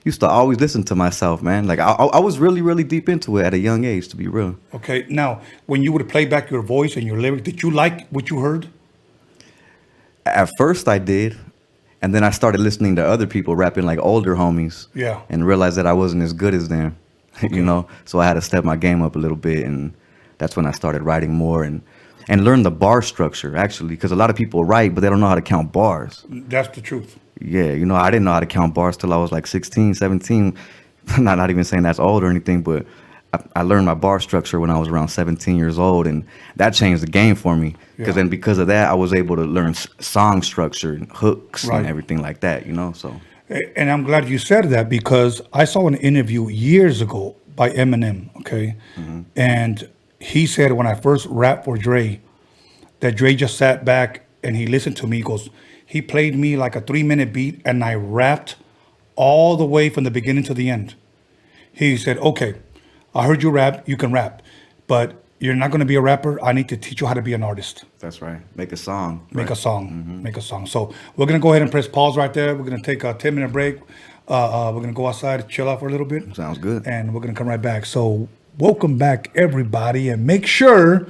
used to always listen to myself, man. Like I was really, really deep into it at a young age, to be real. Okay. Now, when you would play back your voice and your lyrics, did you like what you heard? At first I did. And then I started listening to other people rapping, like older homies. Yeah. And realized that I wasn't as good as them, So I had to step my game up a little bit. And that's when I started writing more and learn the bar structure, actually. Because a lot of people write, but they don't know how to count bars. That's the truth. Yeah, I didn't know how to count bars till I was like 16, 17. Not even saying that's old or anything, but I learned my bar structure when I was around 17 years old, and that changed the game for me. Because then because of that, I was able to learn song structure and hooks and everything like that, So. And I'm glad you said that because I saw an interview years ago by Eminem, okay? Mm-hmm. And he said when I first rapped for Dre, that Dre just sat back and he listened to me. He goes, he played me like a 3-minute beat and I rapped all the way from the beginning to the end. He said, okay, I heard you rap, you can rap, but you're not going to be a rapper. I need to teach you how to be an artist. That's right. Make a song. Make a song. So we're going to go ahead and press pause right there. We're going to take a 10-minute break. We're going to go outside, chill out for a little bit. Sounds good. And we're going to come right back. So welcome back, everybody. And make sure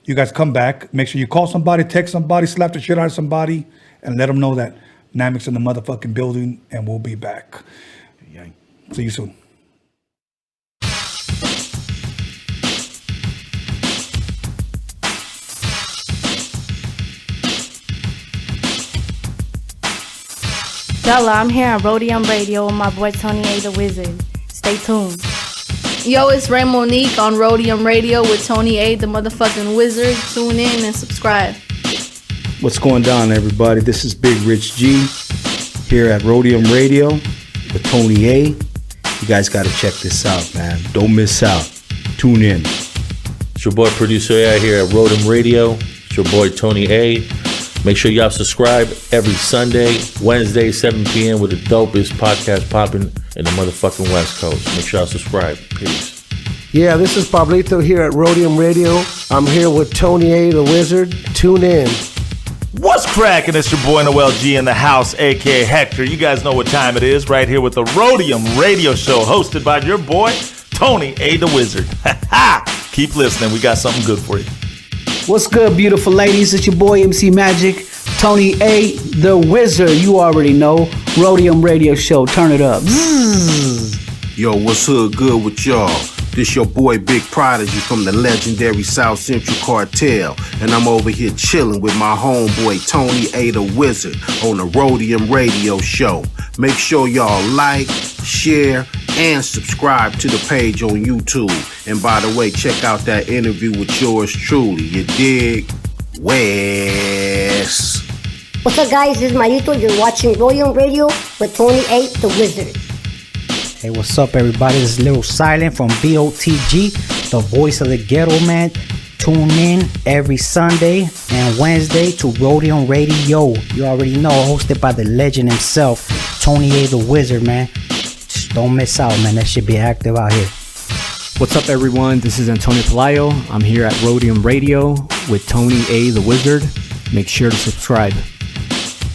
you guys come back. Make sure you call somebody, text somebody, slap the shit out of somebody, and let them know that Namek's in the motherfucking building, and we'll be back. See you soon. Bella, I'm here on Rodium Radio with my boy Tony A. the Wizard. Stay tuned. Yo, it's Ray Monique on Rodium Radio with Tony A. the motherfucking Wizard. Tune in and subscribe. What's going on, everybody? This is Big Rich G here at Rodium Radio with Tony A. You guys got to check this out, man. Don't miss out. Tune in. It's your boy Producer A here at Rodium Radio. It's your boy Tony A. Make sure y'all subscribe every Sunday, Wednesday, 7 p.m. with the dopest podcast popping in the motherfucking West Coast. Make sure y'all subscribe. Peace. Yeah, this is Pablito here at Rodium Radio. I'm here with Tony A. the Wizard. Tune in. What's cracking? It's your boy Noel G in the house, aka Hector. You guys know what time it is, right here with the Rodium Radio Show, hosted by your boy Tony A. the Wizard. Keep listening. We got something good for you. What's good, beautiful ladies? It's your boy MC Magic, Tony A. the Wizard. You already know. Rodium Radio Show. Turn it up. Yo, what's hood good with y'all? This your boy Big Prodigy from the legendary South Central Cartel, and I'm over here chilling with my homeboy Tony A the Wizard on the Rodium Radio Show. Make sure y'all like, share, and subscribe to the page on YouTube. And by the way, check out that interview with yours truly. You dig? Wes. What's up, guys? This is Mayito. You're watching Rodium Radio with Tony A the Wizard. Hey, what's up, everybody? This is Little Silent from VOTG, the voice of the ghetto, man. Tune in every Sunday and Wednesday to Rodium Radio. You already know, hosted by the legend himself, Tony A the Wizard, man. Just don't miss out, man. That should be active out here. What's up, everyone? This is Antonio Pelayo. I'm here at Rodium Radio with Tony A the Wizard. Make sure to subscribe.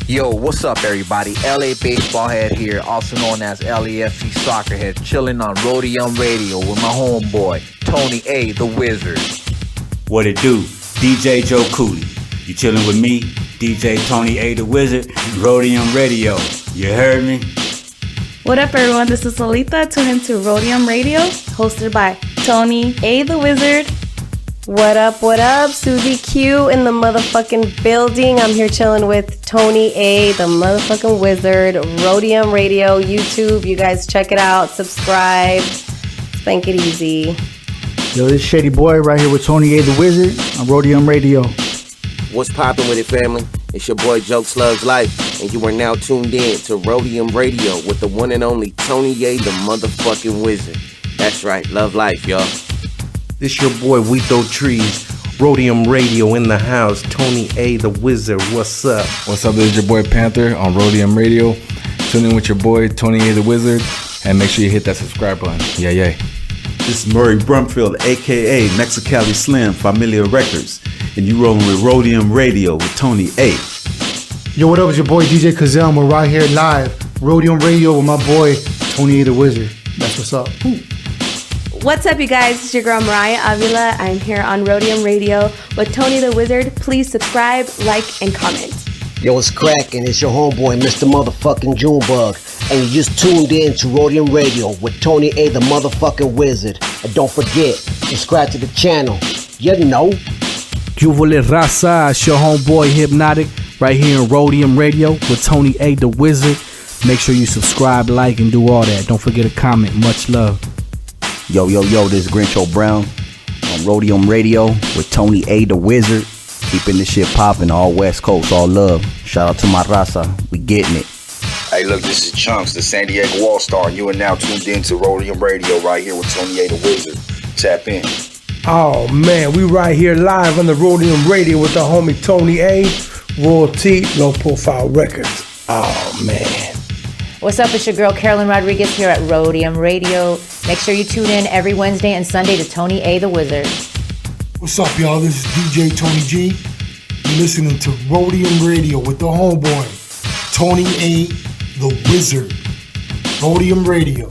Yo, what's up, everybody? LA Baseball Head here, also known as LAFC Soccer Head, chilling on Rodium Radio with my homeboy, Tony A the Wizard. What it do? DJ Joe Cooley. You chilling with me, DJ Tony A the Wizard, Rodium Radio. You heard me? What up, everyone? This is Solita. Tune in to Rodium Radio, hosted by Tony A the Wizard. What up, Susie Q in the motherfucking building. I'm here chilling with Tony A, the motherfucking Wizard, Rodium Radio, YouTube. You guys check it out, subscribe, spank it easy. Yo, this is Shady Boy right here with Tony A the Wizard on Rodium Radio. What's poppin' with it, family? It's your boy Joke Slugs Life, and you are now tuned in to Rodium Radio with the one and only Tony A the motherfucking Wizard. That's right, love life, y'all. This your boy Weeto Trees, Rodium Radio in the house, Tony A the Wizard, what's up? What's up, this is your boy Panther on Rodium Radio. Tune in with your boy Tony A the Wizard, and make sure you hit that subscribe button. Yeah. This is Murray Brumfield, aka Mexicali Slim, Familia Records, and you rolling with Rodium Radio with Tony A. Yo, what up, it's your boy DJ Kazam. We're right here live, Rodium Radio with my boy Tony A the Wizard. That's what's up. Ooh. What's up, you guys? It's your girl Mariah Avila. I'm here on Rodium Radio with Tony the Wizard. Please subscribe, like, and comment. Yo, it's cracking. It's your homeboy, Mr. Motherfucking Junebug. And you just tuned in to Rodium Radio with Tony A the motherfucking Wizard. And don't forget, subscribe to the channel. You know. Cuvole Raza, it's your homeboy Hypnotic right here in Rodium Radio with Tony A the Wizard. Make sure you subscribe, like, and do all that. Don't forget to comment. Much love. Yo, this is Grincho Brown on Rodium Radio with Tony A the Wizard. Keeping this shit popping, all West Coast, all love. Shout out to my Raza, we getting it. Hey, look, this is Chunks, the San Diego All-Star, and you are now tuned in to Rodium Radio right here with Tony A the Wizard. Tap in. Oh man, we right here live on the Rodium Radio with the homie Tony A, Royalty, Low Profile Records. Oh man. What's up, it's your girl Carolyn Rodriguez here at Rodium Radio. Make sure you tune in every Wednesday and Sunday to Tony A the Wizard. What's up, y'all? This is DJ Tony G. You're listening to Rodium Radio with the homeboy Tony A the Wizard. Rodium Radio.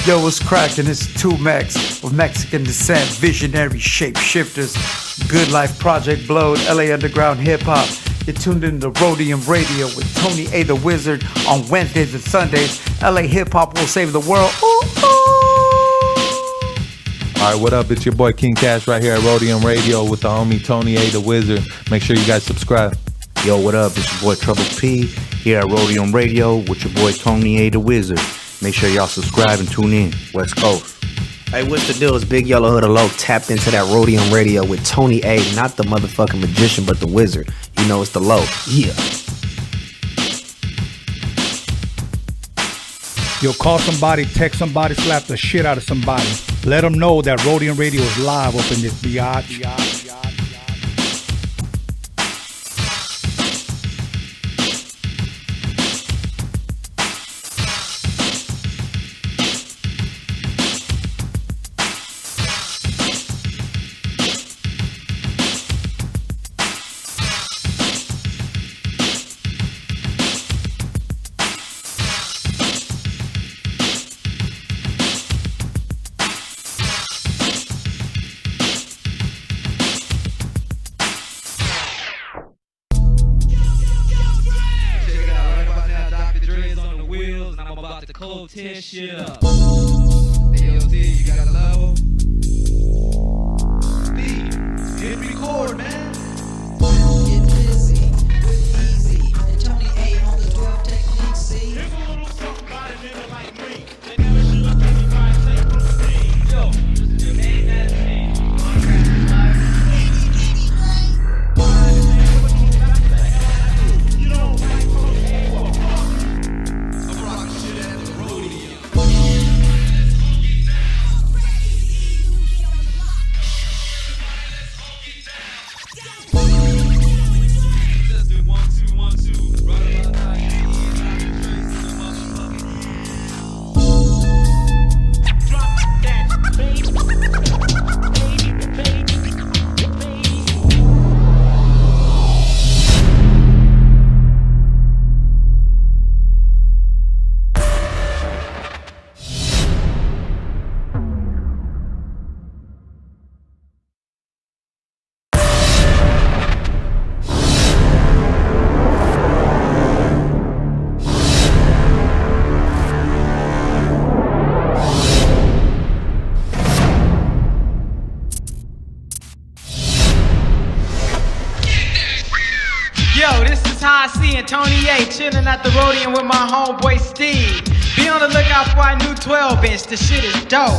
Yo, what's cracking? It's 2Max of Mexican descent, visionary shapeshifters, Good Life Project Blowed, LA Underground Hip Hop. You're tuned in to Rodium Radio with Tony A the Wizard on Wednesdays and Sundays. LA Hip Hop will save the world. Ooh, ooh. All right, what up? It's your boy King Cash right here at Rodium Radio with the homie Tony A the Wizard. Make sure you guys subscribe. Yo, what up? It's your boy Trouble P here at Rodium Radio with your boy Tony A the Wizard. Make sure y'all subscribe and tune in, West Coast. Hey, what's the deal? It's Big Yellow Hood Low tapped into that Rodium Radio with Tony A, not the motherfucking magician, but the wizard. You know it's the low. Yeah. Yo, call somebody, text somebody, slap the shit out of somebody. Let them know that Rodium Radio is live up in this biatch. Tear shit up. Hey, yo, Steve, you got a level? Steve, hit record, man. Get busy with Easy and Tony A on the 12 technique, see? Here's a little something about a nigga like me. They never should have anybody say from me. Yo, this is your main man Steve. You don't like I'm rocking shit at the Rodium. Let's do 1, 2, 1, 2. Right about now, you see the motherfucking drop that baby. Yo, this is how I see it. Tony A chilling at the Rodium with my homeboy Steve. Be on the lookout for our new 12-inch. The shit is dope.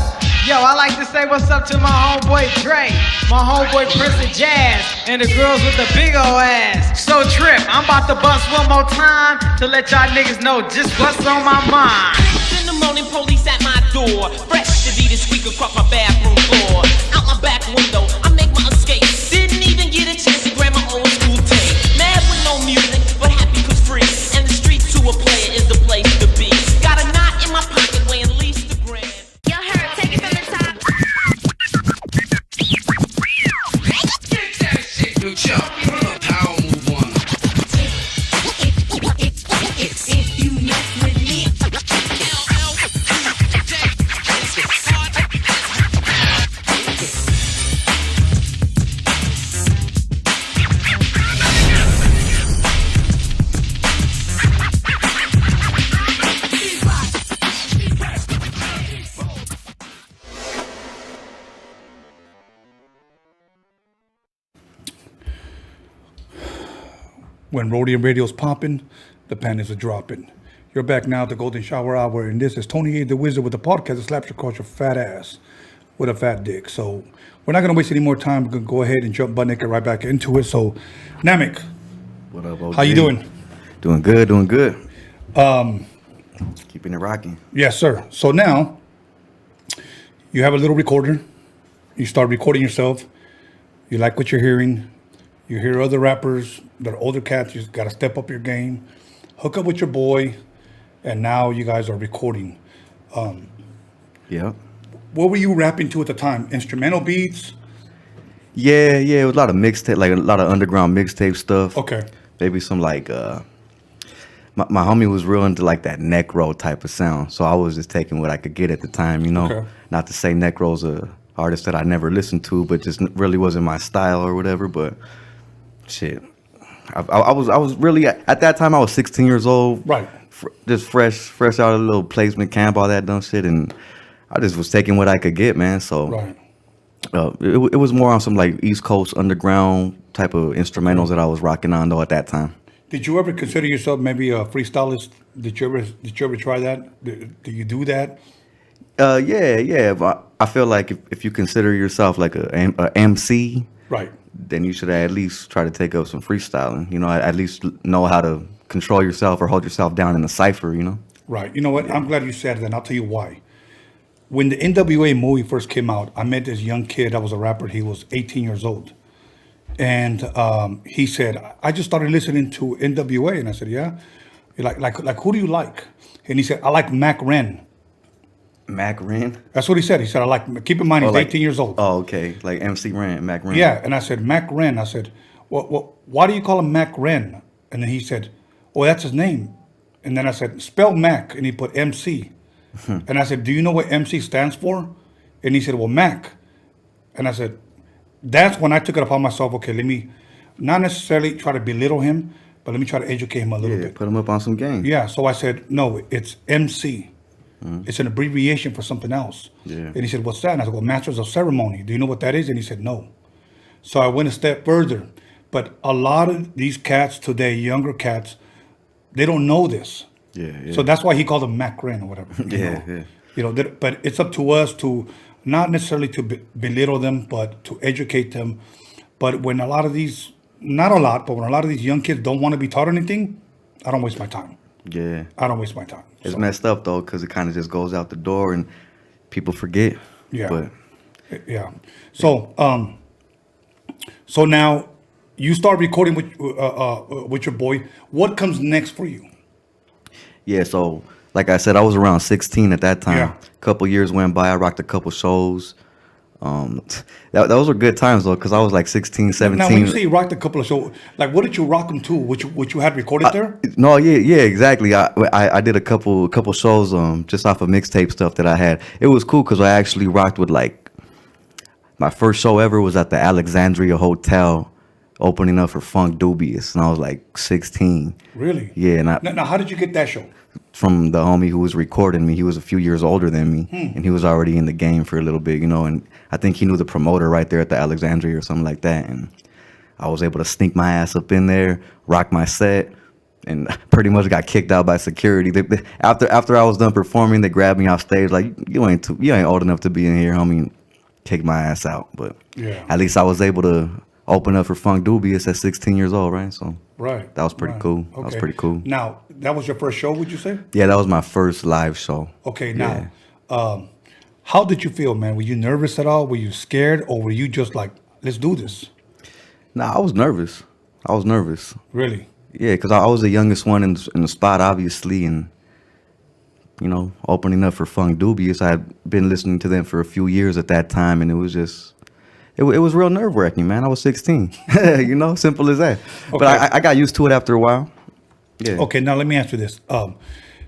Yo, I like to say what's up to my homeboy Dre, my homeboy Prince of Jazz, and the girls with the big ol' ass. So Trip, I'm about to bust one more time to let y'all niggas know just what's on my mind. In the morning, police at my door. Fresh Adidas squeak across my bathroom floor. Out my back window, I make my escape. Didn't even get a chance to grab my old school tape. Mad with no music, but happy cause free. And the street to a player is the place to be. Got a knot in my pocket weighing at least a gram. Y'all heard, take it from the top. Get that shit, new chump. Put a power move on them. If you mess with me, When Rodium Radio's popping, the panties are dropping. You're back now at the Golden Shower Hour, and this is Tony A. the Wizard with the podcast that slaps across your fat ass with a fat dick. So we're not going to waste any more time. We're going to go ahead and jump butt naked right back into it. So, Namek, What up, OG? how you doing? Doing good, doing good. Keeping it rocking. Yes, sir. So now, you have a little recorder. You start recording yourself. You like what you're hearing. You hear other rappers that are older cats. You just got to step up your game. Hook up with your boy. And now you guys are recording. Yeah. What were you rapping to at the time? Instrumental beats? Yeah, it was a lot of mixtape, like a lot of underground mixtape stuff. Okay. Maybe some like my homie was real into like that necro type of sound. So I was just taking what I could get at the time, you know. Okay. Not to say necro's a artist that I never listened to, but just really wasn't my style or whatever. But shit, I was really at that time I was 16 years old. Right. Just fresh out of a little placement camp, all that dumb shit, and I just was taking what I could get, man. So Right. it was more on some like East Coast underground type of instrumentals that I was rocking on though at that time. Did you ever consider yourself maybe a freestylist? Did you ever try that? Do you do that? Yeah. But I feel like if you consider yourself like a MC, Right. then you should at least try to take up some freestyling. You know, at least know how to control yourself or hold yourself down in a cipher. You know. Right. You know what? I'm glad you said that, and I'll tell you why. When the NWA movie first came out, I met this young kid that was a rapper. He was 18 years old. And he said, I just started listening to NWA. And I said, yeah? You're like who do you like? And he said, I like Mac Ren. Mac Ren? That's what he said. He said, I like, keep in mind, he's 18 years old. Oh, okay. Like MC Ren, Mac Ren. Yeah. And I said, Mac Ren. I said, well, why do you call him Mac Ren? And then he said, oh, that's his name. And then I said, spell Mac. And he put MC. And I said, do you know what MC stands for? And he said, well, Mac. And I said, that's when I took it upon myself, okay, let me not necessarily try to belittle him, but let me try to educate him a little bit. Put him up on some game. Yeah, so I said, no, it's MC. It's an abbreviation for something else. Yeah. And he said, what's that? And I said, well, Masters of Ceremony. Do you know what that is? And he said, no. So I went a step further. But a lot of these cats today, younger cats, they don't know this. Yeah. So that's why he called them Macren or whatever. Yeah. You know, but it's up to us to not necessarily to belittle them, but to educate them. But when a lot of these, not a lot, but when a lot of these young kids don't want to be taught anything, I don't waste my time. Yeah. I don't waste my time. It's messed up though, because it kind of just goes out the door and people forget. Yeah. But yeah. So so now you start recording with your boy. What comes next for you? yeah, so like I said, I was around 16 at that time. Yeah. A couple years went by. I rocked a couple shows. Those were good times though, because I was like 16, 17. Now, when you say you rocked a couple of shows, like what did you rock them to? Which you had recorded there? No, yeah, exactly. I did a couple shows just off of mixtape stuff that I had. It was cool because I actually rocked with like my first show ever was at the Alexandria Hotel, opening up for Funk Dubious, and I was like 16. Really? Yeah, and Now, how did you get that show? from the homie who was recording me. He was a few years older than me, and he was already in the game for a little bit, and I think he knew the promoter right there at the Alexandria or something like that, and I was able to sneak my ass up in there, rock my set, and pretty much got kicked out by security. After I was done performing, they grabbed me off stage like, you ain't old enough to be in here, homie. Kicked my ass out, but Yeah. at least I was able to open up for Funk Dubious at 16 years old, right? So Right. that was pretty cool. That was Okay. pretty cool. Now, that was your first show, would you say? Yeah, that was my first live show. Okay, Yeah. now, how did you feel, man? Were you nervous at all? Were you scared, or were you just like, let's do this? Nah, I was nervous. Really? Yeah, because I was the youngest one in the spot, obviously, and opening up for Funk Dubious. I had been listening to them for a few years at that time, and it was just, it was real nerve wracking, man. I was 16, simple as that. But I got used to it after a while. Yeah. Okay, now let me ask you this.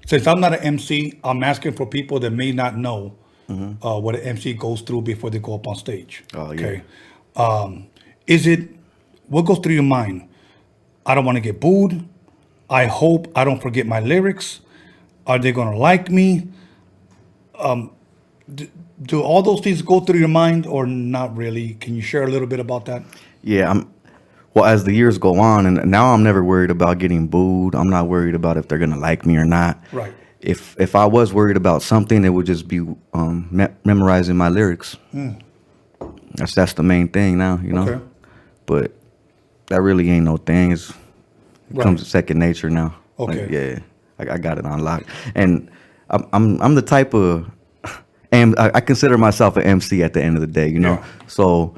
Since I'm not an MC, I'm asking for people that may not know what an MC goes through before they go up on stage. Oh, yeah. Okay. What goes through your mind? I don't want to get booed. I hope I don't forget my lyrics. Are they going to like me? Do all those things go through your mind or not really? Can you share a little bit about that? Yeah, well, as the years go on, and now I'm never worried about getting booed. I'm not worried about if they're gonna like me or not. Right. If I was worried about something, it would just be memorizing my lyrics. That's the main thing now, Okay. But that really ain't no thing. It comes second nature now. Okay. Like, yeah, I got it on lock, and I'm the type of, and I consider myself an MC at the end of the day, So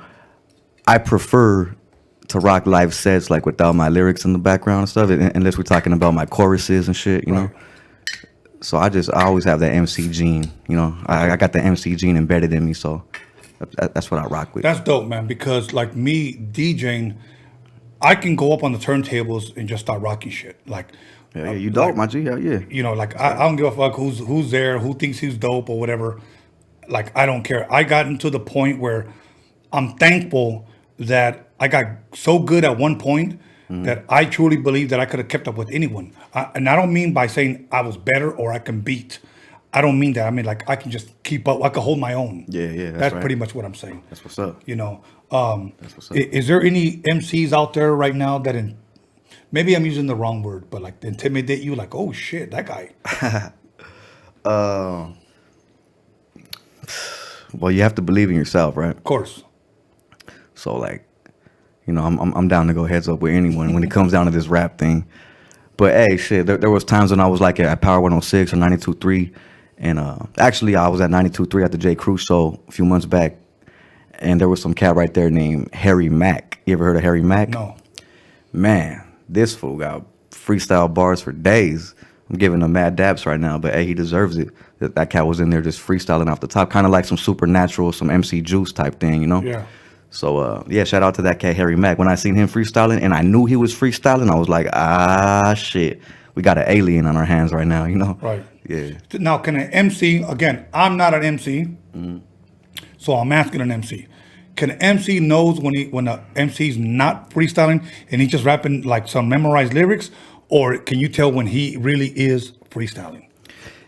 I prefer to rock live sets like without my lyrics in the background and stuff, unless we're talking about my choruses and shit, you know. So I always have that MC gene, I got the MC gene embedded in me, so that's what I rock with. That's dope, man, because like me DJing, I can go up on the turntables and just start rocking shit. Like, yeah, you dope, my G, hell yeah. I don't give a fuck who's there, who thinks he's dope or whatever. Like, I don't care. I gotten to the point where I'm thankful that I got so good at one point that I truly believe that I could have kept up with anyone. And I don't mean by saying I was better or I can beat. I don't mean that. I mean, like, I can just keep up. I can hold my own. Yeah, That's right. pretty much what I'm saying. That's what's up. That's what's up. Is there any MCs out there right now that maybe I'm using the wrong word, but like intimidate you? Like, oh shit, that guy. Well, you have to believe in yourself, right? Of course. So like, I'm down to go heads up with anyone when it comes down to this rap thing. But hey, shit, there was times when I was like at Power 106 or 92.3, and actually I was at 92.3 at the J. Crew show a few months back, and there was some cat right there named Harry Mack. You ever heard of Harry Mack? No. Man, this fool got freestyle bars for days. I'm giving him mad dabs right now, but hey, he deserves it. That cat was in there just freestyling off the top, kind of like some Supernatural, some MC Juice type thing, Yeah. So, shout out to that cat, Harry Mack. When I seen him freestyling and I knew he was freestyling, I was like, shit, we got an alien on our hands right now, Right. Yeah. Now, can an MC, again, I'm not an MC, so I'm asking an MC. Can an MC knows when a MC's not freestyling and he's just rapping like some memorized lyrics, or can you tell when he really is freestyling?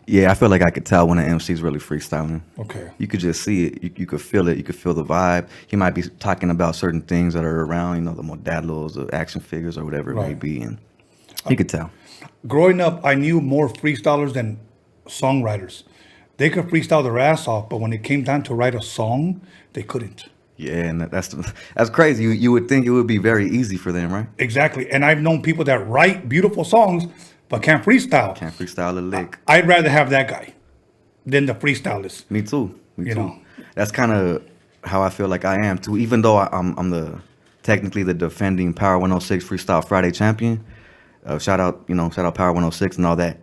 Yeah, I feel like I could tell when an MC's really freestyling. Okay. You could just see it. You could feel it. You could feel the vibe. He might be talking about certain things that are around, you know, the modalos, the action figures, or whatever it may Right. be, and you could tell. Growing up, I knew more freestylers than songwriters. They could freestyle their ass off, but when it came time to write a song, they couldn't. Yeah, and that's crazy. You would think it would be very easy for them, right? Exactly. And I've known people that write beautiful songs but can't freestyle. Can't freestyle a lick. I'd rather have that guy than the freestylist. Me too. Me You too. know. That's kind of how I feel like I am too. Even though I'm technically the defending Power 106 Freestyle Friday champion. Shout out Power 106 and all that.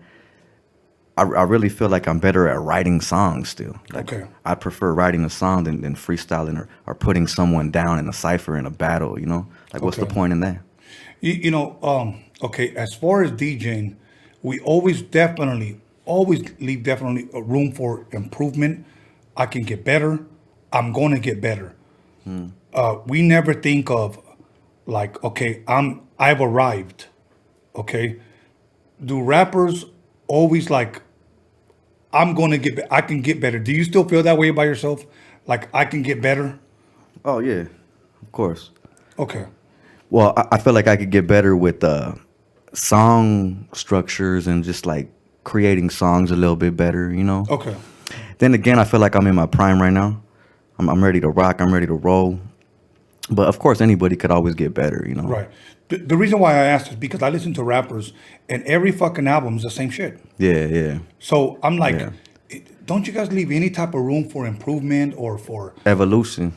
I really feel like I'm better at writing songs still. Like, Okay. I prefer writing a song than freestyling or putting someone down in a cipher in a battle, you know? Like, what's the Okay. point in that? Okay, as far as DJing, we always leave definitely a room for improvement. I can get better. I'm going to get better. We never think of like, okay, I've arrived. Okay. Do rappers always like, I can get better. Do you still feel that way by yourself? Like I can get better? Oh, yeah, of course. Okay. Well, I feel like I could get better with song structures and just like creating songs a little bit better, you know? Okay. Then again, I feel like I'm in my prime right now. I'm ready to rock. I'm ready to roll. But of course, anybody could always get better, you know? Right. The reason why I asked is because I listen to rappers and every fucking album is the same shit. Yeah, yeah. So I'm like, Yeah. don't you guys leave any type of room for improvement or for... Evolution.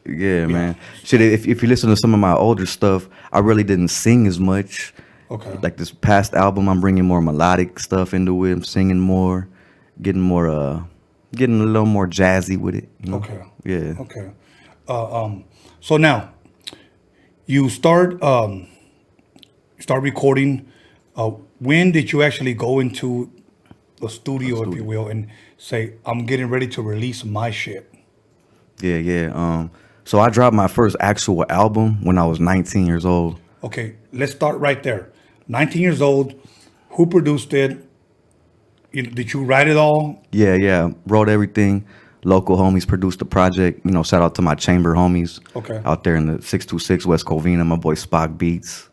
Yeah, man. Shit, if you listen to some of my older stuff, I really didn't sing as much. Okay. Like this past album, I'm bringing more melodic stuff into it. I'm singing more, getting a little more jazzy with it. You know? Okay. Yeah. Okay. So now, you start recording. When did you actually go into the studio, if you will, and say, I'm getting ready to release my shit? Yeah, yeah. So I dropped my first actual album when I was 19 years old. Okay, let's start right there. 19 years old, who produced it? Did you write it all? Yeah, yeah. Wrote everything. Local homies produced the project. You know, shout out to my chamber homies. Okay. Out there in the 626 West Covina, my boy Spock Beats,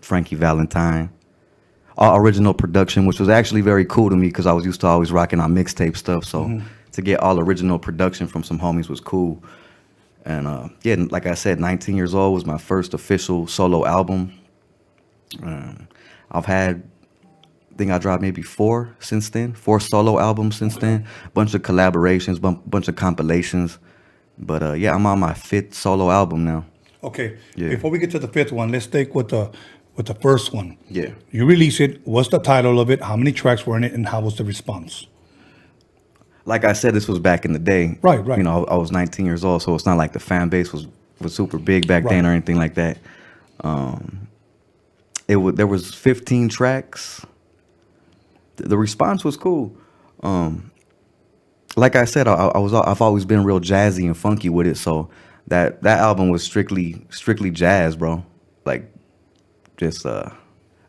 Frankie Valentine. All original production, which was actually very cool to me because I was used to always rocking on mixtape stuff. So to get all original production from some homies was cool. And yeah, like I said, 19 years old was my first official solo album. I think I dropped maybe 4 since then, 4 solo albums since then, bunch of collaborations, bunch of compilations. But yeah, I'm on my 5th solo album now. Okay. Yeah. Before we get to the 5th one, let's stick with the first one. Yeah. You release it. What's the title of it? How many tracks were in it, and how was the response? Like I said, this was back in the day. Right, right. You know, I was 19 years old, so it's not like the fan base was super big back then or anything like that. There was 15 tracks. The response was cool. Like I said, I've always been real jazzy and funky with it, so that album was strictly jazz, bro. Like just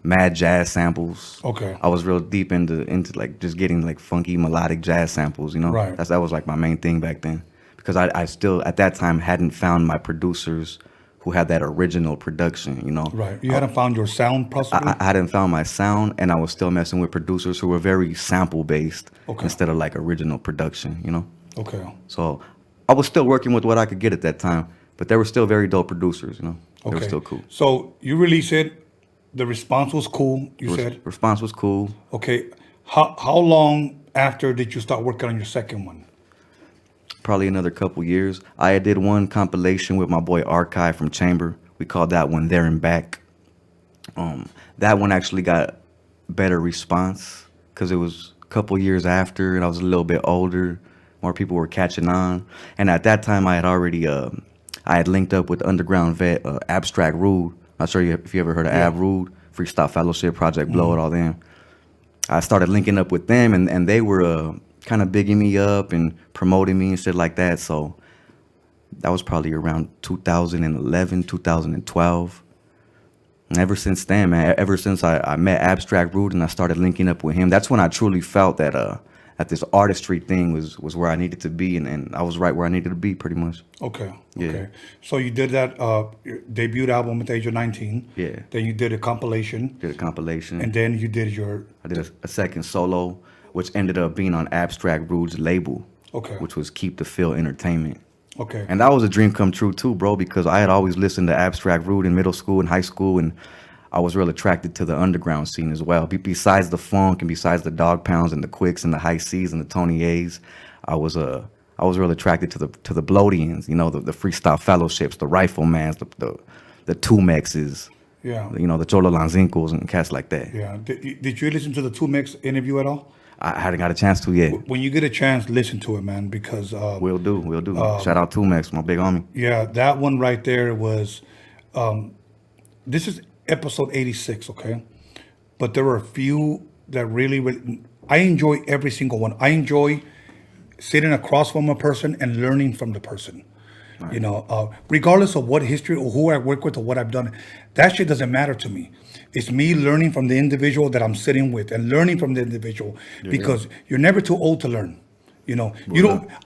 mad jazz samples. Okay. I was real deep into like just getting like funky melodic jazz samples, you know? Right. That was like my main thing back then. Because I still at that time hadn't found my producers who had that original production, you know? Right. You hadn't found your sound possibly? I hadn't found my sound, and I was still messing with producers who were very sample based instead of like original production, you know? Okay. So I was still working with what I could get at that time, but they were still very dope producers, you know? They were Okay. still cool. So you release it. The response was cool, you said? Response was cool. Okay. How long after did you start working on your second one? Probably another couple years. I did one compilation with my boy Archive from Chamber. We called that one There and Back. That one actually got better response because it was a couple years after and I was a little bit older. More people were catching on. And at that time I had already I had linked up with Underground Vet, Abstract Rude. Not sure if you ever heard of Ab Rude, Freestyle Fellowship, Project Blow, all them. I started linking up with them and they were kind of bigging me up and promoting me and shit like that. So that was probably around 2011, 2012. Ever since then, man, ever since I met Abstract Rude and I started linking up with him, that's when I truly felt that that this artistry thing was where I needed to be, and I was right where I needed to be, pretty much. Okay. Yeah. Okay. So you did that your debut album at the age of 19. Yeah. Then you did a compilation. Did a compilation. And then you did your... I did a second solo, which ended up being on Abstract Rude's label. Okay. Which was Keep the Feel Entertainment. Okay. And that was a dream come true too, bro, because I had always listened to Abstract Rude in middle school and high school, and I was real attracted to the underground scene as well. Besides the funk and besides the Dog Pounds and the Quicks and the High C's and the Tony A's, I was real attracted to the Bloatians, you know, the Freestyle Fellowships, the Riflemans, the Tumexes, Yeah. you know, the Cholo Lanzincos and cats like that. Yeah. Did you listen to the 2Mix interview at all? I hadn't got a chance to yet. When you get a chance, listen to it, man, because... Will do. Shout out Tumex, my big homie. Yeah, that one right there was... this is episode 86, okay? But there were a few that really... I enjoy every single one. I enjoy sitting across from a person and learning from the person. Right. You know, regardless of what history or who I work with or what I've done, that shit doesn't matter to me. It's me learning from the individual that I'm sitting with and learning from the individual, because you're never too old to learn. You know,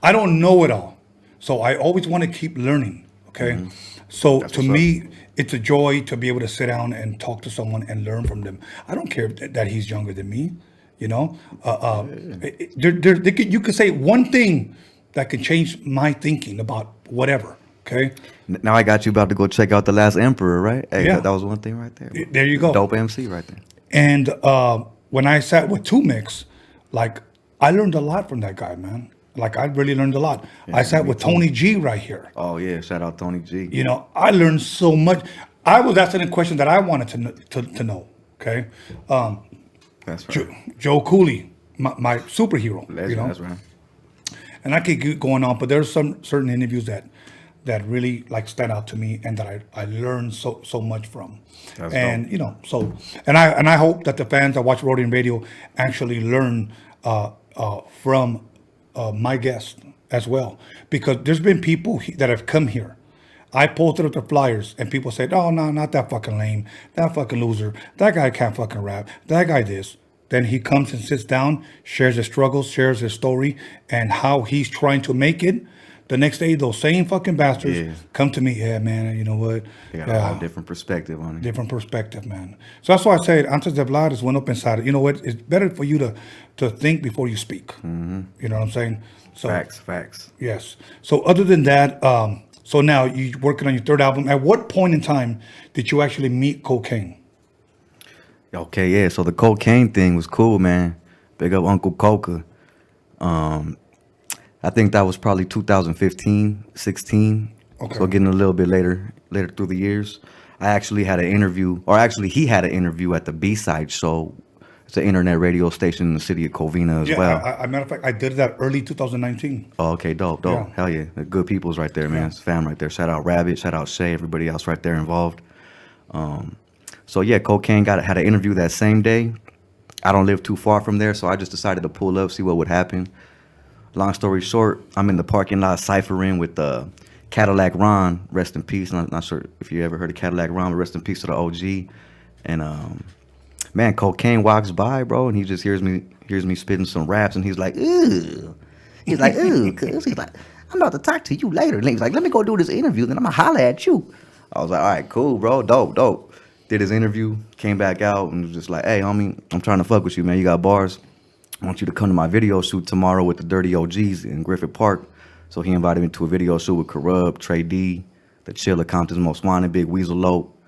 I don't know it all. So I always want to keep learning. Okay. Mm-hmm. So to me, it's a joy to be able to sit down and talk to someone and learn from them. I don't care that he's younger than me. You know, you could say one thing that could change my thinking about whatever. Okay. Now I got you about to go check out The Last Emperor, right? Hey, yeah. That was one thing right there. There you go. Dope MC right there. And when I sat with 2Mix, like, I learned a lot from that guy, man. Like, I really learned a lot. Yeah, I sat with Tony G right here. Oh, yeah. Shout out Tony G. You know, I learned so much. I was asking a question that I wanted to know, okay? That's right. Joe Cooley, my superhero. You know? That's right. And I could keep going on, but there's some certain interviews that really like stand out to me and that I learned so much from. That's dope. You know, so and I hope that the fans that watch Rodium Radio actually learn from my guest as well, because there's been people that have come here. I posted up the flyers and people said, "Oh no, not that fucking lame, that fucking loser, that guy can't fucking rap, that guy this." Then he comes and sits down, shares his struggles, shares his story, and how he's trying to make it. The next day, those same fucking bastards come to me. Yeah, man, you know what? They got a whole different perspective on it. Different perspective, man. So that's why I say, antes de hablar is when up inside it. You know what? It's better for you to think before you speak. Mm-hmm. You know what I'm saying? So, Facts. Yes. So other than that, so now you're working on your third album. At what point in time did you actually meet Cocaine? Okay, yeah. So the cocaine thing was cool, man. Big up Uncle Coca. I think that was probably 2015, 16. Okay. So getting a little bit later through the years. I actually had an interview, or actually he had an interview at the B-Side show. It's an internet radio station in the city of Covina as well. Matter of fact, I did that early 2019. Oh, okay, dope. Yeah. Hell yeah. The good people's right there, man. Yeah. It's fam right there. Shout out Rabbit, shout out Shay, everybody else right there involved. So yeah, Cocaine had an interview that same day. I don't live too far from there, so I just decided to pull up, see what would happen. Long story short, I'm in the parking lot ciphering with Cadillac Ron, rest in peace. I'm not sure if you ever heard of Cadillac Ron, but rest in peace to the OG. And man, Cocaine walks by, bro, and he just hears me spitting some raps, and he's like, "Ew." He's like, "Ew," cuz he's like, "I'm about to talk to you later." And he's like, "Let me go do this interview, then I'm gonna holler at you." I was like, "All right, cool, bro, dope." Did his interview, came back out, and was just like, "Hey, homie, I'm trying to fuck with you, man. You got bars. I want you to come to my video shoot tomorrow with the Dirty OGs in Griffith Park." So he invited me to a video shoot with Corrupt, Trey D, the Chiller, Compton's Most Wanted, Big Weasel Lope.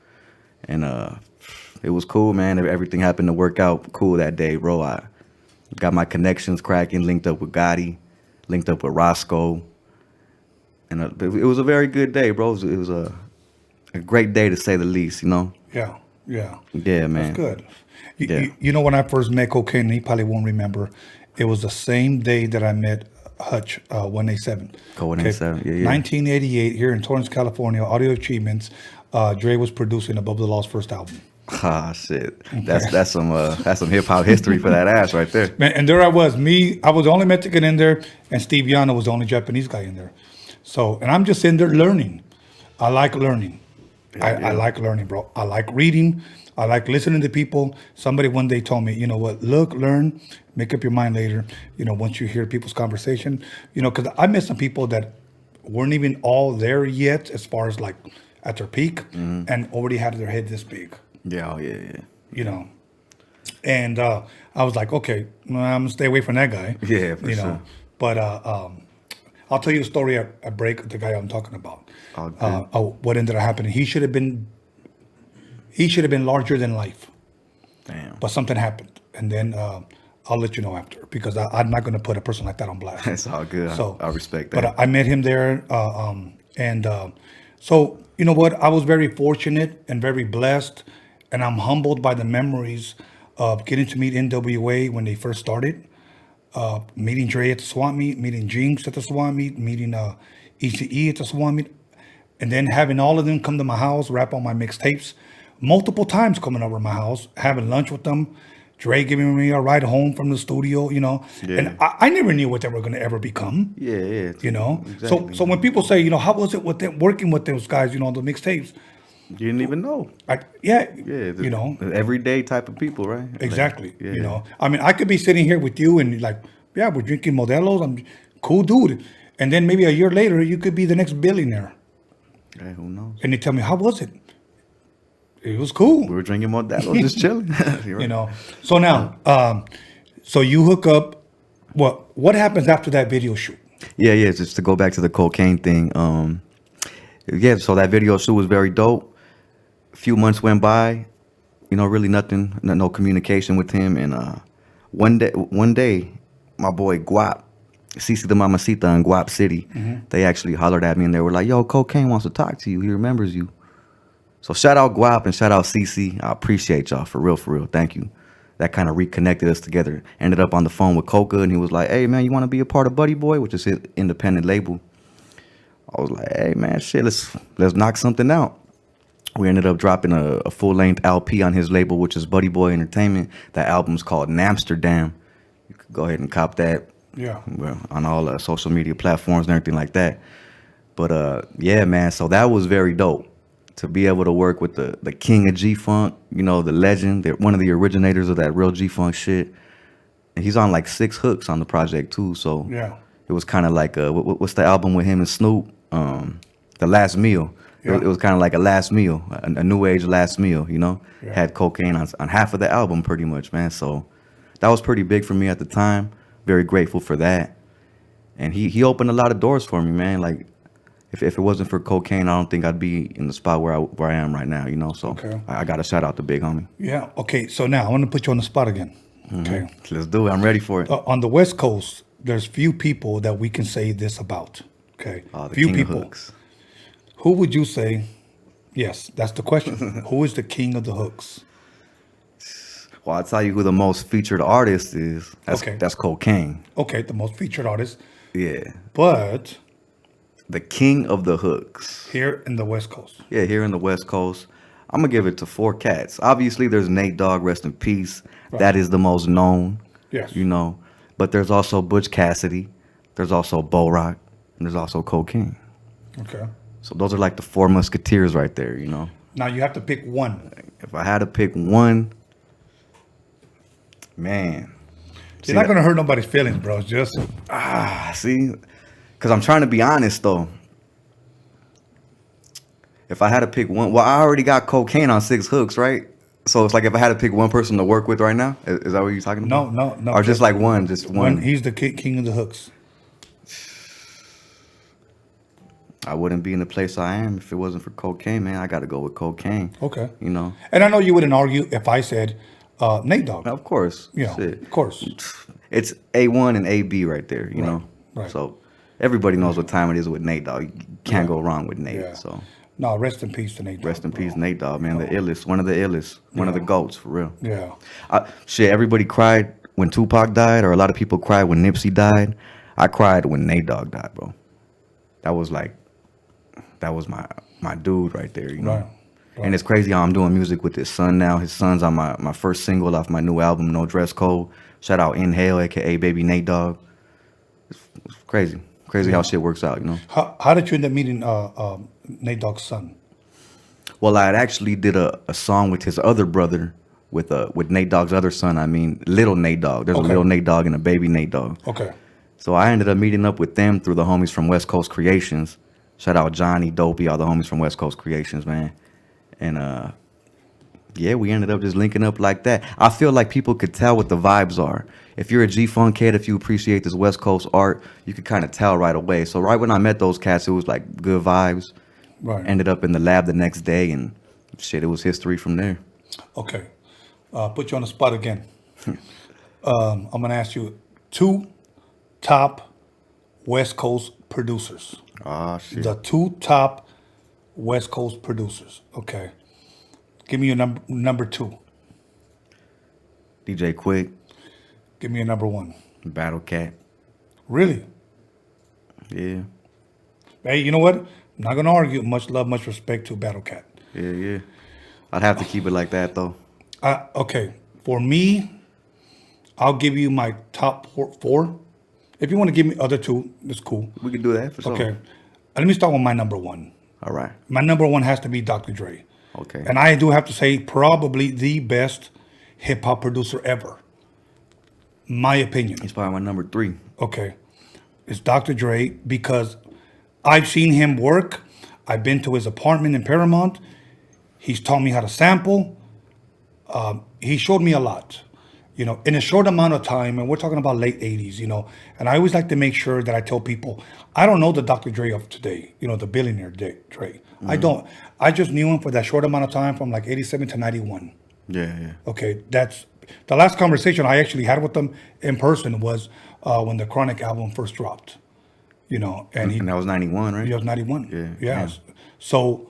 And it was cool, man. Everything happened to work out cool that day, bro. I got my connections cracking, linked up with Gotti, linked up with Roscoe. And it was a very good day, bro. It was a great day, to say the least, you know? Yeah. Yeah, man. That's good. You know, when I first met Cocaine, he probably won't remember, it was the same day that I met Hutch, 187. 187, yeah. 1988, here in Torrance, California, Audio Achievements. Dre was producing Above the Law's first album. Ah, shit. That's some hip hop history for that ass right there. Man, and there I was. I was the only Mexican in there, and Steve Yano was the only Japanese guy in there. So, and I'm just in there learning. I like learning. I like learning, bro. I like reading. I like listening to people. Somebody one day told me, you know what, look, learn, make up your mind later, you know, once you hear people's conversation, you know, because I met some people that weren't even all there yet as far as like at their peak and already had their head this big. Yeah, You know, and I was like, okay, well, I'm gonna stay away from that guy. Yeah, for you sure. know, but I'll tell you a story at break. The guy I'm talking about. What ended up happening? He should have been larger than life. Damn. But something happened, and then I'll let you know after because I'm not going to put a person like that on blast. It's all good. So I respect that. But I met him there, so you know what? I was very fortunate and very blessed, and I'm humbled by the memories of getting to meet NWA when they first started, meeting Dre at the swap meet, meeting Jinx at the swap meet, meeting ECE at the swap meet, and then having all of them come to my house, rap on my mixtapes, multiple times coming over to my house, having lunch with them, Dre giving me a ride home from the studio, you know, and I never knew what they were going to ever become. Yeah. You know, Exactly. so when people say, you know, how was it with them working with those guys, you know, the mixtapes? You didn't even know. You know, the everyday type of people, right? Exactly. Like, You know, I mean, I could be sitting here with you and like, yeah, we're drinking Modelos. I'm cool dude. And then maybe a year later, you could be the next billionaire. Hey, who knows? And they tell me, how was it? It was cool. We were drinking Modelos, just chilling. You know. So now, so you hook up. What happens after that video shoot? Yeah. Just to go back to the cocaine thing. So that video shoot was very dope. A few months went by, you know, really nothing, no communication with him. And one day, my boy Guap, Cece the Mamacita in Guap City, they actually hollered at me and they were like, "Yo, Cocaine wants to talk to you. He remembers you." So shout out Guap and shout out Cece. I appreciate y'all for real. Thank you. That kind of reconnected us together. Ended up on the phone with Coca and he was like, "Hey man, you want to be a part of Buddy Boy," which is his independent label. I was like, "Hey man, shit, let's knock something out." We ended up dropping a full-length LP on his label, which is Buddy Boy Entertainment. That album's called Namsterdam. You could go ahead and cop that. Yeah. Well, on all social media platforms and everything like that. But yeah, man. So that was very dope to be able to work with the king of G-Funk, you know, the legend, one of the originators of that real G-Funk shit. And he's on like 6 hooks on the project too. So yeah, it was kind of like what's the album with him and Snoop? The Last Meal. Yeah. It was kind of like a last meal, a new age last meal, you know. Yeah. Had cocaine on half of the album pretty much, man. So that was pretty big for me at the time. Very grateful for that. And he opened a lot of doors for me, man. Like if it wasn't for cocaine, I don't think I'd be in the spot where I am right now, you know. So I got to shout out the big homie. Yeah. Okay. So now I want to put you on the spot again. Okay. Let's do it. I'm ready for it. On the West Coast, there's few people that we can say this about. Okay. The Few king of people. hooks. Who would you say? Yes, that's the question. Who is the king of the hooks? Well, I'll tell you who the most featured artist is. That's Cocaine. Okay, the most featured artist. Yeah. But the king of the hooks. Here in the West Coast. Yeah, here in the West Coast. I'm going to give it to 4 cats. Obviously, there's Nate Dogg, rest in peace. Right. That is the most known. Yes. You know. But there's also Butch Cassidy. There's also Bo Rock. And there's also Cocaine. Okay. So those are like the 4 musketeers right there, you know. Now you have to pick one. If I had to pick one, man. You're not going to hurt nobody's feelings, bro. It's just... see? Because I'm trying to be honest, though. If I had to pick one... Well, I already got Cocaine on 6 hooks, right? So it's like if I had to pick one person to work with right now, is that what you're talking about? No. Or just like one, just one. He's the king of the hooks. I wouldn't be in the place I am if it wasn't for Cocaine, man. I got to go with Cocaine. Okay. You know. And I know you wouldn't argue if I said Nate Dogg. Of course. Yeah, of course. It's A1 and AB right there, you know. Right. So everybody knows what time it is with Nate Dogg. You can't go wrong with Nate. Yeah. So. No, rest in peace to Nate Dogg. Rest in peace, Nate Dogg, man. The illest, one of the illest, one of the GOATs, for real. Yeah. Shit, everybody cried when Tupac died, or a lot of people cried when Nipsey died. I cried when Nate Dogg died, bro. That was my dude right there, you know. Right. And it's crazy how I'm doing music with his son now. His son's on my first single off my new album, No Dress Code. Shout out Inhale, aka Baby Nate Dogg. It's crazy. Crazy how shit works out, you know. How did you end up meeting Nate Dogg's son? Well, I had actually did a song with his other brother, with Nate Dogg's other son. I mean, little Nate Dogg. There's a little Nate Dogg and a baby Nate Dogg. Okay. So I ended up meeting up with them through the homies from West Coast Creations. Shout out Johnny, Dopey, all the homies from West Coast Creations, man. And yeah, we ended up just linking up like that. I feel like people could tell what the vibes are. If you're a G-Funk kid, if you appreciate this West Coast art, you could kind of tell right away. So right when I met those cats, it was like good vibes. Right. Ended up in the lab the next day, and shit, it was history from there. Okay. Put you on the spot again. I'm going to ask you 2 top West Coast producers. Ah, shit. The 2 top West Coast producers. Okay. Give me your number 2. DJ Quick. Give me your number 1. Battle Cat. Really? Yeah. Hey, you know what? I'm not going to argue. Much love, much respect to Battle Cat. Yeah. I'd have to keep it like that, though. Okay. For me, I'll give you my top 4. If you want to give me other 2, it's cool. We can do that for sure. Okay. Let me start with my number 1. All right. My number 1 has to be Dr. Dre. Okay. And I do have to say, probably the best hip hop producer ever. My opinion. He's probably my number 3. Okay. It's Dr. Dre because I've seen him work. I've been to his apartment in Paramount. He's taught me how to sample. He showed me a lot, in a short amount of time. And we're talking about late 80s, And I always like to make sure that I tell people, I don't know the Dr. Dre of today, the billionaire Dre. Mm-hmm. I don't. I just knew him for that short amount of time from like 87 to 91. Yeah. Okay, that's the last conversation I actually had with him in person was when the Chronic album first dropped. And that was 91, right? Yeah, it was 91. Yeah. So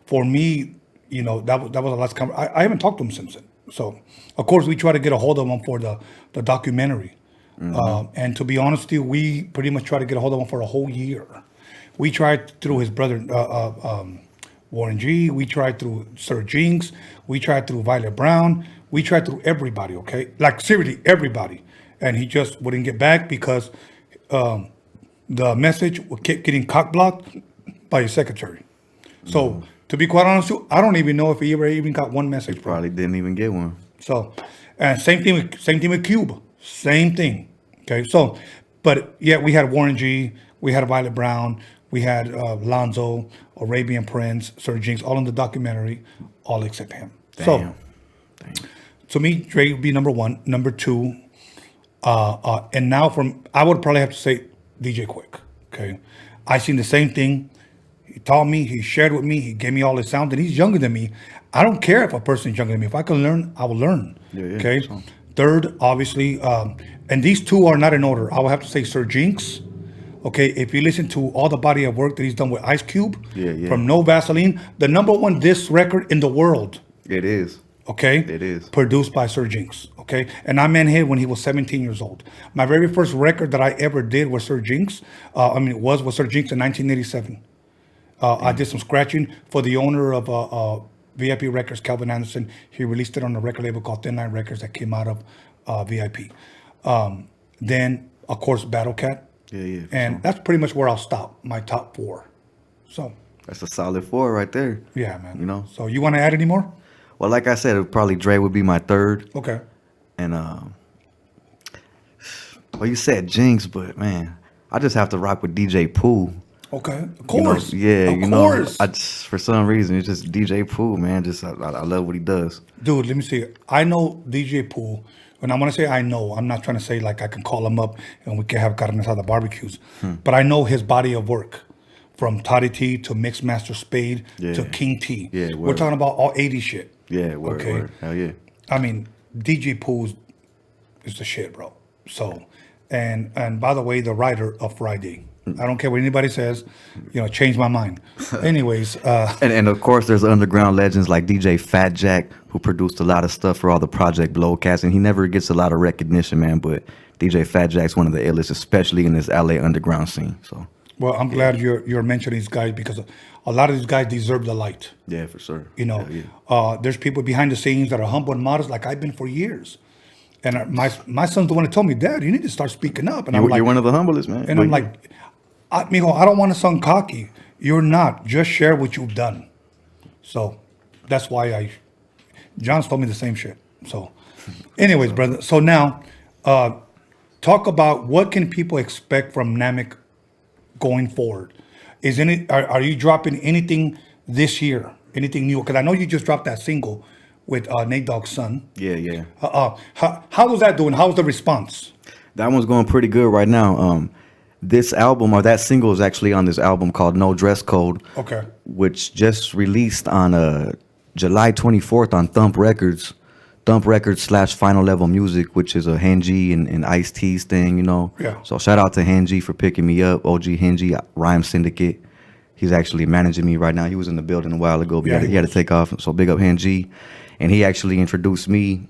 for me, that was the last conversation. I haven't talked to him since then. So of course we try to get a hold of him for the documentary. Mm-hmm. And to be honest with you, we pretty much tried to get a hold of him for a whole year. We tried through his brother Warren G. We tried through Sir Jinx. We tried through Violet Brown. We tried through everybody, okay? Like, seriously, everybody. And he just wouldn't get back because the message kept getting cock-blocked by his secretary. So, to be quite honest with you, I don't even know if he ever even got one message. He probably didn't even get one. So, and same thing with Cube. Same thing, okay? So, but yeah, we had Warren G. We had Violet Brown. We had Lonzo, Arabian Prince, Sir Jinx, all in the documentary, all except him. Damn. So, to me, Dre would be number 1. Number 2, and now I would probably have to say DJ Quick. Okay, I seen the same thing. He taught me, he shared with me, he gave me all his sound, and he's younger than me. I don't care if a person's younger than me. If I can learn, I will learn. Yeah, okay. So. Third, obviously, and these 2 are not in order. I will have to say Sir Jinx. Okay, if you listen to all the body of work that he's done with Ice Cube, from No Vaseline, the number 1 disc record in the world. It is. Okay? It is. Produced by Sir Jinx. Okay? And I met him when he was 17 years old. My very first record that I ever did was Sir Jinx. Was Sir Jinx in 1987. I did some scratching for the owner of VIP Records, Calvin Anderson. He released it on a record label called Thin Line Records that came out of VIP. Then, of course, Battle Cat. Yeah. And that's pretty much where I'll stop, my top 4. So that's a solid 4 right there. Yeah, man. So you want to add any more? Well, like I said, probably Dre would be my 3rd. Okay. And well, you said Jinx, but man, I just have to rock with DJ Pooh. Okay, of course. Of course. I just, for some reason, it's just DJ Pooh, man. I love what he does. Dude, let me see. I know DJ Pooh. And I want to say I know. I'm not trying to say like I can call him up and we can have carne asada barbecues. But I know his body of work. From Toddy T to Mixmaster Spade to King T. Yeah, we're talking about all 80 shit. Yeah, word. Hell yeah. I mean, DJ Pooh is the shit, bro. So, and by the way, the writer of Friday. I don't care what anybody says, change my mind. Anyways. And of course, there's underground legends like DJ Fat Jack, who produced a lot of stuff for all the Project Blowcats, and he never gets a lot of recognition, man, but DJ Fat Jack's one of the illest, especially in this LA underground scene. So. Well, I'm glad you're mentioning these guys because a lot of these guys deserve the light. Yeah, for sure. There's people behind the scenes that are humble and modest, like I've been for years. And my son's the one that told me, Dad, you need to start speaking up. And you're one of the humblest, man. And I'm like, Mijo, I don't want to sound cocky. You're not. Just share what you've done. So that's why John's told me the same shit. So, anyways, brother. So now, talk about what can people expect from Namek going forward. Are you dropping anything this year? Anything new? Because I know you just dropped that single with Nate Dogg's son. Yeah. How was that doing? How was the response? That one's going pretty good right now. This album, or that single, is actually on this album called No Dress Code. Okay. Which just released on July 24th on Thump Records. Thump Records / Final Level Music, which is a Henji and Ice-T's thing, you know. Yeah. So shout out to Henji for picking me up. OG Henji, Rhyme Syndicate. He's actually managing me right now. He was in the building a while ago, but he had to take off. So big up Henji. And he actually introduced me,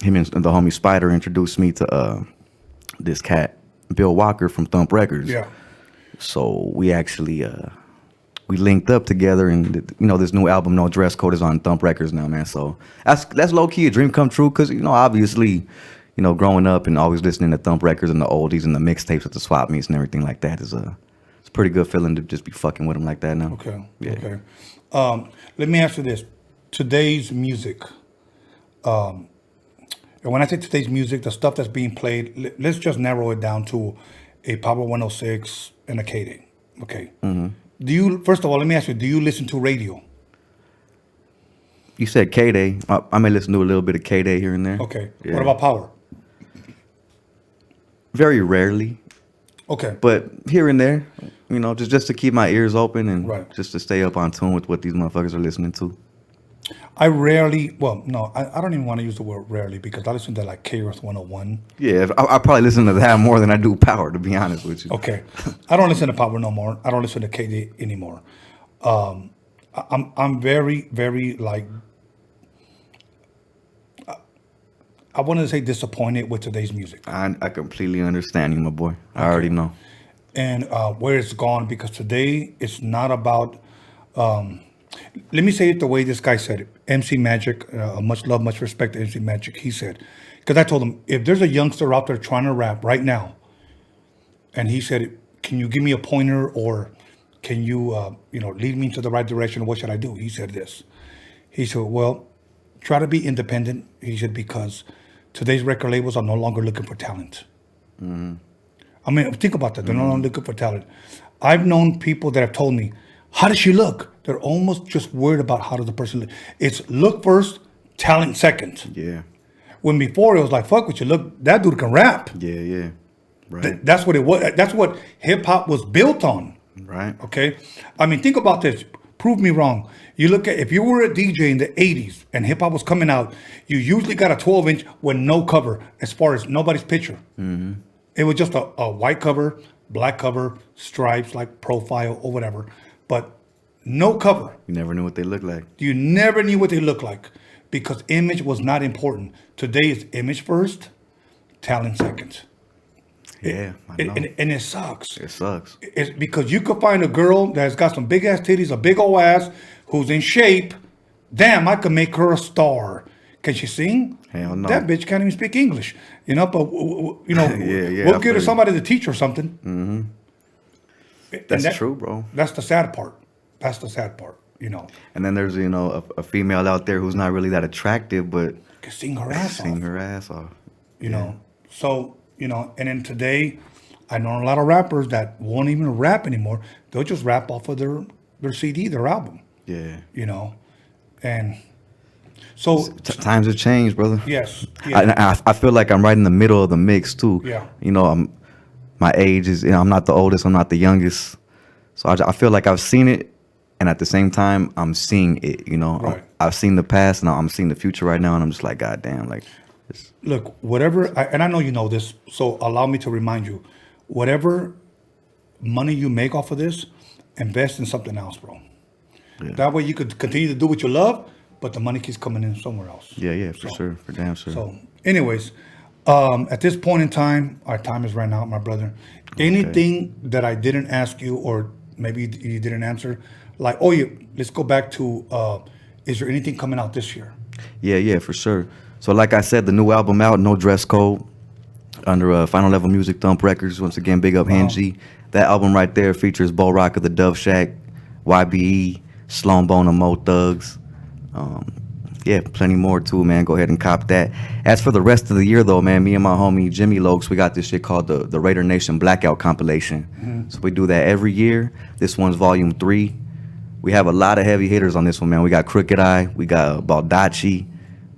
him and the homie Spider introduced me to this cat, Bill Walker from Thump Records. Yeah. So we actually we linked up together, and you know, this new album No Dress Code is on Thump Records now, man. So that's low key a dream come true, because you know, obviously, you know, growing up and always listening to Thump Records and the oldies and the mixtapes at the swap meets and everything like that is it's a pretty good feeling to just be fucking with them like that now. Okay. Yeah. Okay. Let me ask you this: today's music. And when I say today's music, the stuff that's being played, let's just narrow it down to a Power 106 and a K-Day. Okay. Mm-hmm. Do you, first of all, let me ask you, do you listen to radio? You said K-Day. I may listen to a little bit of K-Day here and there. Okay. Yeah. What about Power? Very rarely. Okay. But here and there, you know, just to keep my ears open and Right. just to stay up on tune with what these motherfuckers are listening to. I rarely, well, no, I don't even want to use the word rarely, because I listen to like KRS 101. Yeah, I probably listen to that more than I do Power, to be honest with you. Okay. I don't listen to Power no more. I don't listen to KD anymore. I'm very, very like, I wanted to say disappointed with today's music. I completely understand you, my boy. I already know. And where it's gone, because today it's not about, let me say it the way this guy said it. MC Magic, much love, much respect to MC Magic. He said, because I told him, if there's a youngster out there trying to rap right now, and he said, can you give me a pointer, or can you, lead me to the right direction? What should I do? He said this. He said, well, try to be independent. He said, because today's record labels are no longer looking for talent. Mm-hmm. I mean, think about that. They're no longer looking for talent. I've known people that have told me, how does she look? They're almost just worried about how does the person look. It's look first, talent second. Yeah. When before it was like, fuck what you look, that dude can rap. Yeah. Right. That's what it was. That's what hip hop was built on. Right. Okay. I mean, think about this. Prove me wrong. You look at, if you were a DJ in the 80s and hip hop was coming out, you usually got a 12-inch with no cover, as far as nobody's picture. Mm-hmm. It was just a white cover, black cover, stripes, like profile or whatever, but no cover. You never knew what they looked like. You never knew what they looked like, because image was not important. Today is image first, talent second. Yeah, I know. And it sucks. It sucks. It's because you could find a girl that's got some big ass titties, a big old ass, who's in shape. Damn, I could make her a star. Can she sing? Hell no. That bitch can't even speak English. But we'll get her somebody to teach her something. Mm-hmm. That's true, bro. That's the sad part. That's the sad part. And then there's a female out there who's not really that attractive, but can sing her ass off. Sing her ass off. So and then today, I know a lot of rappers that won't even rap anymore. They'll just rap off of their CD, their album. Yeah. And so times have changed, brother. Yes. I feel like I'm right in the middle of the mix too. Yeah. My age is, I'm not the oldest, I'm not the youngest, so I feel like I've seen it, and at the same time I'm seeing it. Right. I've seen the past, and I'm seeing the future right now, and I'm just like, God damn, like. Look, whatever, and I know you know this, so allow me to remind you, whatever money you make off of this, invest in something else, bro. Yeah. That way you could continue to do what you love, but the money keeps coming in somewhere else. Yeah, for sure, for damn sure. So, anyways, at this point in time, our time is ran out, my brother. Anything that I didn't ask you, or maybe you didn't answer, like, let's go back to, is there anything coming out this year? Yeah, for sure. So like I said, the new album out, No Dress Code, under Final Level Music, Thump Records. Once again, big up Henji. That album right there features Bo Rock of the Dove Shack, YBE, Sloan Bone of Mo Thugs. Yeah, plenty more too, man. Go ahead and cop that. As for the rest of the year, though, man, me and my homie Jimmy Lokes, we got this shit called the Raider Nation Blackout compilation. So we do that every year. This one's volume 3. We have a lot of heavy hitters on this one, man. We got Crooked Eye, we got Baldacci,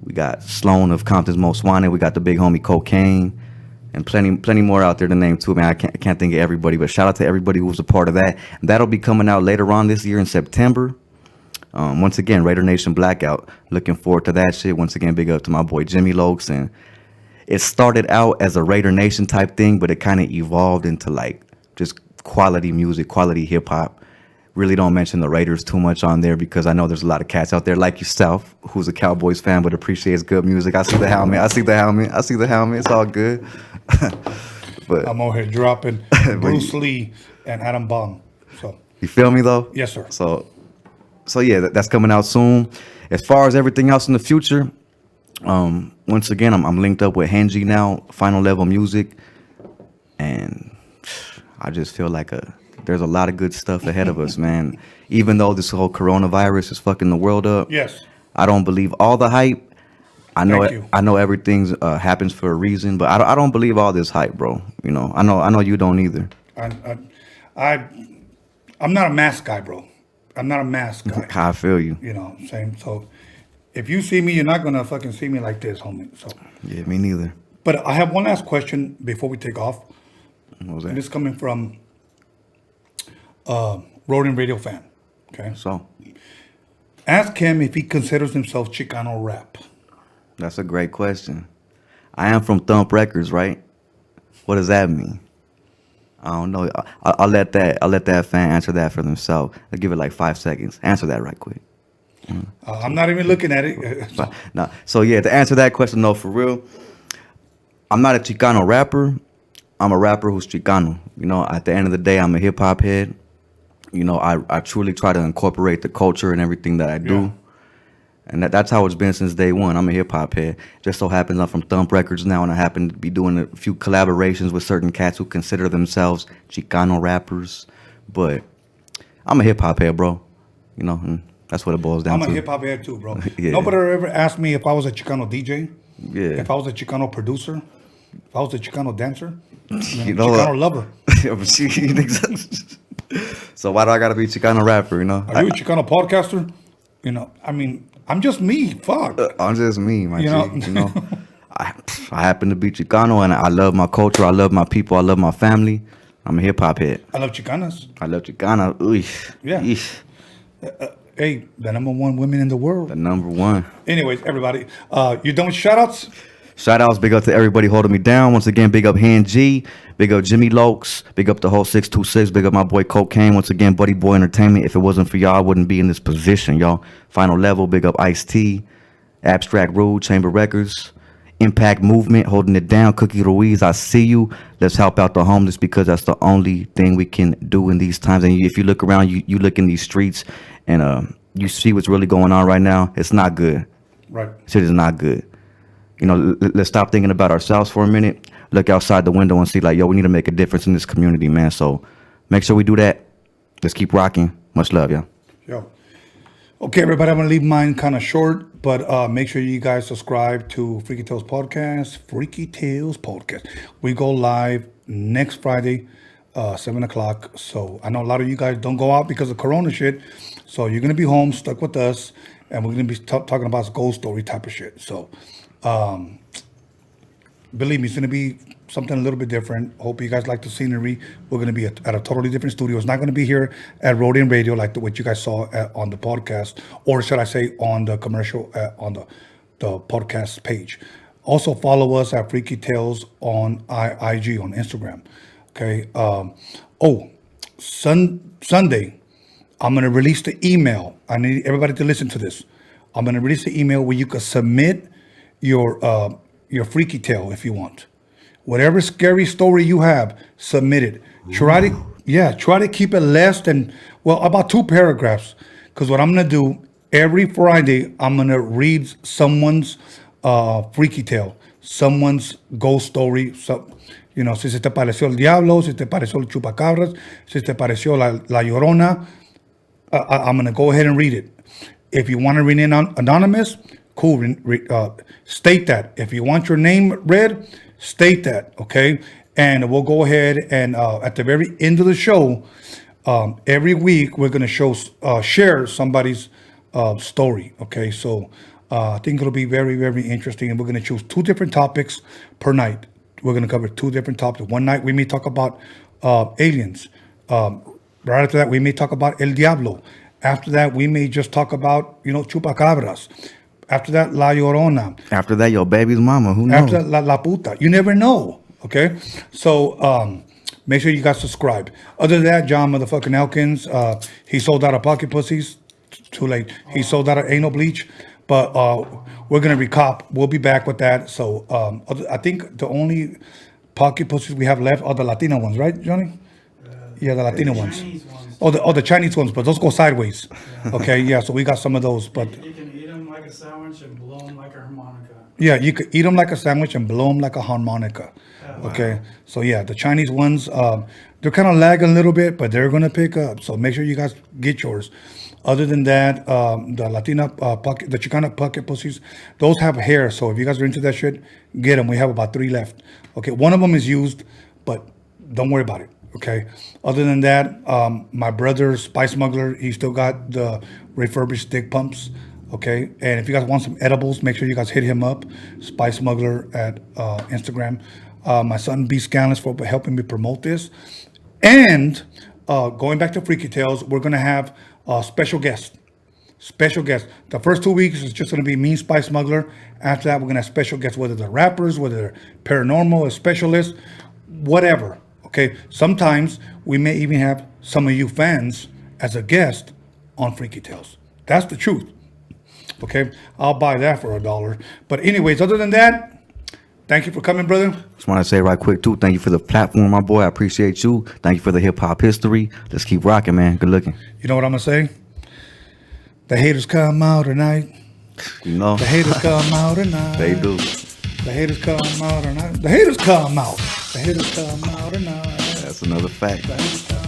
we got Sloan of Compton's Most Wanted, we got the big homie Cocaine, and plenty more out there to name too, man. I can't think of everybody, but shout out to everybody who was a part of that. And that'll be coming out later on this year in September. Once again, Raider Nation Blackout. Looking forward to that shit. Once again, big up to my boy Jimmy Lokes. And it started out as a Raider Nation type thing, but it kind of evolved into like just quality music, quality hip hop. Really don't mention the Raiders too much on there because I know there's a lot of cats out there like yourself who's a Cowboys fan but appreciates good music. I see the helmet. It's all good. But I'm over here dropping Bruce Lee and Adam Bomb. So you feel me though? Yes, sir. So yeah, that's coming out soon. As far as everything else in the future, once again, I'm linked up with Henji now, Final Level Music, and I just feel like there's a lot of good stuff ahead of us, man. Even though this whole coronavirus is fucking the world up, yes, I don't believe all the hype. I know everything happens for a reason, but I don't believe all this hype, bro. You know, I know you don't either. I'm not a mask guy, bro. I'm not a mask guy. I feel you. You know what I'm saying? So if you see me, you're not gonna fucking see me like this, homie. So yeah, me neither. But I have one last question before we take off. What was that? And this coming from Rodium Radio fan. Okay. So ask him if he considers himself Chicano rap. That's a great question. I am from Thump Records, right? What does that mean? I don't know. I'll let that fan answer that for themselves. I'll give it like 5 seconds. Answer that right quick. I'm not even looking at it. No. So yeah, to answer that question, no, for real, I'm not a Chicano rapper. I'm a rapper who's Chicano. You know, at the end of the day, I'm a hip hop head. You know, I truly try to incorporate the culture and everything that I do. Yeah. And that's how it's been since day one. I'm a hip hop head. Just so happens I'm from Thump Records now, and I happen to be doing a few collaborations with certain cats who consider themselves Chicano rappers. But I'm a hip hop head, bro. You know, and that's what it boils down to. I'm a hip hop head too, bro. Yeah. Nobody ever asked me if I was a Chicano DJ. Yeah. If I was a Chicano producer. If I was a Chicano dancer. You know, Chicano lover. So why do I gotta be a Chicano rapper? You know, are you a Chicano podcaster? You know, I mean, I'm just me. Fuck. I'm just me, my G. know? You know, I happen to be Chicano, and I love my culture. I love my people. I love my family. I'm a hip hop head. I love Chicanas. I love Chicana. Yeah. Hey, the number one women in the world. The number one. Anyways, everybody, you done with shoutouts? Shoutouts, big up to everybody holding me down. Once again, big up Hen G, big up Jimmy Lokes, big up the whole 626, big up my boy Cocaine. Once again, Buddy Boy Entertainment. If it wasn't for y'all, I wouldn't be in this position, y'all. Final Level, big up Ice-T, Abstract Rude, Chamber Records, Impact Movement, holding it down. Cookie Ruiz, I see you. Let's help out the homeless because that's the only thing we can do in these times. And if you look around, you look in these streets and you see what's really going on right now. It's not good. Right. Shit is not good. You know, let's stop thinking about ourselves for a minute. Look outside the window and see like, yo, we need to make a difference in this community, man. So make sure we do that. Let's keep rocking. Much love, y'all. Yo. Okay, everybody, I'm going to leave mine kind of short, but make sure you guys subscribe to Freaky Tales Podcast. We go live next Friday, 7 o'clock. So I know a lot of you guys don't go out because of Corona shit. So you're going to be home, stuck with us, and we're going to be talking about ghost story type of shit. So believe me, it's going to be something a little bit different. Hope you guys like the scenery. We're going to be at a totally different studio. It's not going to be here at Rodium Radio like what you guys saw on the podcast, or should I say on the commercial on the podcast page. Also follow us at Freaky Tales on IG on Instagram. Okay. Sunday, I'm going to release the email. I need everybody to listen to this. I'm going to release the email where you can submit your freaky tale if you want. Whatever scary story you have, submit it. Try to keep it less than, about 2 paragraphs. Because what I'm going to do, every Friday, I'm going to read someone's freaky tale, someone's ghost story. So, you know, si se te pareció el diablo, si te pareció el chupacabras, si te pareció la llorona, I'm going to go ahead and read it. If you want to remain anonymous, cool. State that. If you want your name read, state that. Okay, and we'll go ahead and at the very end of the show, every week we're gonna share somebody's story. Okay, so I think it'll be very, very interesting, and we're gonna choose 2 different topics per night. We're gonna cover 2 different topics. One night we may talk about aliens. Right after that, we may talk about El Diablo. After that, we may just talk about, chupacabras. After that, La Llorona. After that, your baby's mama. Who knows? After that, La Puta. You never know. Okay? So make sure you guys subscribe. Other than that, John motherfucking Elkins, he sold out of pocket pussies. Too late. He sold out of anal bleach. But we're going to recop. We'll be back with that. So I think the only pocket pussies we have left are the Latino ones, right, Johnny? Yeah, the Latino ones. The Chinese ones, but those go sideways. Yeah. Okay, yeah, so we got some of those. But you can eat them like a sandwich and blow them like a harmonica. Yeah, you could eat them like a sandwich and blow them like a harmonica. Okay, so yeah, the Chinese ones, they're kind of lagging a little bit, but they're going to pick up. So make sure you guys get yours. Other than that, the Latina pocket, the Chicano pocket pussies, those have hair. So if you guys are into that shit, get them. We have about 3 left. Okay, one of them is used, but don't worry about it. Okay. Other than that, my brother, Spice Smuggler, he still got the refurbished dick pumps. Okay. And if you guys want some edibles, make sure you guys hit him up, Spice Smuggler at Instagram. My son, B Scanless, for helping me promote this. And going back to Freaky Tales, we're going to have a special guest. Special guest. The first 2 weeks is just going to be me, Spice Smuggler. After that, we're going to have special guests, whether they're rappers, whether they're paranormal, a specialist, whatever. Okay, sometimes we may even have some of you fans as a guest on Freaky Tales. That's the truth. Okay, I'll buy that for $1. But anyways, other than that, thank you for coming, brother. Just want to say right quick, too, thank you for the platform, my boy. I appreciate you. Thank you for the hip-hop history. Let's keep rocking, man. Good looking. You know what I'm going to say? The haters come out tonight. You know. The haters come out tonight. They do. The haters come out tonight. The haters come out. The haters come out tonight. That's another fact. The haters come